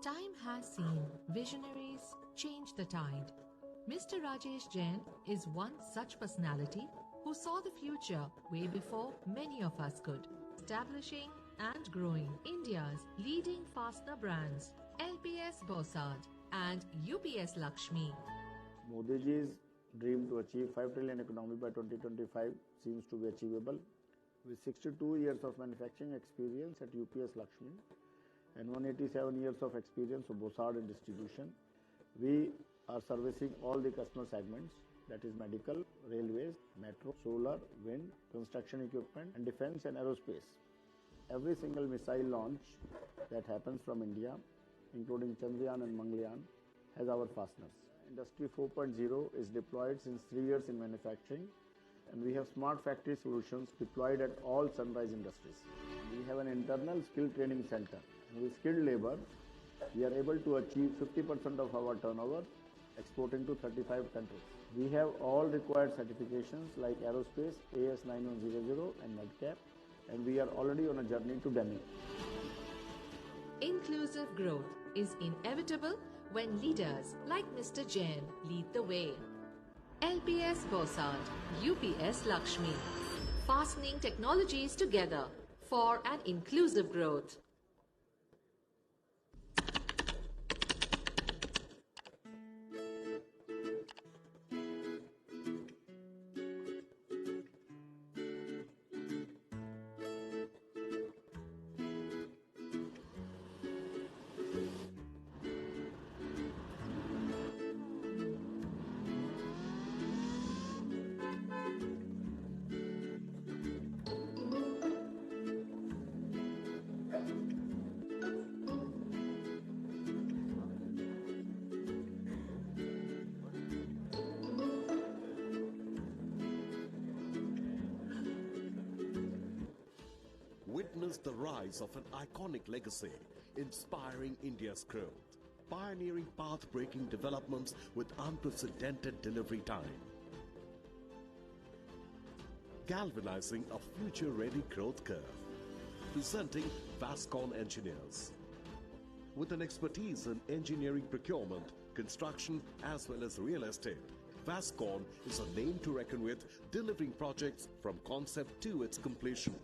Time has seen visionaries change the tide. Mr. Rajesh Jain is one such personality who saw the future way before many of us could, establishing and growing India's leading fastener brands, LPS Bossard and UPS Lakshmi. Modi ji's dream to achieve 5 trillion economy by 2025 seems to be achievable. With 62 years of manufacturing experience at UPS Lakshmi and 187 years of experience of Bossard in distribution, we are servicing all the customer segments, that is medical, railways, metro, solar, wind, construction equipment and defense and aerospace. Every single missile launch that happens from India, including Chandrayaan and Mangalyaan, has our fasteners. Industry 4.0 is deployed since 3 years in manufacturing, and we have smart factory solutions deployed at all Sunrise industries. We have an internal skill training center. With skilled labor, we are able to achieve 50% of our turnover, exporting to 35 countries. We have all required certifications like aerospace, AS9100 and NEDCAP, and we are already on a journey to Delhi. Inclusive growth is inevitable when leaders like Mr. Jain lead the way. LPS Bossard, UPS Lakshmi. fastening technologies together for an inclusive growth. Witness the rise of an iconic legacy, inspiring India's growth, pioneering path-breaking developments with unprecedented delivery time, galvanizing a future-ready growth curve, presenting Vascon Engineers. With an expertise in engineering procurement, construction as well as real estate, Vascon is a name to reckon with, delivering projects from concept to its completion.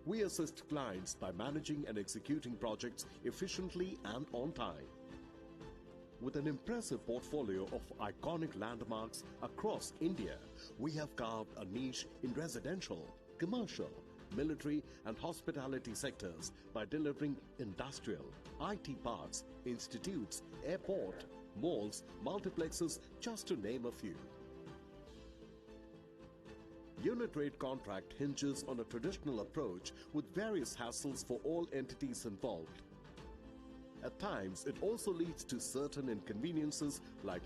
We assist clients by managing and executing projects efficiently and on time. With an impressive portfolio of iconic landmarks across India, we have carved a niche in residential, commercial, military and hospitality sectors by delivering industrial, IT parks, institutes, airport, malls, multiplexes, just to name a few. Unit rate contract hinges on a traditional approach with various hassles for all entities involved. At times, it also leads to certain inconveniences like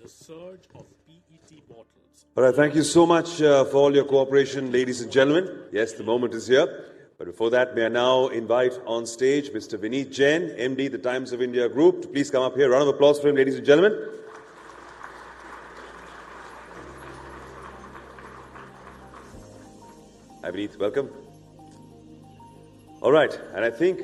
The surge of PET bottles. All right, thank you so much for all your cooperation, ladies and gentlemen. Yes, the moment is here. But before that, may I now invite on stage Mr. Vineet Jain, MD, the Times of India Group, to please come up here. Round of applause for him, ladies and gentlemen. Hi, Vineet, welcome. All right, and I think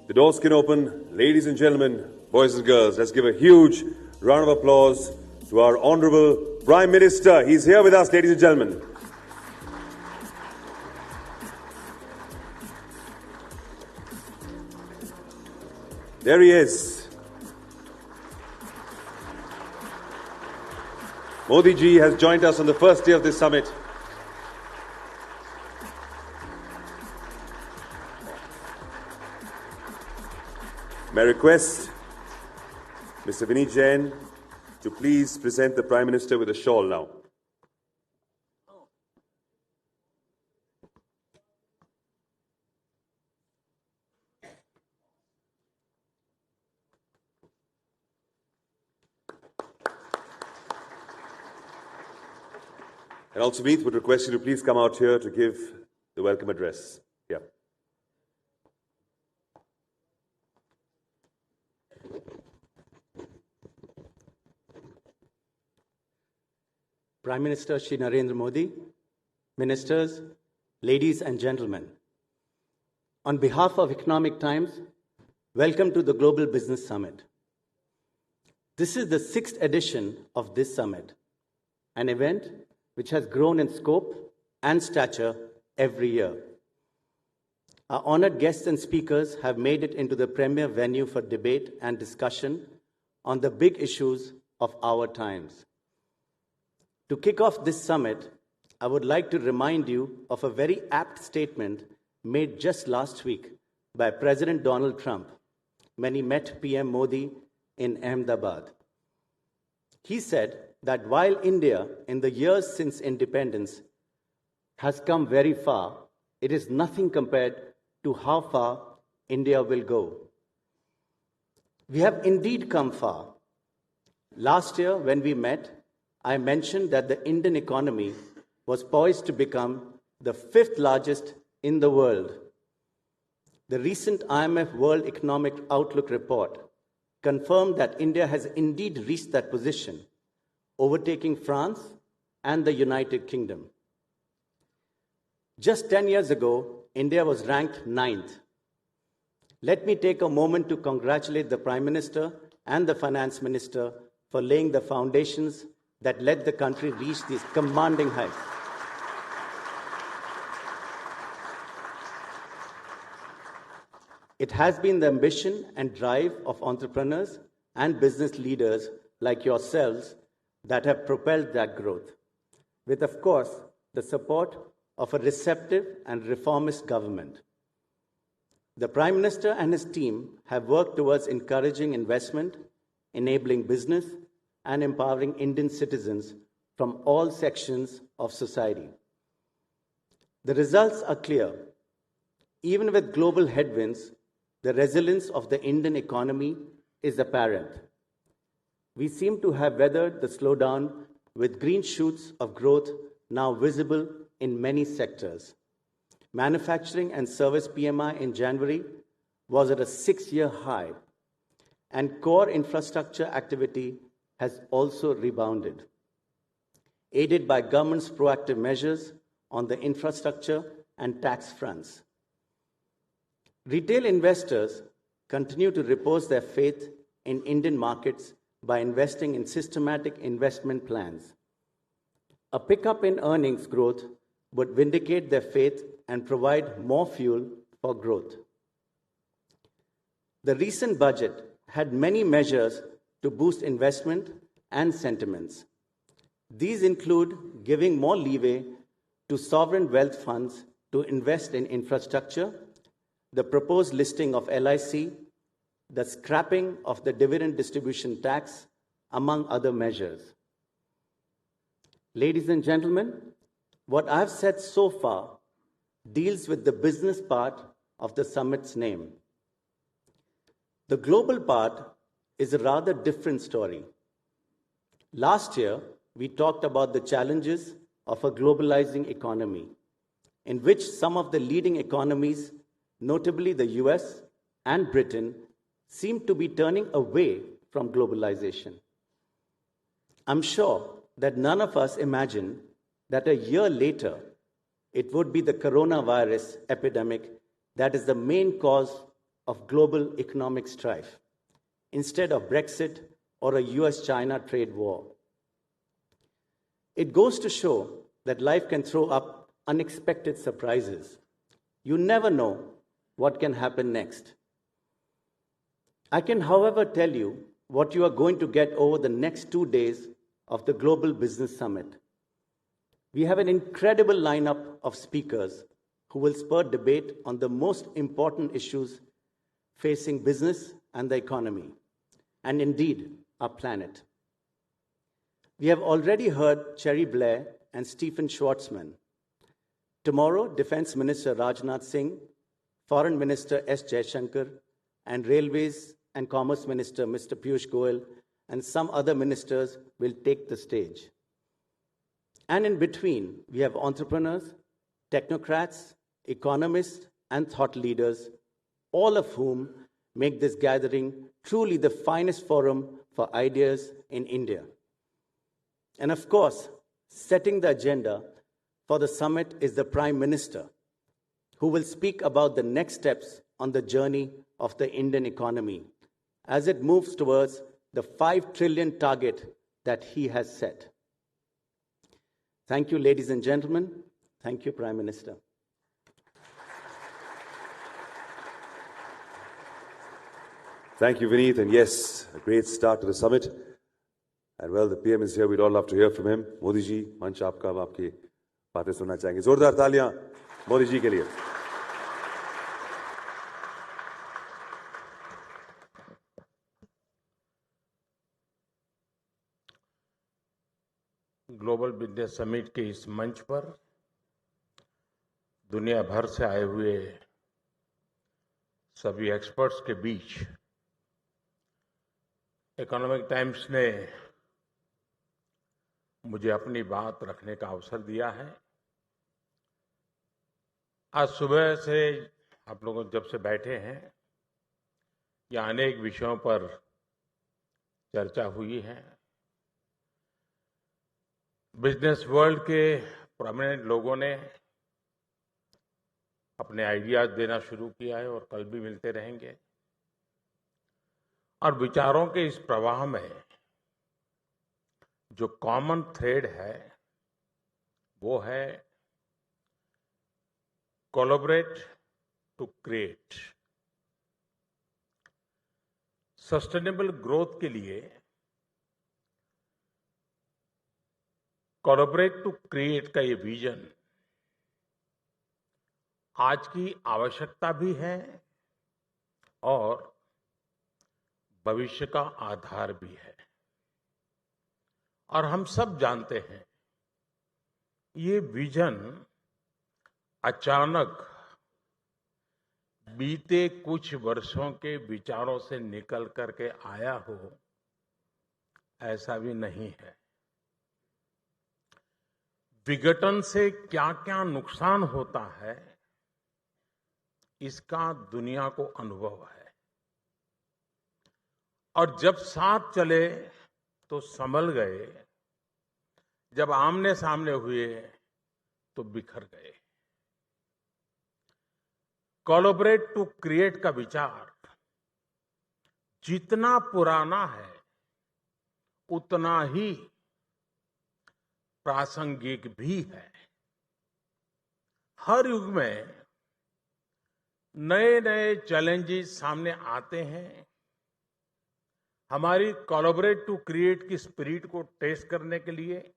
the doors can open. Ladies and gentlemen, boys and girls, let's give a huge round of applause to our Honorable Prime Minister. He's here with us, ladies and gentlemen. There he is. Modi ji has joined us on the first day of this summit. May I request Mr. Vineet Jain to please present the Prime Minister with a shawl now. And also, Vineet, would request you to please come out here to give the welcome address. Yeah. Prime Minister Shri Narendra Modi, Ministers, ladies and gentlemen, on behalf of Economic Times, welcome to the Global Business Summit. This is the 6th edition of this summit, an event which has grown in scope and stature every year. Our honored guests and speakers have made it into the premier venue for debate and discussion on the big issues of our times. To kick off this summit, I would like to remind you of a very apt statement made just last week by President Donald Trump when he met PM Modi in Ahmedabad. He said that while India, in the years since independence, has come very far, it is nothing compared to how far India will go. We have indeed come far. Last year, when we met, I mentioned that the Indian economy was poised to become the 5th largest in the world. The recent IMF World Economic Outlook report confirmed that India has indeed reached that position, overtaking France and the United Kingdom. Just 10 years ago, India was ranked 9th. Let me take a moment to congratulate the Prime Minister and the Finance Minister for laying the foundations that led the country reach these commanding heights. It has been the ambition and drive of entrepreneurs and business leaders like yourselves that have propelled that growth, with, of course, the support of a receptive and reformist government. The Prime Minister and his team have worked towards encouraging investment, enabling business, and empowering Indian citizens from all sections of society. The results are clear. Even with global headwinds, the resilience of the Indian economy is apparent. We seem to have weathered the slowdown with green shoots of growth now visible in many sectors. Manufacturing and service PMI in January was at a 6-year high, and core infrastructure activity has also rebounded, aided by government's proactive measures on the infrastructure and tax fronts. Retail investors continue to repose their faith in Indian markets by investing in systematic investment plans. A pickup in earnings growth would vindicate their faith and provide more fuel for growth. The recent budget had many measures to boost investment and sentiments. These include giving more leeway to sovereign wealth funds to invest in infrastructure, the proposed listing of LIC, the scrapping of the dividend distribution tax, among other measures. Ladies and gentlemen, what I've said so far deals with the business part of the summit's name. The global part is a rather different story. Last year, we talked about the challenges of a globalizing economy, in which some of the leading economies, notably the US and Britain, seem to be turning away from globalization. I'm sure that none of us imagined that a year later, it would be the coronavirus epidemic that is the main cause of global economic strife, instead of Brexit or a US-China trade war. It goes to show that life can throw up unexpected surprises. You never know what can happen next. I can, however, tell you what you are going to get over the next 2 days of the Global Business Summit. We have an incredible lineup of speakers who will spur debate on the most important issues facing business and the economy, and indeed our planet. We have already heard Cherry Blair and Stephen Schwarzman. Tomorrow, Defense Minister Rajnath Singh, Foreign Minister S. Jaishankar, and Railways and Commerce Minister Mr. Piyush Goyal and some other ministers will take the stage. And in between, we have entrepreneurs, technocrats, economists, and thought leaders, all of whom make this gathering truly the finest forum for ideas in India. And of course, setting the agenda for the summit is the Prime Minister, who will speak about the next steps on the journey of the Indian economy as it moves towards the 5 trillion target that he has set. Thank you, ladies and gentlemen. Thank you, Prime Minister. Thank you, Vineet. And yes, a great start to the summit. And well, the PM is here. We'd all love to hear from him. Modi ji, manch aapka, ab aapki baatein sunna chahenge. Zordar taaliyan Modi ji ke liye. Global business summit के इस मंच पर दुनिया भर से आए हुए सभी एक्सपर्ट्स के बीच इकोनॉमिक टाइम्स ने मुझे अपनी बात रखने का अवसर दिया है। आज सुबह से आप लोग जब से बैठे हैं, या अनेक विषयों पर चर्चा हुई है। बिजनेस वर्ल्ड के प्रोमिनेंट लोगों ने अपने आइडियाज देना शुरू किया है और कल भी मिलते रहेंगे। और विचारों के इस प्रवाह में जो कॉमन थ्रेड है वो है collaborate to create. Sustainable growth के लिए कोलैबोरेट टू क्रिएट का ये विजन आज की आवश्यकता भी है और भविष्य का आधार भी है। और हम सब जानते हैं ये विजन अचानक बीते कुछ वर्षों के विचारों से निकल करके आया हो, ऐसा भी नहीं है। विघटन से क्या क्या नुकसान होता है, इसका दुनिया को अनुभव है। और जब साथ चले तो संभल गए, जब आमने सामने हुए तो बिखर गए। कोलैबोरेट टू क्रिएट का विचार जितना पुराना है उतना ही प्रासंगिक भी है। हर युग में नए नए चैलेंजेस सामने आते हैं। हमारी कोलैबोरेट टू क्रिएट की स्पिरिट को टेस्ट करने के लिए,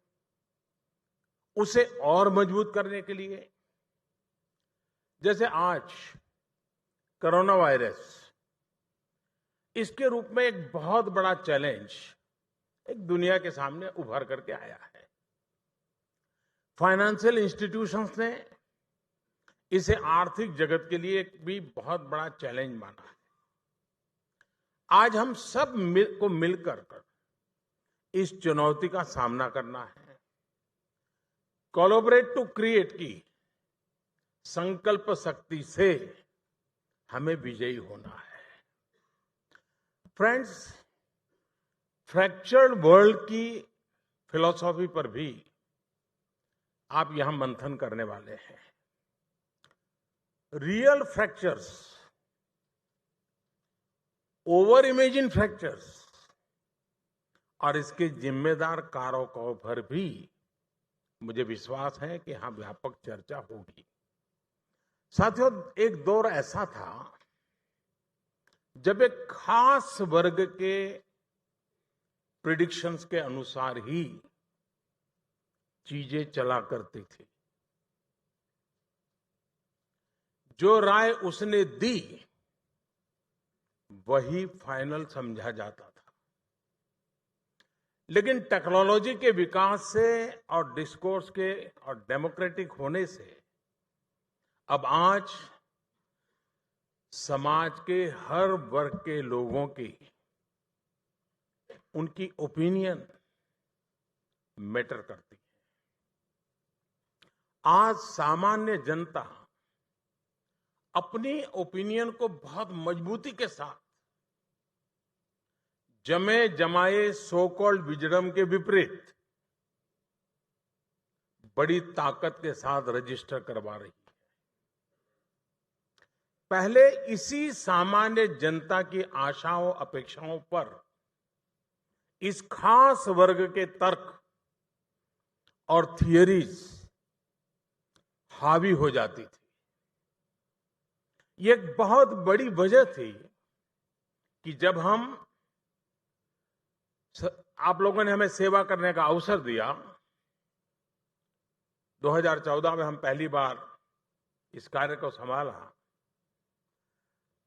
उसे और मजबूत करने के लिए, जैसे आज कोरोना वायरस, इसके रूप में एक बहुत बड़ा चैलेंज एक दुनिया के सामने उभर करके आया है। फाइनेंशियल इंस्टीट्यूशंस ने इसे आर्थिक जगत के लिए भी बहुत बड़ा चैलेंज माना है। आज हम सब को मिलकर इस चुनौती का सामना करना है। कोलैबोरेट टू क्रिएट की संकल्प शक्ति से हमें विजयी होना है। फ्रेंड्स, फ्रैक्चर्ड वर्ल्ड की फिलॉसफी पर भी आप यहां मंथन करने वाले हैं। Real fractures, over imagine fractures और इसके जिम्मेदार कारकों पर भी मुझे विश्वास है कि यहां व्यापक चर्चा होगी। साथियों, एक दौर ऐसा था जब एक खास वर्ग के प्रिडिक्शंस के अनुसार ही चीजें चला करती थी। जो राय उसने दी वही फाइनल समझा जाता था। लेकिन टेक्नोलॉजी के विकास से और डिस्कोर्स के और डेमोक्रेटिक होने से अब आज समाज के हर वर्ग के लोगों की उनकी ओपिनियन मैटर करती है। आज सामान्य जनता अपनी ओपिनियन को बहुत मजबूती के साथ जमे जमाए सो कॉल्ड विजडम के विपरीत बड़ी ताकत के साथ रजिस्टर करवा रही है। पहले इसी सामान्य जनता की आशाओं अपेक्षाओं पर इस खास वर्ग के तर्क और थियरीज हावी हो जाती थी। ये एक बहुत बड़ी वजह थी कि जब आप लोगों ने हमें सेवा करने का अवसर दिया, 2014 में हम पहली बार इस कार्य को संभाला,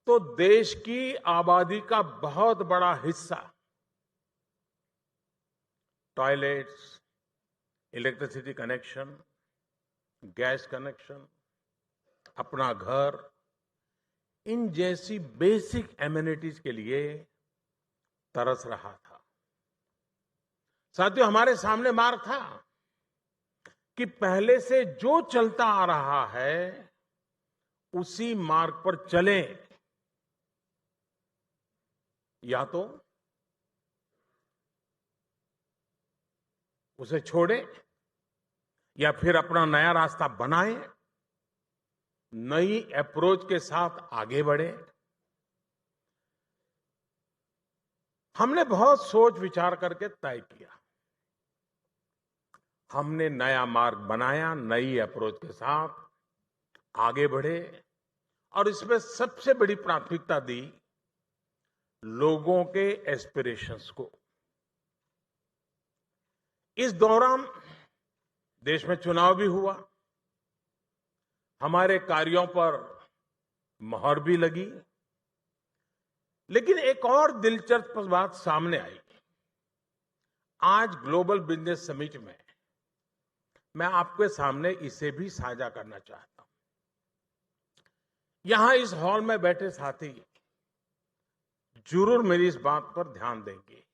तो देश की आबादी का बहुत बड़ा हिस्सा toilets, electricity connection, gas connection, अपना घर, इन जैसी बेसिक एमिनिटीज के लिए तरस रहा था। साथियों, हमारे सामने मार्ग था कि पहले से जो चलता आ रहा है उसी मार्ग पर चलें, या तो उसे छोड़ें या फिर अपना नया रास्ता बनाएं, नई अप्रोच के साथ आगे बढ़े। हमने बहुत सोच विचार करके तय किया। हमने नया मार्ग बनाया, नई अप्रोच के साथ आगे बढ़े और इसमें सबसे बड़ी प्राथमिकता दी लोगों के एस्पिरेशंस को। इस दौरान देश में चुनाव भी हुआ, हमारे कार्यों पर मोहर भी लगी, लेकिन एक और दिलचस्प बात सामने आई। आज ग्लोबल बिजनेस समिट में मैं आपके सामने इसे भी साझा करना चाहता हूं। यहां इस हॉल में बैठे साथी जरूर मेरी इस बात पर ध्यान देंगे।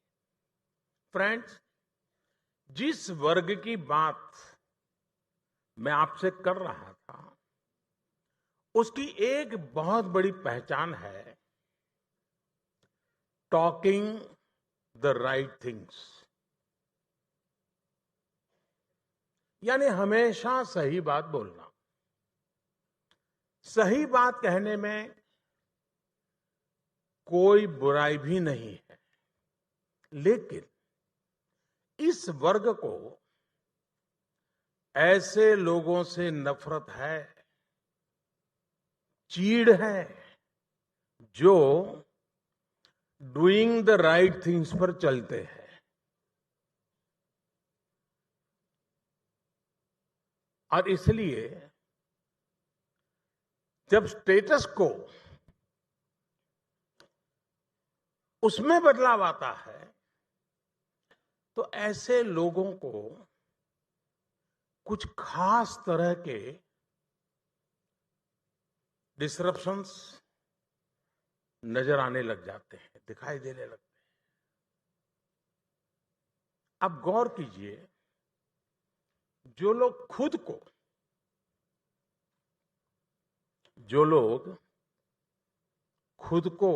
फ्रेंड्स, जिस वर्ग की बात मैं आपसे कर रहा था, उसकी एक बहुत बड़ी पहचान है टॉकिंग द राइट थिंग्स, यानी हमेशा सही बात बोलना। सही बात कहने में कोई बुराई भी नहीं है, लेकिन इस वर्ग को ऐसे लोगों से नफरत है, चीड़ है, जो डूइंग द राइट थिंग्स पर चलते हैं। और इसलिए जब स्टेटस को उसमें बदलाव आता है तो ऐसे लोगों को कुछ खास तरह के डिसरप्शंस नजर आने लग जाते हैं, दिखाई देने लगते हैं। अब गौर कीजिए, जो लोग खुद को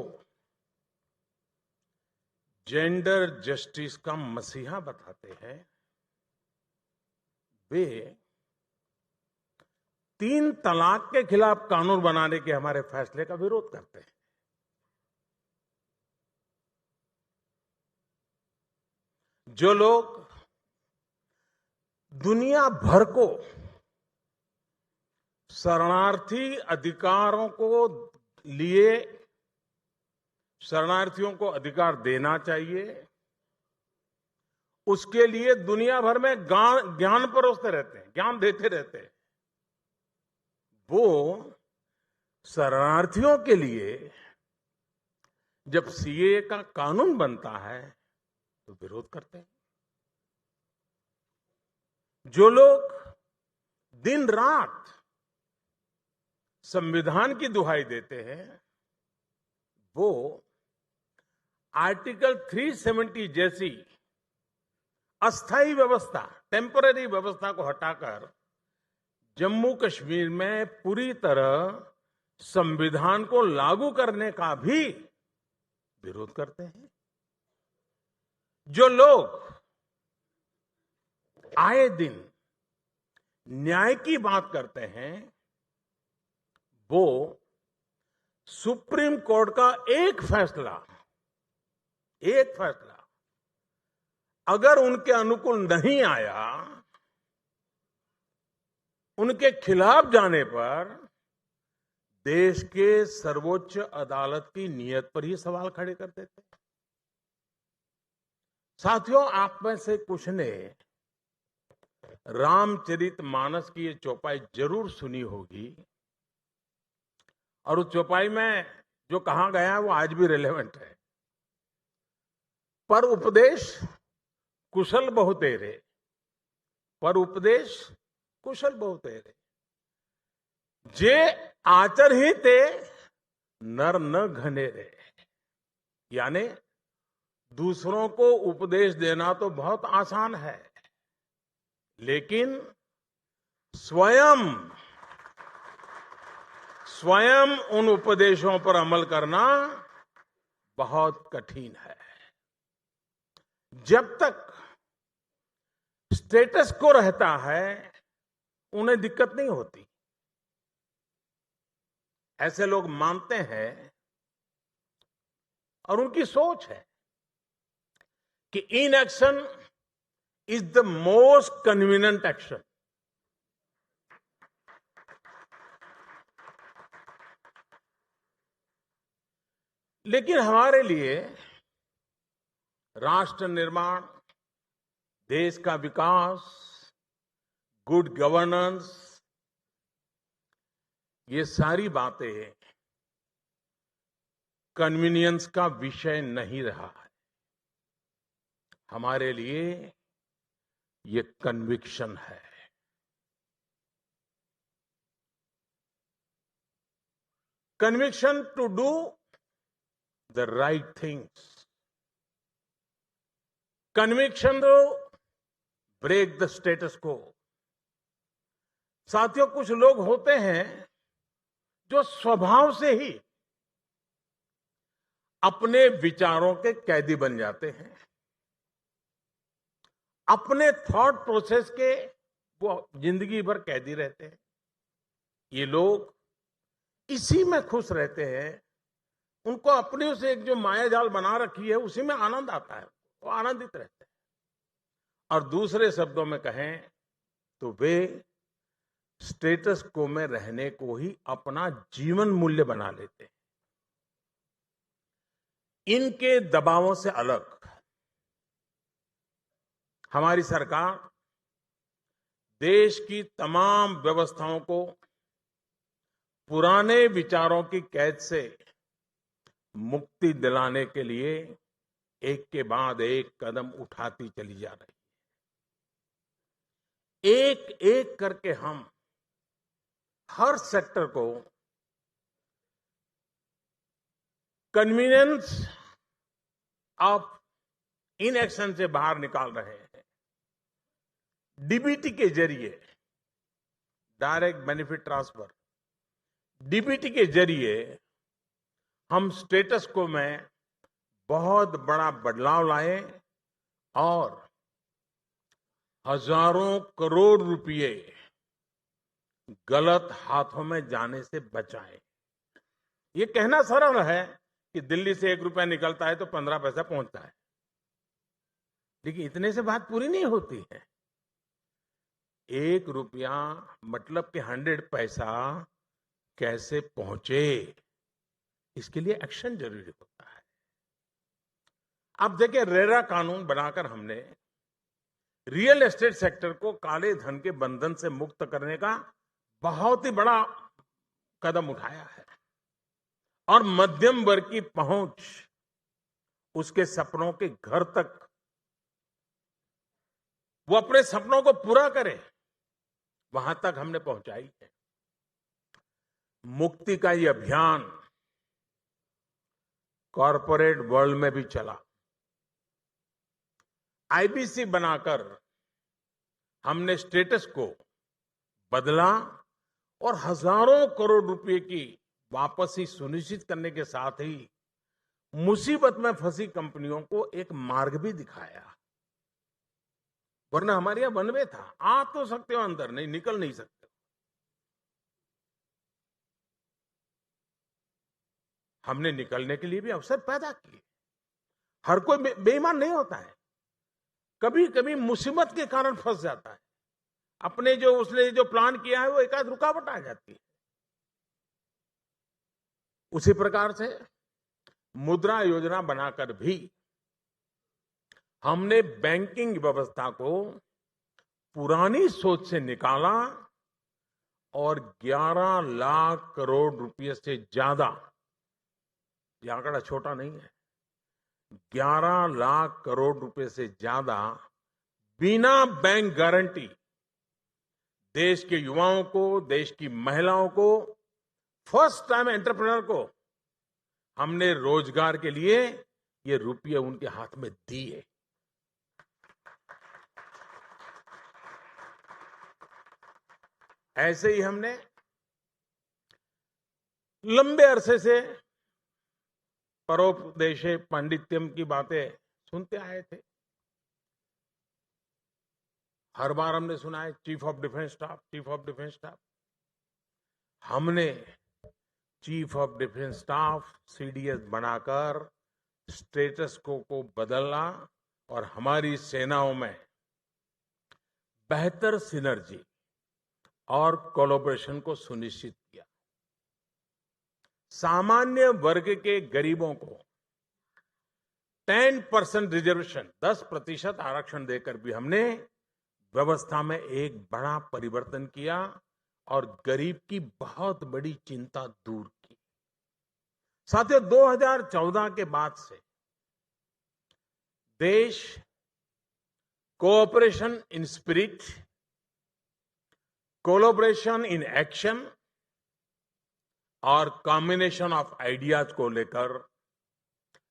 जेंडर जस्टिस का मसीहा बताते हैं, वे 3 तलाक के खिलाफ कानून बनाने के हमारे फैसले का विरोध करते हैं। जो लोग दुनिया भर को शरणार्थी अधिकारों को लिए शरणार्थियों को अधिकार देना चाहिए, उसके लिए दुनिया भर में ज्ञान परोसते रहते हैं, ज्ञान देते रहते हैं, वो शरणार्थियों के लिए जब सीएए का कानून बनता है तो विरोध करते हैं। जो लोग दिन रात संविधान की दुहाई देते हैं, वो आर्टिकल 370 जैसी अस्थायी व्यवस्था, टेम्पररी व्यवस्था को हटाकर जम्मू कश्मीर में पूरी तरह संविधान को लागू करने का भी विरोध करते हैं। जो लोग आए दिन न्याय की बात करते हैं, वो सुप्रीम कोर्ट का एक फैसला अगर उनके अनुकूल नहीं आया, उनके खिलाफ जाने पर देश के सर्वोच्च अदालत की नीयत पर ही सवाल खड़े कर देते हैं। साथियों, आप में से कुछ ने रामचरितमानस की ये चौपाई जरूर सुनी होगी, और उस चौपाई में जो कहा गया है वो आज भी रिलेवेंट है। पर उपदेश कुशल बहुतेरे, पर उपदेश कुशल बहुतेरे, जे आचर ही ते नर न घनेरे, यानी दूसरों को उपदेश देना तो बहुत आसान है, लेकिन स्वयं उन उपदेशों पर अमल करना बहुत कठिन है। जब तक स्टेटस को रहता है उन्हें दिक्कत नहीं होती। ऐसे लोग मानते हैं और उनकी सोच है कि inaction is the most convenient action. लेकिन हमारे लिए राष्ट्र निर्माण, देश का विकास, गुड गवर्नेंस, ये सारी बातें कन्वीनियंस का विषय नहीं रहा है। हमारे लिए ये कन्विक्शन है। Conviction to do the right things, conviction to break the status quo. साथियों, कुछ लोग होते हैं जो स्वभाव से ही अपने विचारों के कैदी बन जाते हैं, अपने थॉट प्रोसेस के वो जिंदगी भर कैदी रहते हैं। ये लोग इसी में खुश रहते हैं, उनको अपनी उसे एक जो माया जाल बना रखी है उसी में आनंद आता है, वो आनंदित रहते हैं। और दूसरे शब्दों में कहें तो वे स्टेटस को में रहने को ही अपना जीवन मूल्य बना लेते हैं। इनके दबावों से अलग हमारी सरकार देश की तमाम व्यवस्थाओं को पुराने विचारों की कैद से मुक्ति दिलाने के लिए एक के बाद एक कदम उठाती चली जा रही है। एक एक करके हम हर सेक्टर को कन्वीनियंस ऑफ इनएक्शन से बाहर निकाल रहे हैं। डीबीटी के जरिए, डायरेक्ट बेनिफिट ट्रांसफर, डीबीटी के जरिए हम स्टेटस को में बहुत बड़ा बदलाव लाए और हजारों करोड़ रुपए गलत हाथों में जाने से बचाए। ये कहना सरल है कि दिल्ली से 1 रुपया निकलता है तो 15 पैसा पहुंचता है, लेकिन इतने से बात पूरी नहीं होती है। 1 रुपया मतलब कि 100 पैसा कैसे पहुंचे, इसके लिए एक्शन जरूरी होता है। अब देखिए, रेरा कानून बनाकर हमने रियल एस्टेट सेक्टर को काले धन के बंधन से मुक्त करने का बहुत ही बड़ा कदम उठाया है और मध्यम वर्ग की पहुंच उसके सपनों के घर तक, वो अपने सपनों को पूरा करे, वहां तक हमने पहुंचाई है। मुक्ति का ये अभियान कॉरपोरेट वर्ल्ड में भी चला। आईबीसी बनाकर हमने स्टेटस को बदला और हजारों करोड़ रुपए की वापसी सुनिश्चित करने के साथ ही मुसीबत में फंसी कंपनियों को एक मार्ग भी दिखाया। वरना हमारे यहां वन वे था, आ तो सकते हो अंदर, नहीं निकल नहीं सकते। हमने निकलने के लिए भी अवसर पैदा किए। हर कोई बेईमान नहीं होता है, कभी कभी मुसीबत के कारण फंस जाता है। अपने उसने जो प्लान किया है वो एक आध रुकावट आ जाती है। उसी प्रकार से मुद्रा योजना बनाकर भी हमने बैंकिंग व्यवस्था को पुरानी सोच से निकाला और 11 लाख करोड़ रुपए से ज्यादा, ये आंकड़ा छोटा नहीं है, 11 लाख करोड़ रुपए से ज्यादा बिना बैंक गारंटी देश के युवाओं को, देश की महिलाओं को फर्स्ट टाइम एंटरप्रेन्योर को हमने रोजगार के लिए ये रुपये उनके हाथ में दिए। ऐसे ही हमने लंबे अरसे से परोपदेशे पांडित्यम की बातें सुनते आए थे। हर बार हमने सुना है chief of defence staff, chief of defence staff. हमने chief of defence staff CDS बनाकर स्टेटस को बदलना और हमारी सेनाओं में बेहतर सिनर्जी और कोलैबोरेशन को सुनिश्चित किया। सामान्य वर्ग के गरीबों को 10% रिजर्वेशन, 10% आरक्षण देकर भी हमने व्यवस्था में एक बड़ा परिवर्तन किया और गरीब की बहुत बड़ी चिंता दूर की। साथियों, 2014 के बाद से देश cooperation in spirit, collaboration in action और कॉम्बिनेशन ऑफ आइडियाज को लेकर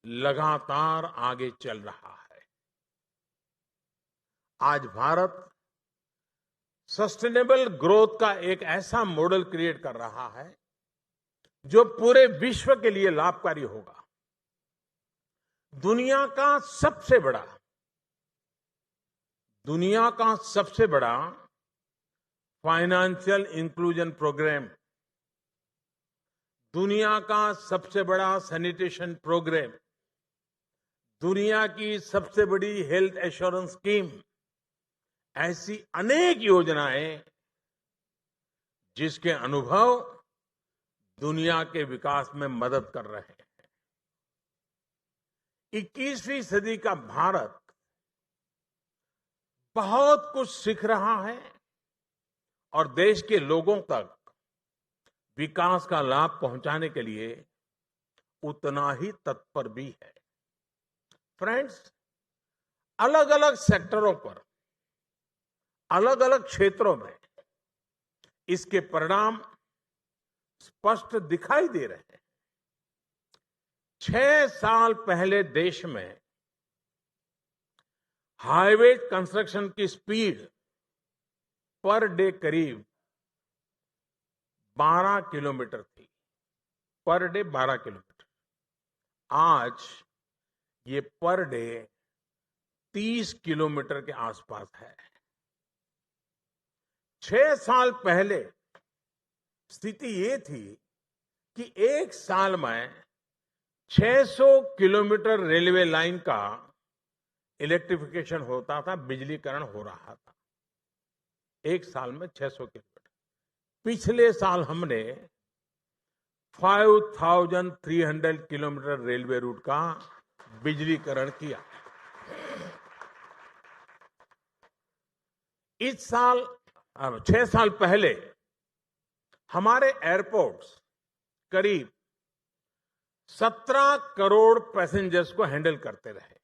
लगातार आगे चल रहा है। आज भारत सस्टेनेबल ग्रोथ का एक ऐसा मॉडल क्रिएट कर रहा है जो पूरे विश्व के लिए लाभकारी होगा। दुनिया का सबसे बड़ा फाइनेंशियल इंक्लूजन प्रोग्राम, दुनिया का सबसे बड़ा सैनिटेशन प्रोग्राम, दुनिया की सबसे बड़ी हेल्थ एश्योरेंस स्कीम, ऐसी अनेक योजनाएं जिसके अनुभव दुनिया के विकास में मदद कर रहे हैं। 21वीं सदी का भारत बहुत कुछ सीख रहा है और देश के लोगों तक विकास का लाभ पहुंचाने के लिए उतना ही तत्पर भी है। फ्रेंड्स, अलग अलग सेक्टरों पर, अलग अलग क्षेत्रों में इसके परिणाम स्पष्ट दिखाई दे रहे हैं। 6 साल पहले देश में हाईवे कंस्ट्रक्शन की स्पीड पर डे करीब 12 किलोमीटर थी, पर डे 12 किलोमीटर। आज ये पर डे 30 किलोमीटर के आसपास है। 6 साल पहले स्थिति ये थी कि एक साल में 600 किलोमीटर रेलवे लाइन का इलेक्ट्रिफिकेशन होता था, बिजलीकरण हो रहा था। एक साल में 600 किलोमीटर। पिछले साल हमने 5300 किलोमीटर रेलवे रूट का बिजलीकरण किया। इस साल 6 साल पहले हमारे एयरपोर्ट्स करीब 17 करोड़ पैसेंजर्स को हैंडल करते रहे।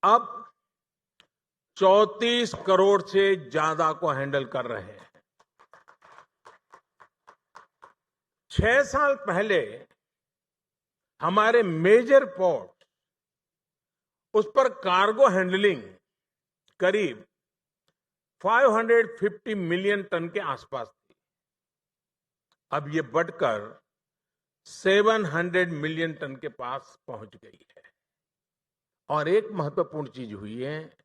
अब 34 करोड़ से ज्यादा को हैंडल कर रहे हैं। 6 साल पहले हमारे मेजर पोर्ट, उस पर कार्गो हैंडलिंग करीब 550 मिलियन टन के आसपास थी। अब ये बढ़कर 700 मिलियन टन के पास पहुंच गई है। और एक महत्वपूर्ण चीज हुई है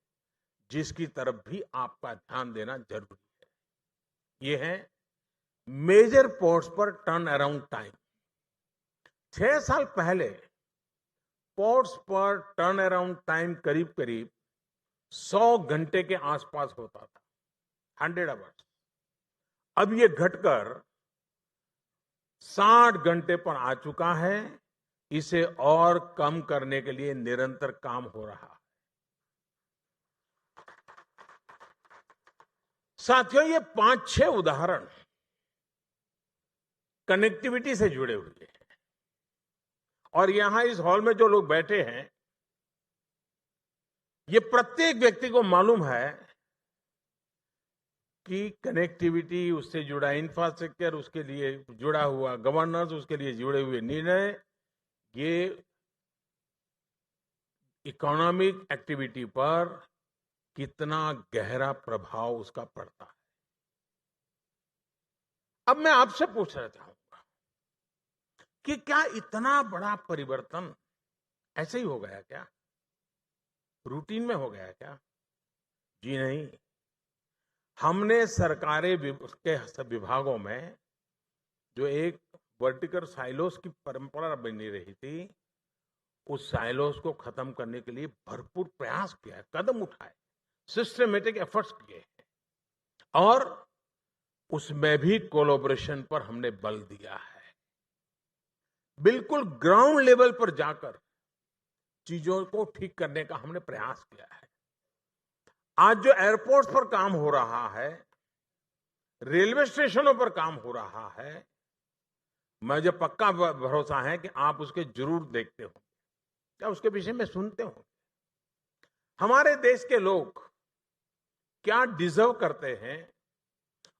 जिसकी तरफ भी आपका ध्यान देना जरूरी है। ये है मेजर पोर्ट्स पर टर्न अराउंड टाइम। 6 साल पहले पोर्ट्स पर टर्न अराउंड टाइम करीब करीब 100 घंटे के आसपास होता था, 100 आवर्स। अब ये घटकर 60 घंटे पर आ चुका है। इसे और कम करने के लिए निरंतर काम हो रहा है। साथियों, ये 5-6 उदाहरण कनेक्टिविटी से जुड़े हुए हैं। और यहां इस हॉल में जो लोग बैठे हैं, ये प्रत्येक व्यक्ति को मालूम है उसकी कनेक्टिविटी, उससे जुड़ा इंफ्रास्ट्रक्चर, उसके लिए जुड़ा हुआ गवर्नेंस, उसके लिए जुड़े हुए निर्णय, ये इकोनॉमिक एक्टिविटी पर कितना गहरा प्रभाव उसका पड़ता है। अब मैं आपसे पूछना चाहूंगा कि क्या इतना बड़ा परिवर्तन ऐसे ही हो गया क्या? रूटीन में हो गया क्या? जी नहीं। हमने सरकारी के विभागों में जो एक वर्टिकल साइलोस की परंपरा बनी रही थी, उस साइलोस को खत्म करने के लिए भरपूर प्रयास किया है, कदम उठाए, सिस्टमेटिक एफर्ट्स किए हैं, और उसमें भी कोलैबोरेशन पर हमने बल दिया है। बिल्कुल ग्राउंड लेवल पर जाकर चीजों को ठीक करने का हमने प्रयास किया है। आज जो एयरपोर्ट्स पर काम हो रहा है, रेलवे स्टेशनों पर काम हो रहा है, मुझे पक्का भरोसा है कि आप उसके जरूर देखते हो, क्या उसके विषय में सुनते हो। हमारे देश के लोग क्या डिजर्व करते हैं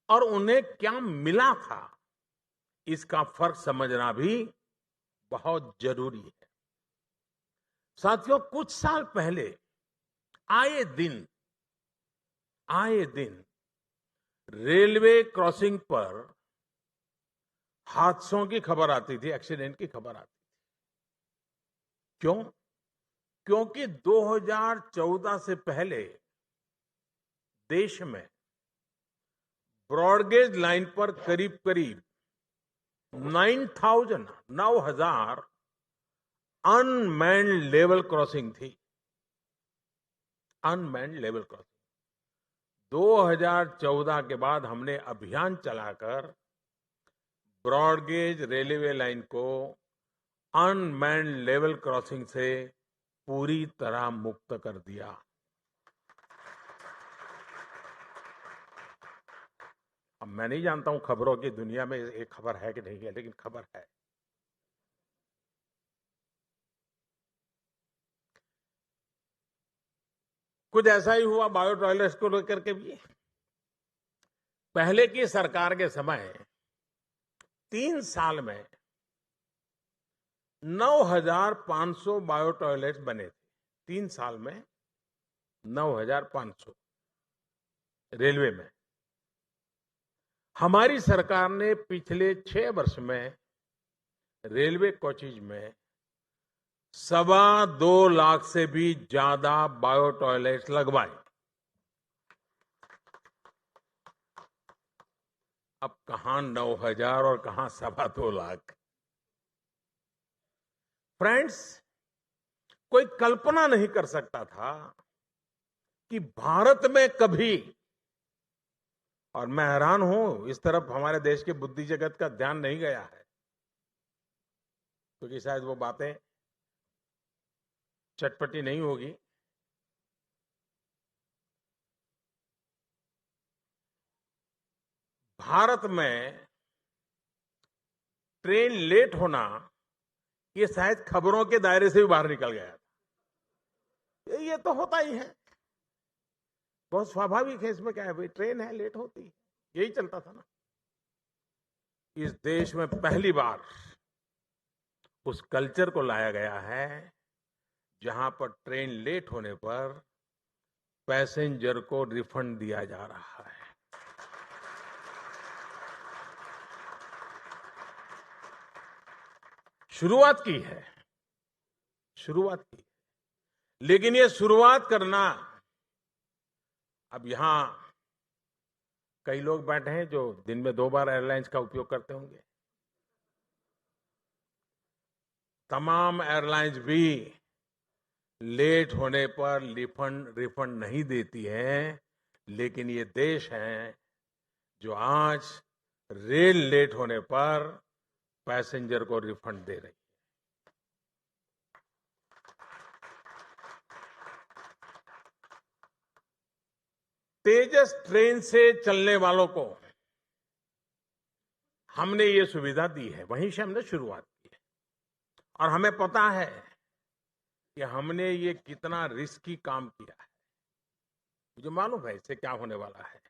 और उन्हें क्या मिला था, इसका फर्क समझना भी बहुत जरूरी है। साथियों, कुछ साल पहले आए दिन रेलवे क्रॉसिंग पर हादसों की खबर आती थी, एक्सीडेंट की खबर आती थी। क्यों? क्योंकि 2014 से पहले देश में ब्रॉडगेज लाइन पर करीब करीब 9,000 अनमैन्ड लेवल क्रॉसिंग थी। अनमैन्ड लेवल क्रॉसिंग 2014 के बाद हमने अभियान चलाकर ब्रॉडगेज रेलवे लाइन को अनमैन्ड लेवल क्रॉसिंग से पूरी तरह मुक्त कर दिया। अब मैं नहीं जानता हूं खबरों की दुनिया में एक खबर है कि नहीं है, लेकिन खबर है। कुछ ऐसा ही हुआ बायो टॉयलेट्स को लेकर के भी। पहले की सरकार के समय 3 साल में 9,500 बायो टॉयलेट्स बने थे। 3 साल में 9,500 रेलवे में। हमारी सरकार ने पिछले 6 वर्ष में रेलवे कोचेज में 2.25 लाख से भी ज्यादा बायो टॉयलेट्स लगवाए। अब कहां 9,000 और कहां 2.25 लाख। फ्रेंड्स, कोई कल्पना नहीं कर सकता था कि भारत में कभी, और मैं हैरान हूं इस तरफ हमारे देश के बुद्धि जगत का ध्यान नहीं गया है, क्योंकि शायद वो बातें चटपटी नहीं होगी। भारत में ट्रेन लेट होना ये शायद खबरों के दायरे से भी बाहर निकल गया था। ये तो होता ही है, बहुत स्वाभाविक है। इसमें क्या है भाई, ट्रेन है, लेट होती है, यही चलता था ना। इस देश में पहली बार उस कल्चर को लाया गया है जहां पर ट्रेन लेट होने पर पैसेंजर को रिफंड दिया जा रहा है। शुरुआत की है, लेकिन ये शुरुआत करना, अब यहां कई लोग बैठे हैं जो दिन में 2 बार एयरलाइंस का उपयोग करते होंगे। तमाम एयरलाइंस भी लेट होने पर रिफंड नहीं देती हैं, लेकिन ये देश है जो आज रेल लेट होने पर पैसेंजर को रिफंड दे रही है। तेजस ट्रेन से चलने वालों को हमने ये सुविधा दी है, वहीं से हमने शुरुआत की है। और हमें पता है कि हमने ये कितना रिस्की काम किया है। मुझे मालूम है इससे क्या होने वाला है।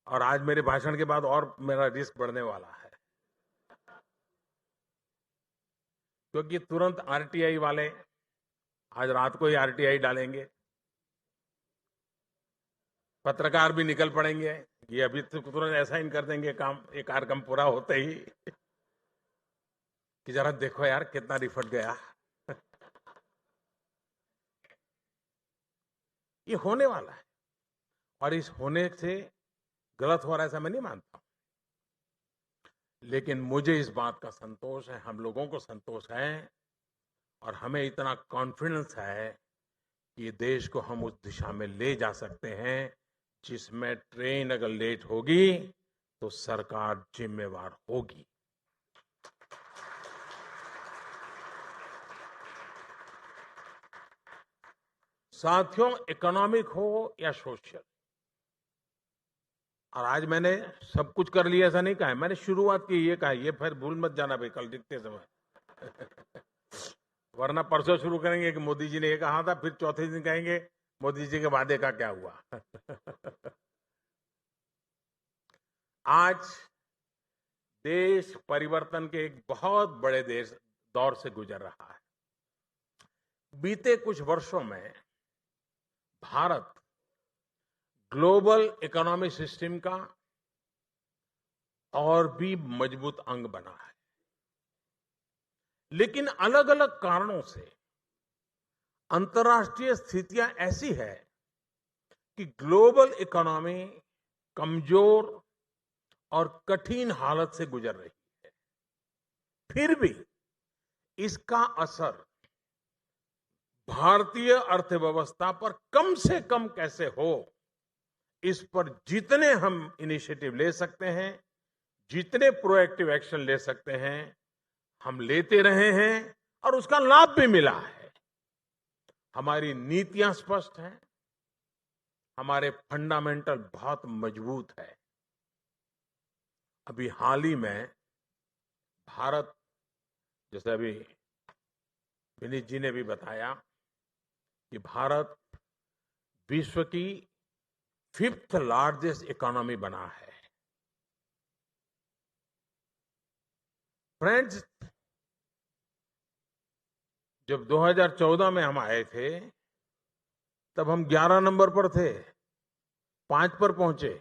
और आज मेरे भाषण के बाद और मेरा रिस्क बढ़ने वाला है, क्योंकि तुरंत आरटीआई वाले आज रात को ही आरटीआई डालेंगे, पत्रकार भी निकल पड़ेंगे, ये अभी तो तुरंत असाइन कर देंगे काम, ये कार्यक्रम पूरा होते ही कि जरा देखो यार कितना रिफंड गया। ये होने वाला है, और इस होने से गलत हो रहा है ऐसा मैं नहीं मानता हूं, लेकिन मुझे इस बात का संतोष है, हम लोगों को संतोष है, और हमें इतना कॉन्फिडेंस है कि ये देश को हम उस दिशा में ले जा सकते हैं जिसमें ट्रेन अगर लेट होगी तो सरकार जिम्मेवार होगी। साथियों, इकोनॉमिक हो या सोशल, और आज मैंने सब कुछ कर लिया ऐसा नहीं कहा है, मैंने शुरुआत की ये कहा, ये फिर भूल मत जाना भाई कल लिखते समय वरना परसों शुरू करेंगे कि मोदी जी ने ये कहा था, फिर चौथे दिन कहेंगे मोदी जी के वादे का क्या हुआ। आज देश परिवर्तन के एक बहुत बड़े दौर से गुजर रहा है। बीते कुछ वर्षों में भारत ग्लोबल इकोनॉमिक सिस्टम का और भी मजबूत अंग बना है, लेकिन अलग अलग कारणों से अंतर्राष्ट्रीय स्थितियां ऐसी है कि ग्लोबल इकोनॉमी कमजोर और कठिन हालत से गुजर रही है। फिर भी इसका असर भारतीय अर्थव्यवस्था पर कम से कम कैसे हो, इस पर जितने हम इनिशिएटिव ले सकते हैं, जितने प्रोएक्टिव एक्शन ले सकते हैं, हम लेते रहे हैं और उसका लाभ भी मिला है। हमारी नीतियां स्पष्ट हैं, हमारे फंडामेंटल बहुत मजबूत है। अभी हाल ही में भारत, जैसे अभी विनीत जी ने भी बताया कि भारत विश्व की 5th लार्जेस्ट इकोनॉमी बना है। फ्रेंड्स, जब 2014 में हम आए थे तब हम 11 नंबर पर थे, 5 पर पहुंचे।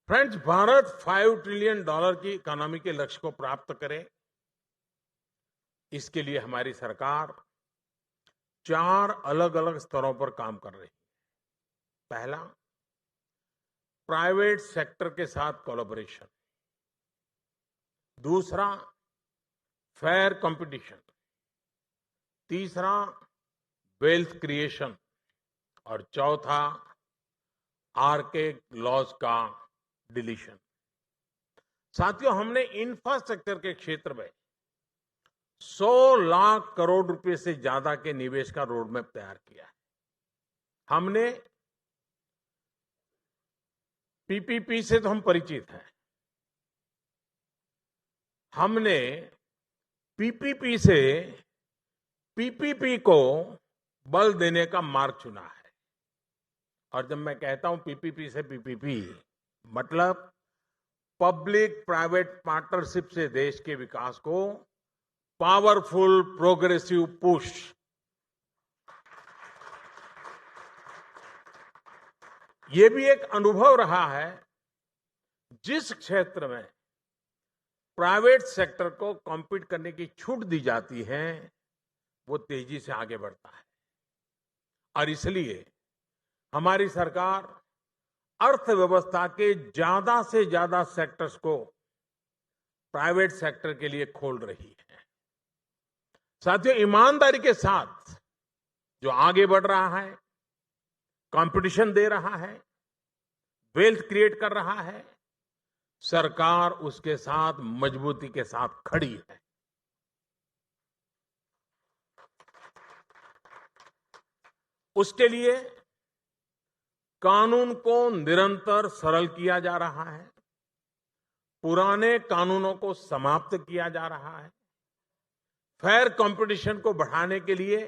फ्रेंड्स, भारत $5 ट्रिलियन की इकोनॉमी के लक्ष्य को प्राप्त करे, इसके लिए हमारी सरकार 4 अलग अलग स्तरों पर काम कर रही है। पहला, प्राइवेट सेक्टर के साथ कोलैबोरेशन। दूसरा, फेयर कंपटीशन। तीसरा, वेल्थ क्रिएशन। और चौथा, आर्केक लॉज का डिलीशन। साथियों, हमने इंफ्रास्ट्रक्चर के क्षेत्र में 100 लाख करोड़ रुपए से ज्यादा के निवेश का रोडमैप तैयार किया है। हमने पीपीपी से तो हम परिचित हैं, हमने पीपीपी से पीपीपी को बल देने का मार्ग चुना है। और जब मैं कहता हूं पीपीपी से पीपीपी, मतलब पब्लिक प्राइवेट पार्टनरशिप से देश के विकास को पावरफुल प्रोग्रेसिव पुश। ये भी एक अनुभव रहा है, जिस क्षेत्र में प्राइवेट सेक्टर को कॉम्पीट करने की छूट दी जाती है वो तेजी से आगे बढ़ता है। और इसलिए हमारी सरकार अर्थव्यवस्था के ज्यादा से ज्यादा सेक्टर्स को प्राइवेट सेक्टर के लिए खोल रही है। साथियों, ईमानदारी के साथ जो आगे बढ़ रहा है, कंपटीशन दे रहा है, वेल्थ क्रिएट कर रहा है, सरकार उसके साथ मजबूती के साथ खड़ी है। उसके लिए कानून को निरंतर सरल किया जा रहा है, पुराने कानूनों को समाप्त किया जा रहा है, फेयर कंपटीशन को बढ़ाने के लिए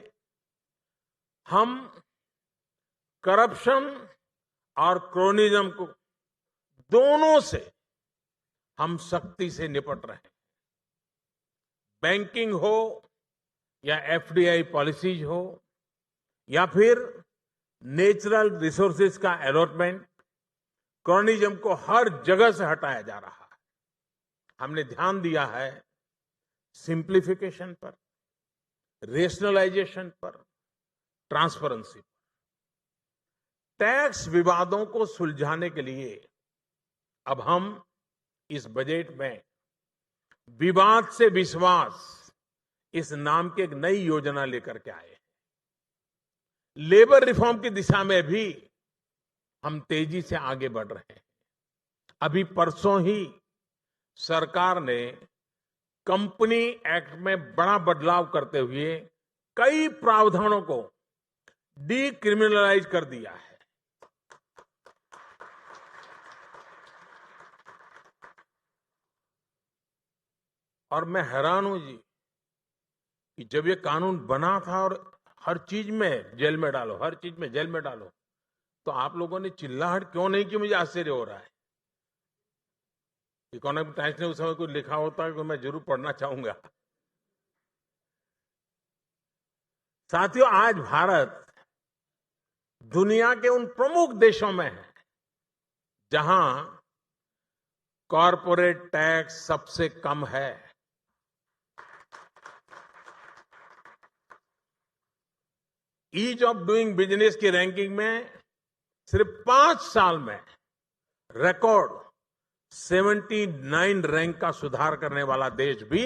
हम करप्शन और क्रोनिज्म को दोनों से हम सख्ती से निपट रहे हैं। बैंकिंग हो या एफडीआई पॉलिसीज हो या फिर नेचुरल रिसोर्सेज का अलॉटमेंट, क्रोनिज्म को हर जगह से हटाया जा रहा है। हमने ध्यान दिया है सिंप्लीफिकेशन पर, रेशनलाइजेशन पर, ट्रांसपेरेंसी पर। टैक्स विवादों को सुलझाने के लिए अब हम इस बजट में विवाद से विश्वास इस नाम की एक नई योजना लेकर के आए हैं। लेबर रिफॉर्म की दिशा में भी हम तेजी से आगे बढ़ रहे हैं। अभी परसों ही सरकार ने कंपनी एक्ट में बड़ा बदलाव करते हुए कई प्रावधानों को डीक्रिमिनलाइज कर दिया है। और मैं हैरान हूं जी कि जब ये कानून बना था और हर चीज में जेल में डालो, हर चीज में जेल में डालो, तो आप लोगों ने चिल्लाहट क्यों नहीं की, मुझे आश्चर्य हो रहा है। इकोनॉमिक टाइम्स ने उस समय कुछ लिखा होता है तो मैं जरूर पढ़ना चाहूंगा। साथियों, आज भारत दुनिया के उन प्रमुख देशों में है जहां कॉरपोरेट टैक्स सबसे कम है। ईज ऑफ डूइंग बिजनेस की रैंकिंग में सिर्फ 5 साल में रिकॉर्ड 79 रैंक का सुधार करने वाला देश भी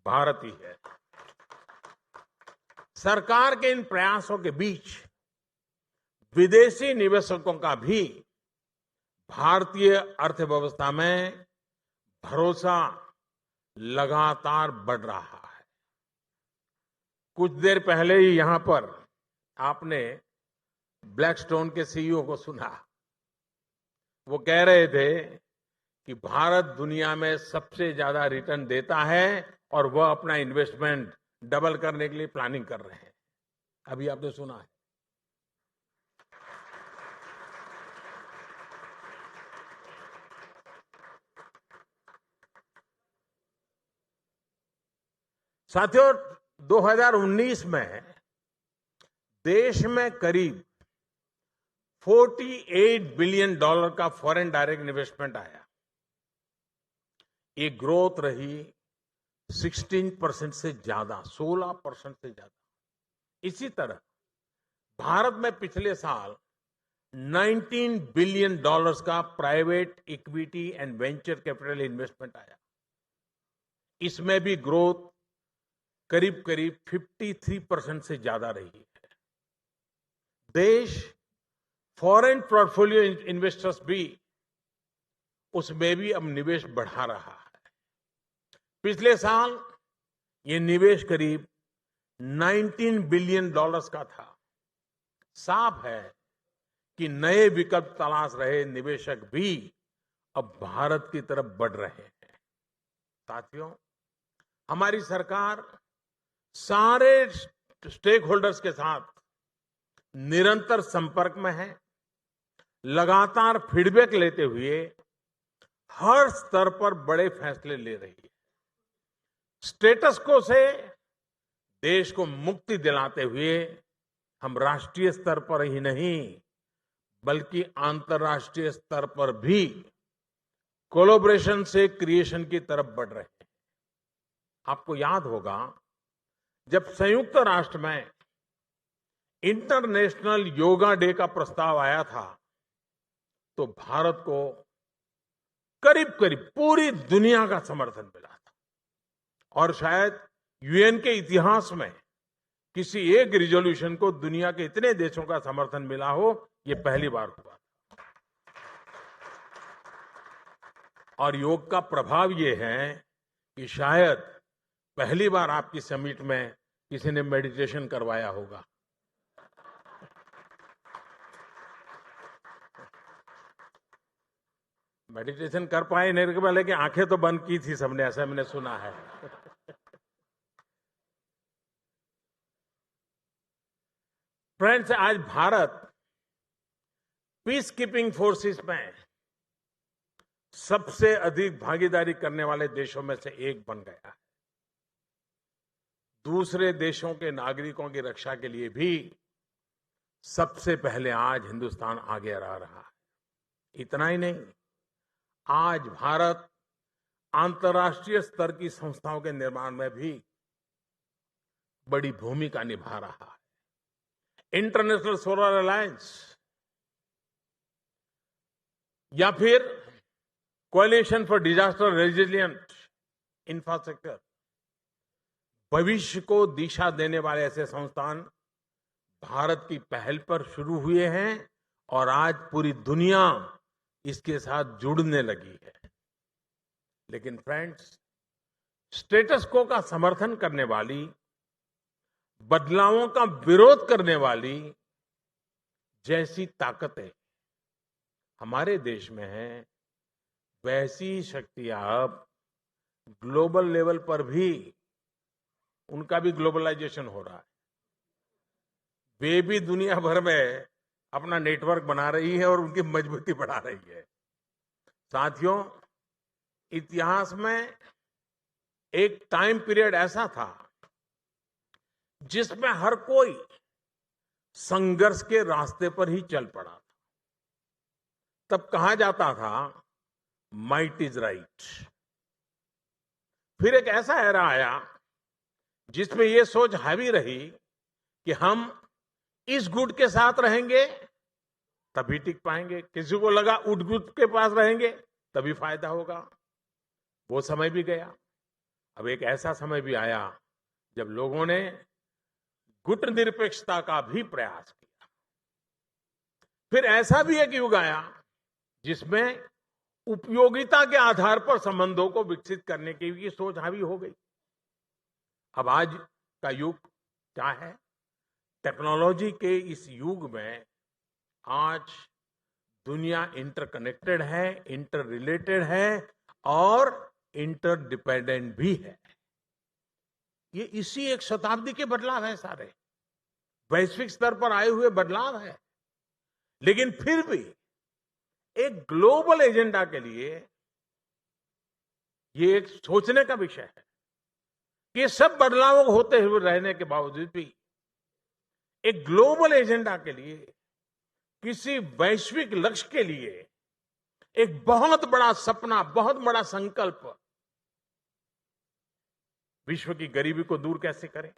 भारत ही है। सरकार के इन प्रयासों के बीच विदेशी निवेशकों का भी भारतीय अर्थव्यवस्था में भरोसा लगातार बढ़ रहा है। कुछ देर पहले ही यहां पर आपने ब्लैकस्टोन के सीईओ को सुना। वो कह रहे थे कि भारत दुनिया में सबसे ज्यादा रिटर्न देता है और वह अपना इन्वेस्टमेंट डबल करने के लिए प्लानिंग कर रहे हैं। अभी आपने सुना है। साथियों, 2019 में देश में करीब $48 बिलियन का फॉरेन डायरेक्ट इन्वेस्टमेंट आया। ये ग्रोथ रही 16% से ज्यादा, 16% से ज्यादा। इसी तरह भारत में पिछले साल $19 बिलियन का private equity and venture capital investment आया। इसमें भी ग्रोथ करीब करीब 53% से ज्यादा रही है। देश फॉरेन पोर्टफोलियो इन्वेस्टर्स भी उसमें भी अब निवेश बढ़ा रहा है। पिछले साल ये निवेश करीब $19 बिलियन का था। साफ है कि नए विकल्प तलाश रहे निवेशक भी अब भारत की तरफ बढ़ रहे हैं। साथियों, हमारी सरकार सारे स्टेक होल्डर्स के साथ निरंतर संपर्क में है, लगातार फीडबैक लेते हुए हर स्तर पर बड़े फैसले ले रही है। स्टेटस को से देश को मुक्ति दिलाते हुए हम राष्ट्रीय स्तर पर ही नहीं बल्कि अंतर्राष्ट्रीय स्तर पर भी कोलैबोरेशन से क्रिएशन की तरफ बढ़ रहे हैं। आपको याद होगा जब संयुक्त राष्ट्र में इंटरनेशनल योगा डे का प्रस्ताव आया था तो भारत को करीब करीब पूरी दुनिया का समर्थन मिला था और शायद यूएन के इतिहास में किसी एक रिजोल्यूशन को दुनिया के इतने देशों का समर्थन मिला हो, ये पहली बार हुआ। और योग का प्रभाव ये है कि शायद पहली बार आपकी समिट में किसी ने मेडिटेशन करवाया होगा। मेडिटेशन कर पाए नहीं के पहले कि आंखें तो बंद की थी सबने, ऐसा मैंने सुना है। फ्रेंड्स, आज भारत पीस कीपिंग फोर्सेस में सबसे अधिक भागीदारी करने वाले देशों में से एक बन गया है। दूसरे देशों के नागरिकों की रक्षा के लिए भी सबसे पहले आज हिंदुस्तान आगे आ रहा है। इतना ही नहीं, आज भारत अंतर्राष्ट्रीय स्तर की संस्थाओं के निर्माण में भी बड़ी भूमिका निभा रहा है। इंटरनेशनल सोलर अलायंस या फिर coalition for disaster resilient infrastructure, भविष्य को दिशा देने वाले ऐसे संस्थान भारत की पहल पर शुरू हुए हैं और आज पूरी दुनिया इसके साथ जुड़ने लगी है। लेकिन फ्रेंड्स, स्टेटस को का समर्थन करने वाली, बदलावों का विरोध करने वाली जैसी ताकतें हमारे देश में हैं, वैसी शक्तियां अब ग्लोबल लेवल पर भी, उनका भी ग्लोबलाइजेशन हो रहा है। वे भी दुनिया भर में अपना नेटवर्क बना रही है और उनकी मजबूती बढ़ा रही है। साथियों, इतिहास में एक टाइम पीरियड ऐसा था जिसमें हर कोई संघर्ष के रास्ते पर ही चल पड़ा था। तब कहा जाता था माइट इज राइट। फिर एक ऐसा एरा आया जिसमें यह सोच हावी रही कि हम इस गुट के साथ रहेंगे तभी टिक पाएंगे, किसी को लगा उस गुट के पास रहेंगे तभी फायदा होगा। वो समय भी गया। अब एक ऐसा समय भी आया जब लोगों ने गुट निरपेक्षता का भी प्रयास किया। फिर ऐसा भी एक युग आया जिसमें उपयोगिता के आधार पर संबंधों को विकसित करने की भी सोच हावी हो गई। अब आज का युग क्या है? टेक्नोलॉजी के इस युग में आज दुनिया इंटरकनेक्टेड है, इंटर रिलेटेड है और इंटरडिपेंडेंट भी है। ये इसी एक शताब्दी के बदलाव है, सारे वैश्विक स्तर पर आए हुए बदलाव है। लेकिन फिर भी एक ग्लोबल एजेंडा के लिए ये एक सोचने का विषय है कि ये सब बदलाव होते हुए रहने के बावजूद भी एक ग्लोबल एजेंडा के लिए, किसी वैश्विक लक्ष्य के लिए एक बहुत बड़ा सपना, बहुत बड़ा संकल्प, विश्व की गरीबी को दूर कैसे करें,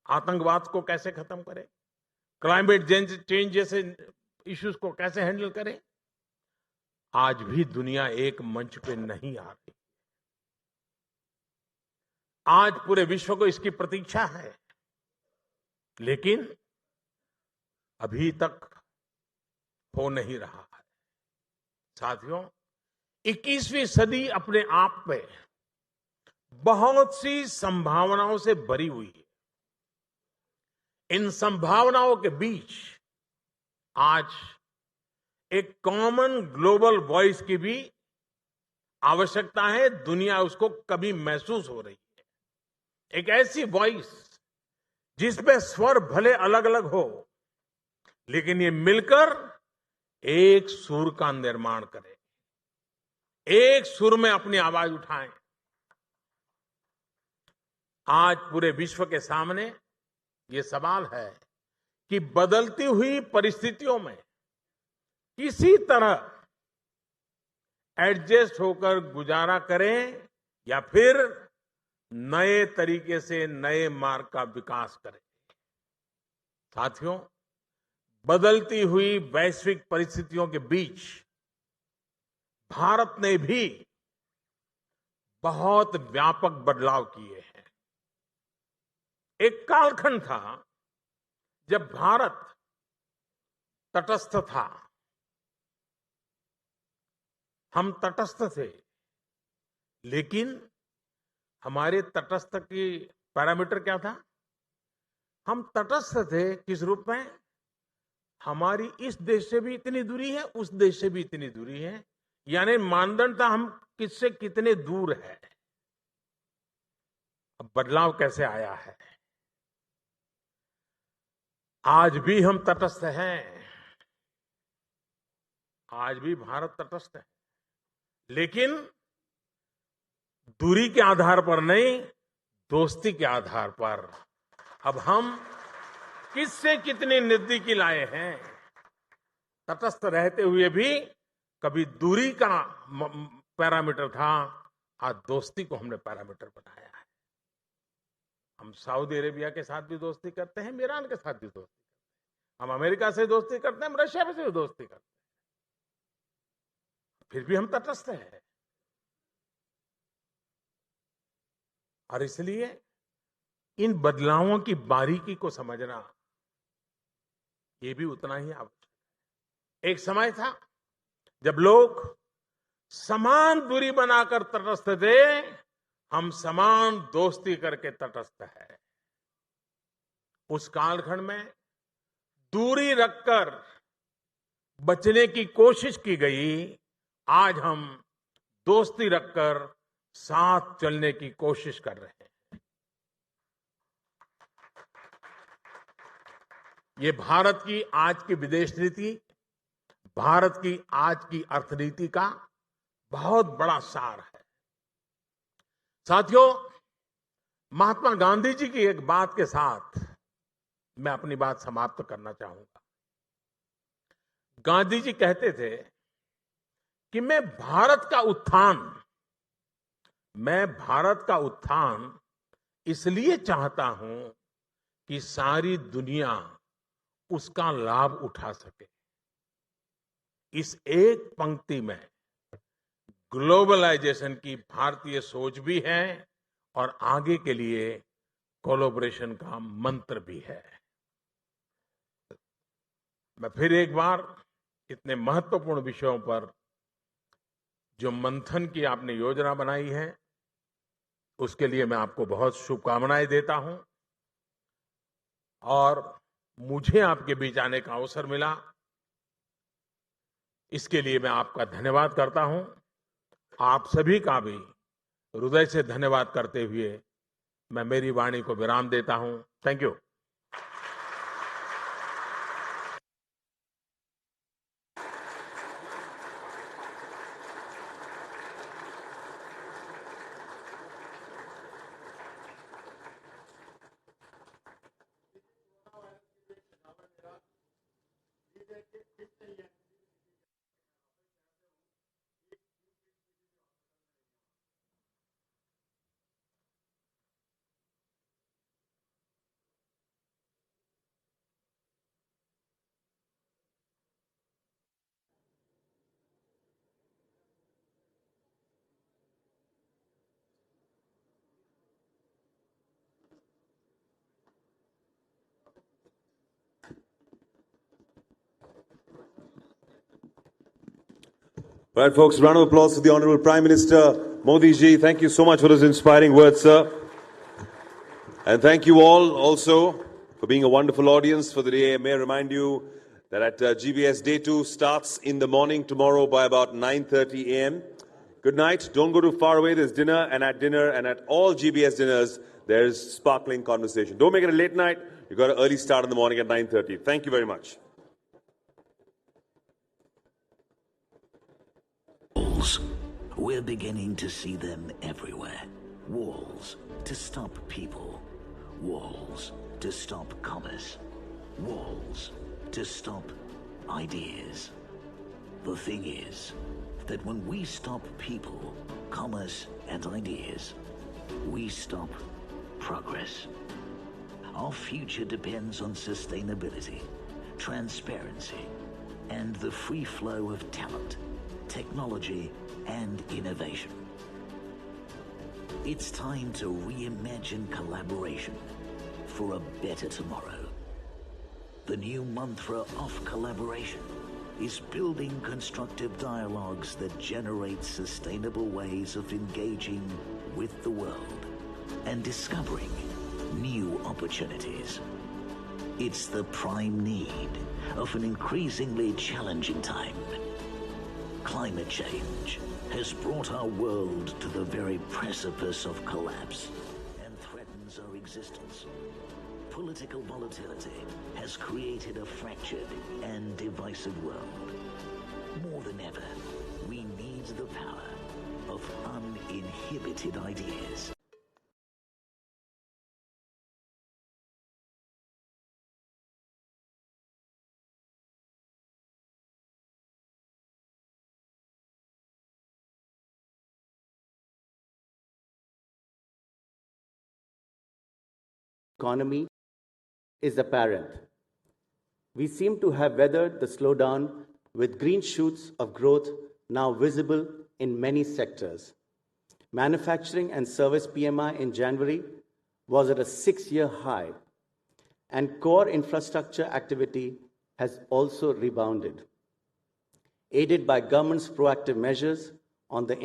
आतंकवाद को कैसे खत्म करें, क्लाइमेट चेंज जैसे इश्यूज को कैसे हैंडल करें, आज भी दुनिया एक मंच पे नहीं आ रही। आज पूरे विश्व को इसकी प्रतीक्षा है, लेकिन अभी तक हो नहीं रहा है। साथियों, 21वीं सदी अपने आप में बहुत सी संभावनाओं से भरी हुई है। इन संभावनाओं के बीच आज एक कॉमन ग्लोबल वॉइस की भी आवश्यकता है। दुनिया उसको कभी महसूस हो रही है। एक ऐसी वॉइस जिसमें स्वर भले अलग अलग हो, लेकिन ये मिलकर एक सुर का निर्माण करें, एक सुर में अपनी आवाज उठाएं। आज पूरे विश्व के सामने ये सवाल है कि बदलती हुई परिस्थितियों में किसी तरह एडजस्ट होकर गुजारा करें या फिर नए तरीके से नए मार्ग का विकास करें। साथियों, बदलती हुई वैश्विक परिस्थितियों के बीच भारत ने भी बहुत व्यापक बदलाव किए हैं। एक कालखंड था जब भारत तटस्थ था, हम तटस्थ थे, लेकिन हमारे तटस्थ की पैरामीटर क्या था? हम तटस्थ थे किस रूप में? हमारी इस देश से भी इतनी दूरी है, उस देश से भी इतनी दूरी है, यानी मानदंड था हम किससे कितने दूर है। अब बदलाव कैसे आया है? आज भी हम तटस्थ हैं, आज भी भारत तटस्थ है, लेकिन दूरी के आधार पर नहीं, दोस्ती के आधार पर। अब हम किससे कितनी नजदीकी लाए हैं, तटस्थ रहते हुए भी कभी दूरी का पैरामीटर था, आज दोस्ती को हमने पैरामीटर बनाया है। हम सऊदी अरेबिया के साथ भी दोस्ती करते हैं, ईरान के साथ भी दोस्ती करते हैं, हम अमेरिका से दोस्ती करते हैं, हम रशिया से भी दोस्ती करते हैं, फिर भी हम तटस्थ हैं। और इसलिए इन बदलावों की बारीकी को समझना ये भी उतना ही आवश्यक है। एक समय था जब लोग समान दूरी बनाकर तटस्थ थे, हम समान दोस्ती करके तटस्थ है। उस कालखंड में दूरी रखकर बचने की कोशिश की गई, आज हम दोस्ती रखकर साथ चलने की कोशिश कर रहे हैं। ये भारत की आज की विदेश नीति, भारत की आज की अर्थनीति का बहुत बड़ा सार है। साथियों, महात्मा गांधी जी की एक बात के साथ मैं अपनी बात समाप्त करना चाहूंगा। गांधी जी कहते थे कि मैं भारत का उत्थान इसलिए चाहता हूं कि सारी दुनिया उसका लाभ उठा सके। इस एक पंक्ति में ग्लोबलाइजेशन की भारतीय सोच भी है और आगे के लिए कोलैबोरेशन का मंत्र भी है। मैं फिर एक बार इतने महत्वपूर्ण विषयों पर जो मंथन की आपने योजना बनाई है, उसके लिए मैं आपको बहुत शुभकामनाएं देता हूं। और मुझे आपके बीच आने का अवसर मिला, इसके लिए मैं आपका धन्यवाद करता हूं। आप सभी का भी हृदय से धन्यवाद करते हुए मैं मेरी वाणी को विराम देता हूं। Thank you. Right, folks, round of applause for the Honorable Prime Minister Modi ji. Thank you so much for those inspiring words, sir. And thank you all also for being a wonderful audience for the day. May I remind you that at GBS Day 2 starts in the morning tomorrow by about 9:30 a.m. Good night. Don't go too far away. There's dinner and at all GBS dinners, there's sparkling conversation. Don't make it a late night. You've got an early start in the morning at 9:30. Thank you very much. Walls. We're beginning to see them everywhere. Walls to stop people. Walls to stop commerce. Walls to stop ideas. The thing is that when we stop people, commerce, and ideas, we stop progress. Our future depends on sustainability, transparency, and the free flow of talent, technology, and innovation. It's time to reimagine collaboration for a better tomorrow. The new mantra of collaboration is building constructive dialogues that generate sustainable ways of engaging with the world and discovering new opportunities. It's the prime need of an increasingly challenging time. Climate change has brought our world to the very precipice of collapse and threatens our existence. Political volatility has created a fractured and divisive world. More than ever, we need the power of uninhibited ideas. Economy is apparent. We seem to have weathered the slowdown with green shoots of growth now visible in many sectors. Manufacturing and service PMI in January was at a 6-year high, and core infrastructure activity has also rebounded, aided by government's proactive measures on the